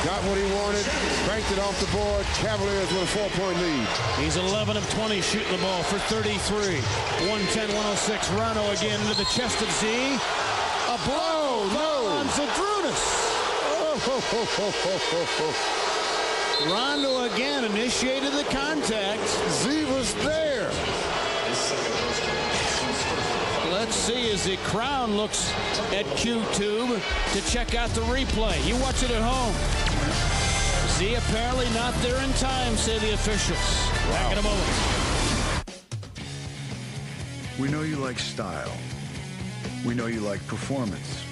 Got what he wanted. Banked it off the board. Cavaliers with a 4-point lead. He's 11 of 20 shooting the ball for 33. 110-106. Rondo again into the chest of Z. A blow. No. On Zadrunas. Rondo again initiated the contact. Z was there. Let's see as the crowd looks at Q-Tube to check out the replay. You watch it at home. Z apparently not there in time, say the officials. Back in a moment. We know you like style. We know you like performance.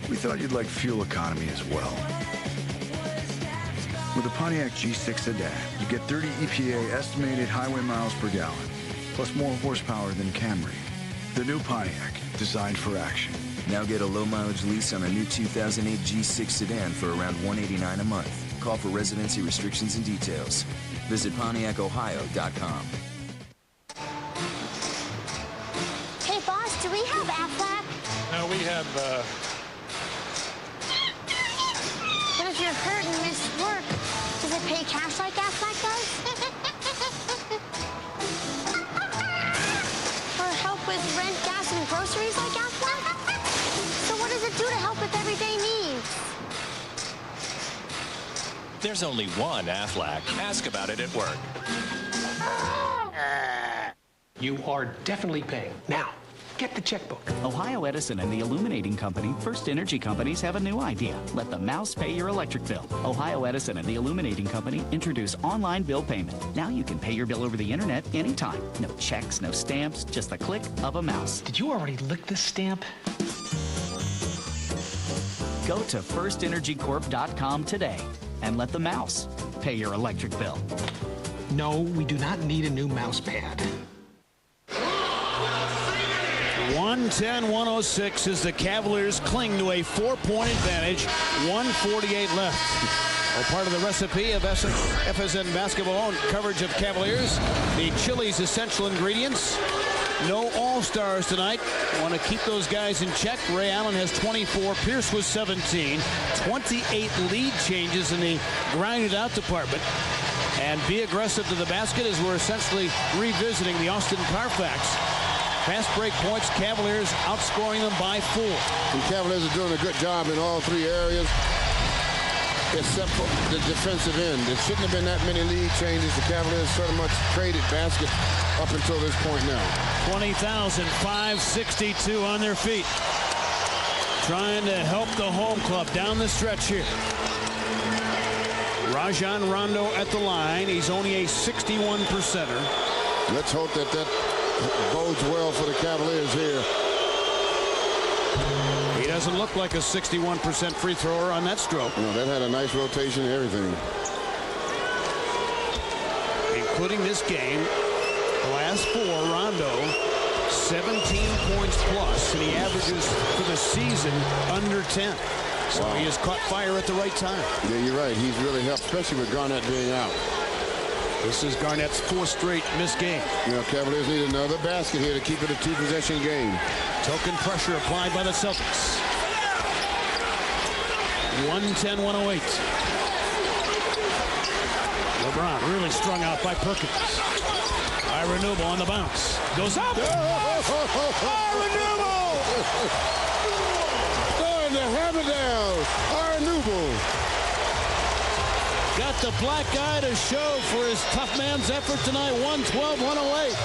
We thought you'd like fuel economy as well. With the Pontiac G6 sedan, you get 30 EPA estimated highway miles per gallon, plus more horsepower than Camry. The new Pontiac, designed for action. Now get a low-mileage lease on a new 2008 G6 sedan for around $189 a month. Call for residency restrictions and details. Visit PontiacOhio.com. Hey, boss, do we have Aflac? No, we have, But if you're hurt and miss work, does it pay cash like Aflac does? Or help with rent, gas, and groceries like Aflac? So what does it do to help with everyday needs? There's only one Aflac. Ask about it at work. You are definitely paying. Now, get the checkbook. Ohio Edison and the Illuminating Company, First Energy companies, have a new idea. Let the mouse pay your electric bill. Ohio Edison and the Illuminating Company introduce online bill payment. Now you can pay your bill over the internet anytime. No checks, no stamps, just the click of a mouse. Did you already lick this stamp? Go to firstenergycorp.com today and let the mouse pay your electric bill. No, we do not need a new mouse pad. 110-106 as the Cavaliers cling to a 4-point advantage. 1:48 left. Well, part of the recipe of FSN Basketball coverage of Cavaliers, the Chili's essential ingredients. No all-stars tonight. Want to keep those guys in check. Ray Allen has 24. Pierce was 17. 28 lead changes in the grinded-out department. And be aggressive to the basket as we're essentially revisiting the Austin Carfax. Fast break points, Cavaliers outscoring them by 4. The Cavaliers are doing a good job in all 3 areas, except for the defensive end. There shouldn't have been that many lead changes. The Cavaliers sort of much traded basket up until this point now. 20,562 on their feet. Trying to help the home club down the stretch here. Rajon Rondo at the line. He's only a 61%er. Let's hope that bodes well for the Cavaliers here. He doesn't look like a 61% free thrower on that stroke. No, that had a nice rotation and everything. Including this game, the last 4, Rondo 17 points plus, and he averages for the season under 10. So he has caught fire at the right time. Yeah, you're right. He's really helped, especially with Garnett being out. This is Garnett's 4th straight missed game. You know, Cavaliers need another basket here to keep it a 2-possession game. Token pressure applied by the Celtics. 110-108. LeBron really strung out by Perkins. Renewable on the bounce. Goes up. Renewable! Throwing the hammer down. Renewable. Got the black guy to show for his tough man's effort tonight. 112-108.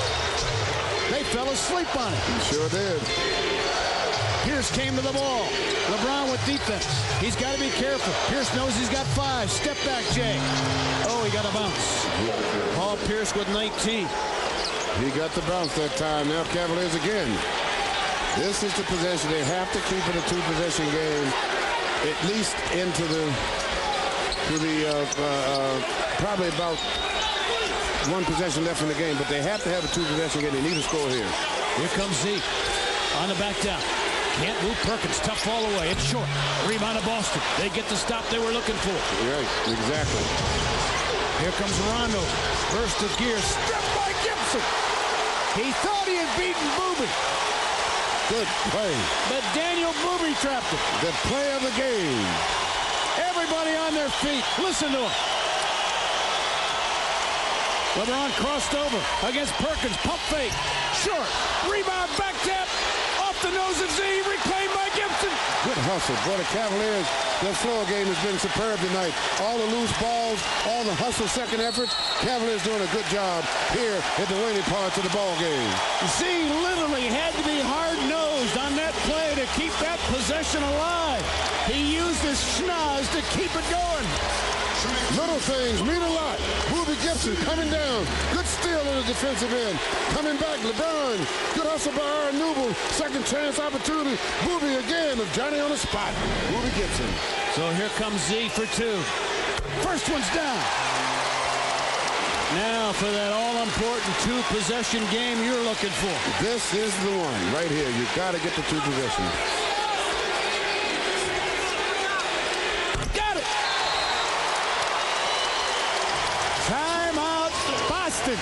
They fell asleep on it. He sure did. Pierce came to the ball. LeBron with defense. He's got to be careful. Pierce knows he's got 5. Step back, Jay. Oh, he got a bounce. Paul Pierce with 19. He got the bounce that time. Now Cavaliers again. This is the possession. They have to keep it a 2-possession game, at least into probably about 1 possession left in the game. But they have to have a 2-possession game. They need to score here. Here comes Zeke on the back down. Can't move Perkins. Tough fall away. It's short. Rebound of Boston. They get the stop they were looking for. Right, exactly. Here comes Rondo. Burst of gear. Step by Gibson. He thought he had beaten Booby. Good play. But Daniel Booby trapped him. The play of the game. Everybody on their feet. Listen to him. LeBron crossed over against Perkins. Pump fake. Short. Rebound. Back tap. Off the nose of Z. Reclaimed by Gibson. Good hustle. Boy, the Cavaliers, their floor game has been superb tonight. All the loose balls, all the hustle second efforts. Cavaliers doing a good job here at the waning parts of the ball game. Z literally had to be hard-nosed on that play to keep that possession alive. He used his schnoz to keep it going. Little things mean a lot. Booby Gibson coming down. Good steal on the defensive end. Coming back, LeBron. Good hustle by Renewable. Second chance opportunity. Booby again of Johnny on the spot. Booby Gibson. So here comes Z for 2. First one's down. Now for that all-important 2-possession game you're looking for. This is the one right here. You got to get the 2 possessions. Got it. Timeout, Boston.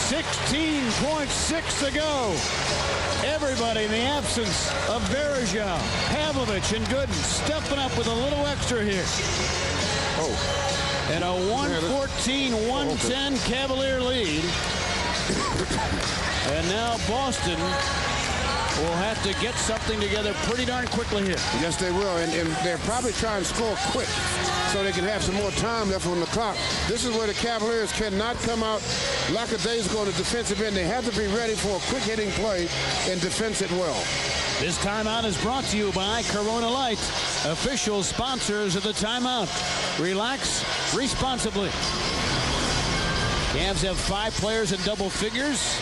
16.6 to go. Everybody in the absence of Varejao, Pavlovich, and Gooden stepping up with a little extra here. Oh. And a 114-110 Cavalier lead. And now Boston will have to get something together pretty darn quickly here. Yes, they will. And they're probably trying to score quick so they can have some more time left on the clock. This is where the Cavaliers cannot come out lackadaisical on the defensive end. They have to be ready for a quick hitting play and defense it well. This timeout is brought to you by Corona Light, official sponsors of the timeout. Relax responsibly. Cavs have 5 players in double figures.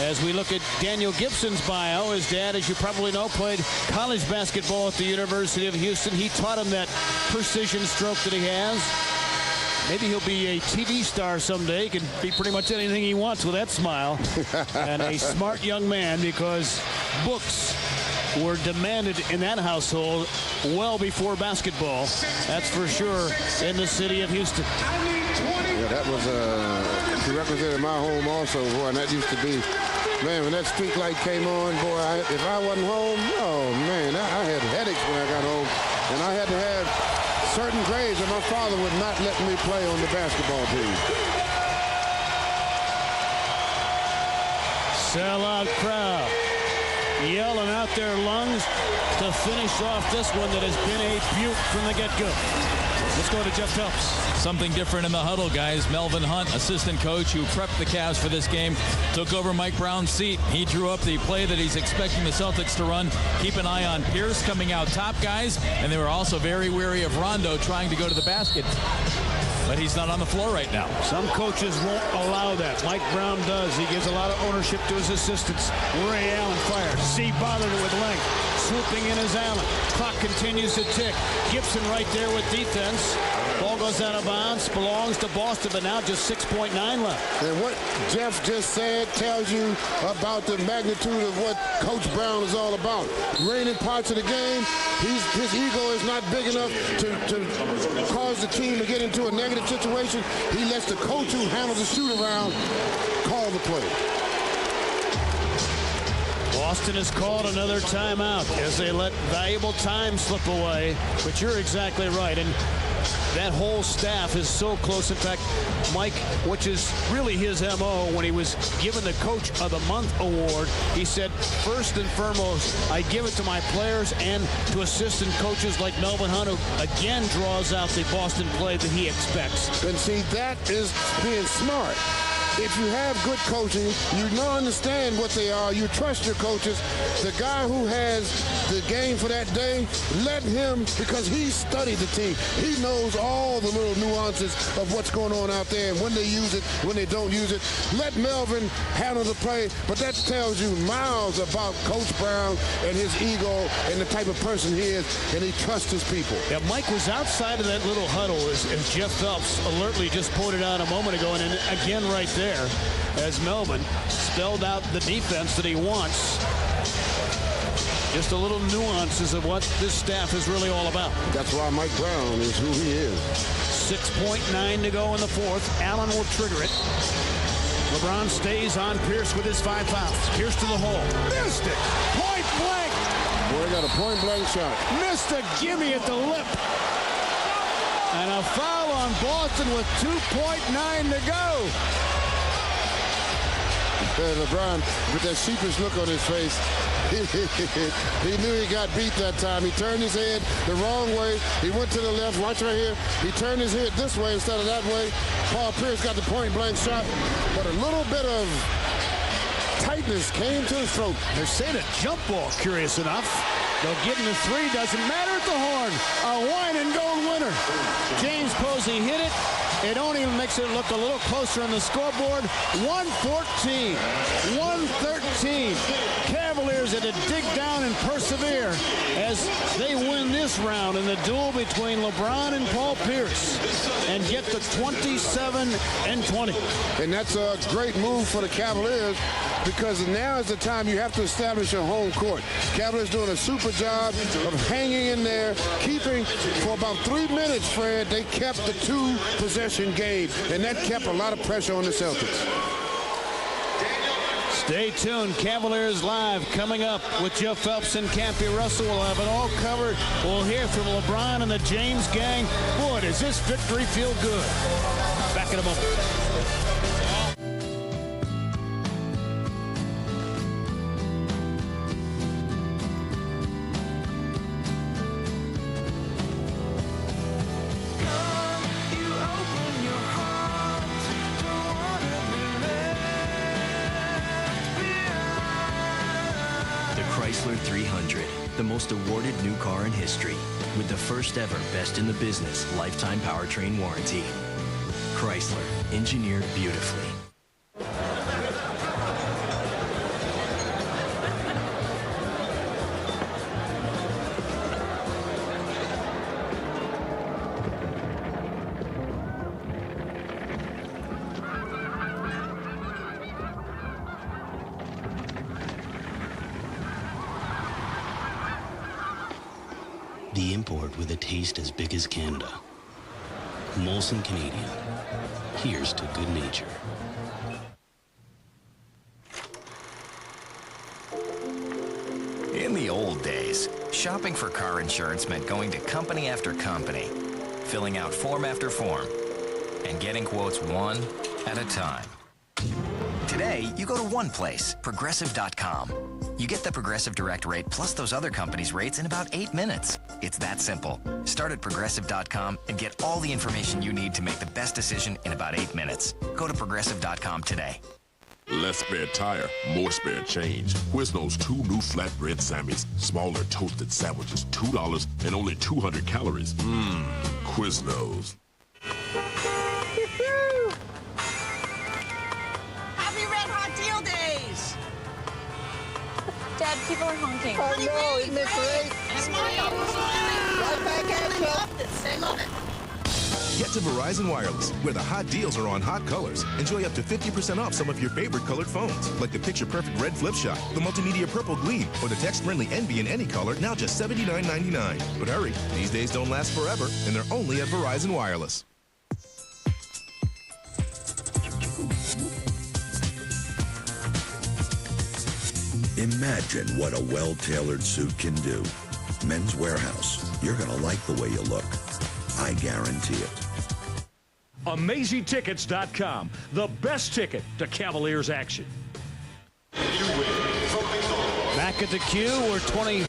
As we look at Daniel Gibson's bio, his dad, as you probably know, played college basketball at the University of Houston. He taught him that precision stroke that he has. Maybe he'll be a TV star someday. He can be pretty much anything he wants with that smile. And a smart young man, because books were demanded in that household well before basketball. That's for sure in the city of Houston. Yeah, that was a prerequisite in my home also, boy, and that used to be, man, when that street light came on, boy, if I wasn't home, oh, man, I had headaches when I got home, and I had to have certain grades, and my father would not let me play on the basketball team. Sellout crowd yelling out their lungs to finish off this one that has been a beaut from the get-go. Let's go to Jeff Phelps. Something different in the huddle, guys. Melvin Hunt, assistant coach who prepped the Cavs for this game, took over Mike Brown's seat. He drew up the play that he's expecting the Celtics to run. Keep an eye on Pierce coming out top, guys. And they were also very wary of Rondo trying to go to the basket. But he's not on the floor right now. Some coaches won't allow that. Mike Brown does. He gives a lot of ownership to his assistants. Ray Allen fires. Z bothered it with length. Swooping in is Allen. Clock continues to tick. Gibson right there with defense. Ball goes out of bounds, belongs to Boston, but now just 6.9 left. And what Jeff just said tells you about the magnitude of what Coach Brown is all about. Reigning parts of the game, his ego is not big enough to cause the team to get into a negative situation. He lets the coach who handles the shoot-around call the play. Boston has called another timeout as they let valuable time slip away. But you're exactly right. And that whole staff is so close. In fact, Mike, which is really his MO, when he was given the Coach of the Month award, he said, first and foremost, I give it to my players and to assistant coaches like Melvin Hunt, who again draws out the Boston play that he expects. And see, that is being smart. If you have good coaching, you understand what they are, you trust your coaches. The guy who has the game for that day, let him, because he studied the team. He knows all the little nuances of what's going on out there and when they use it, when they don't use it. Let Melvin handle the play, but that tells you miles about Coach Brown and his ego and the type of person he is, and he trusts his people. Yeah, Mike was outside of that little huddle, as Jeff Phelps alertly just pointed out a moment ago, and again right there, as Melvin spelled out the defense that he wants. Just a little nuances of what this staff is really all about. That's why Mike Brown is who he is. 6.9 to go in the fourth. Allen will trigger it. LeBron stays on Pierce with his 5 fouls. Pierce to the hole. Missed it. Point blank. Boy, got a point blank shot. Missed a gimme at the lip. And a foul on Boston with 2.9 to go. LeBron, with that sheepish look on his face, he knew he got beat that time. He turned his head the wrong way. He went to the left. Watch right here. He turned his head this way instead of that way. Paul Pierce got the point-blank shot, but a little bit of tightness came to his throat. They're saying a jump ball, curious enough. They'll give him the three. Doesn't matter at the horn. A wine and gold winner. James Posey hit it. It only makes it look a little closer on the scoreboard. 114, 113. Cavaliers had to dig down and persevere as they win this round in the duel between LeBron and Paul Pierce and get to 27-20. And that's a great move for the Cavaliers, because now is the time you have to establish your home court. Cavaliers doing a super job of hanging in there, keeping for about 3 minutes, Fred. They kept the 2-possession game, and that kept a lot of pressure on the Celtics. Stay tuned. Cavaliers Live coming up with Jeff Phelps and Campy Russell. We'll have it all covered. We'll hear from LeBron and the James gang. Boy, does this victory feel good. Back in a moment. Chrysler 300, the most awarded new car in history, with the first ever Best in the Business lifetime powertrain warranty. Chrysler, engineered beautifully. The import with a taste as big as Canada. Molson Canadian. Here's to good nature. In the old days, shopping for car insurance meant going to company after company, filling out form after form, and getting quotes one at a time. Today, you go to one place, Progressive.com. You get the Progressive Direct rate plus those other companies' rates in about 8 minutes. It's that simple. Start at Progressive.com and get all the information you need to make the best decision in about 8 minutes. Go to Progressive.com today. Less spare tire, more spare change. Quiznos 2 new flatbread Sammys. Smaller toasted sandwiches, $2 and only 200 calories. Quiznos. Happy Red Hot Deal Days! Dad, people are honking. I know, isn't it great? Smile! Right back at you! I love it. Get to Verizon Wireless, where the hot deals are on hot colors. Enjoy up to 50% off some of your favorite colored phones, like the picture-perfect red flip shot, the multimedia purple gleam, or the text-friendly Envy in any color, now just $79.99. But hurry, these days don't last forever, and they're only at Verizon Wireless. Imagine what a well-tailored suit can do. Men's Warehouse. You're going to like the way you look. I guarantee it. AmazingTickets.com, the best ticket to Cavaliers action. Back at the queue, we're 20.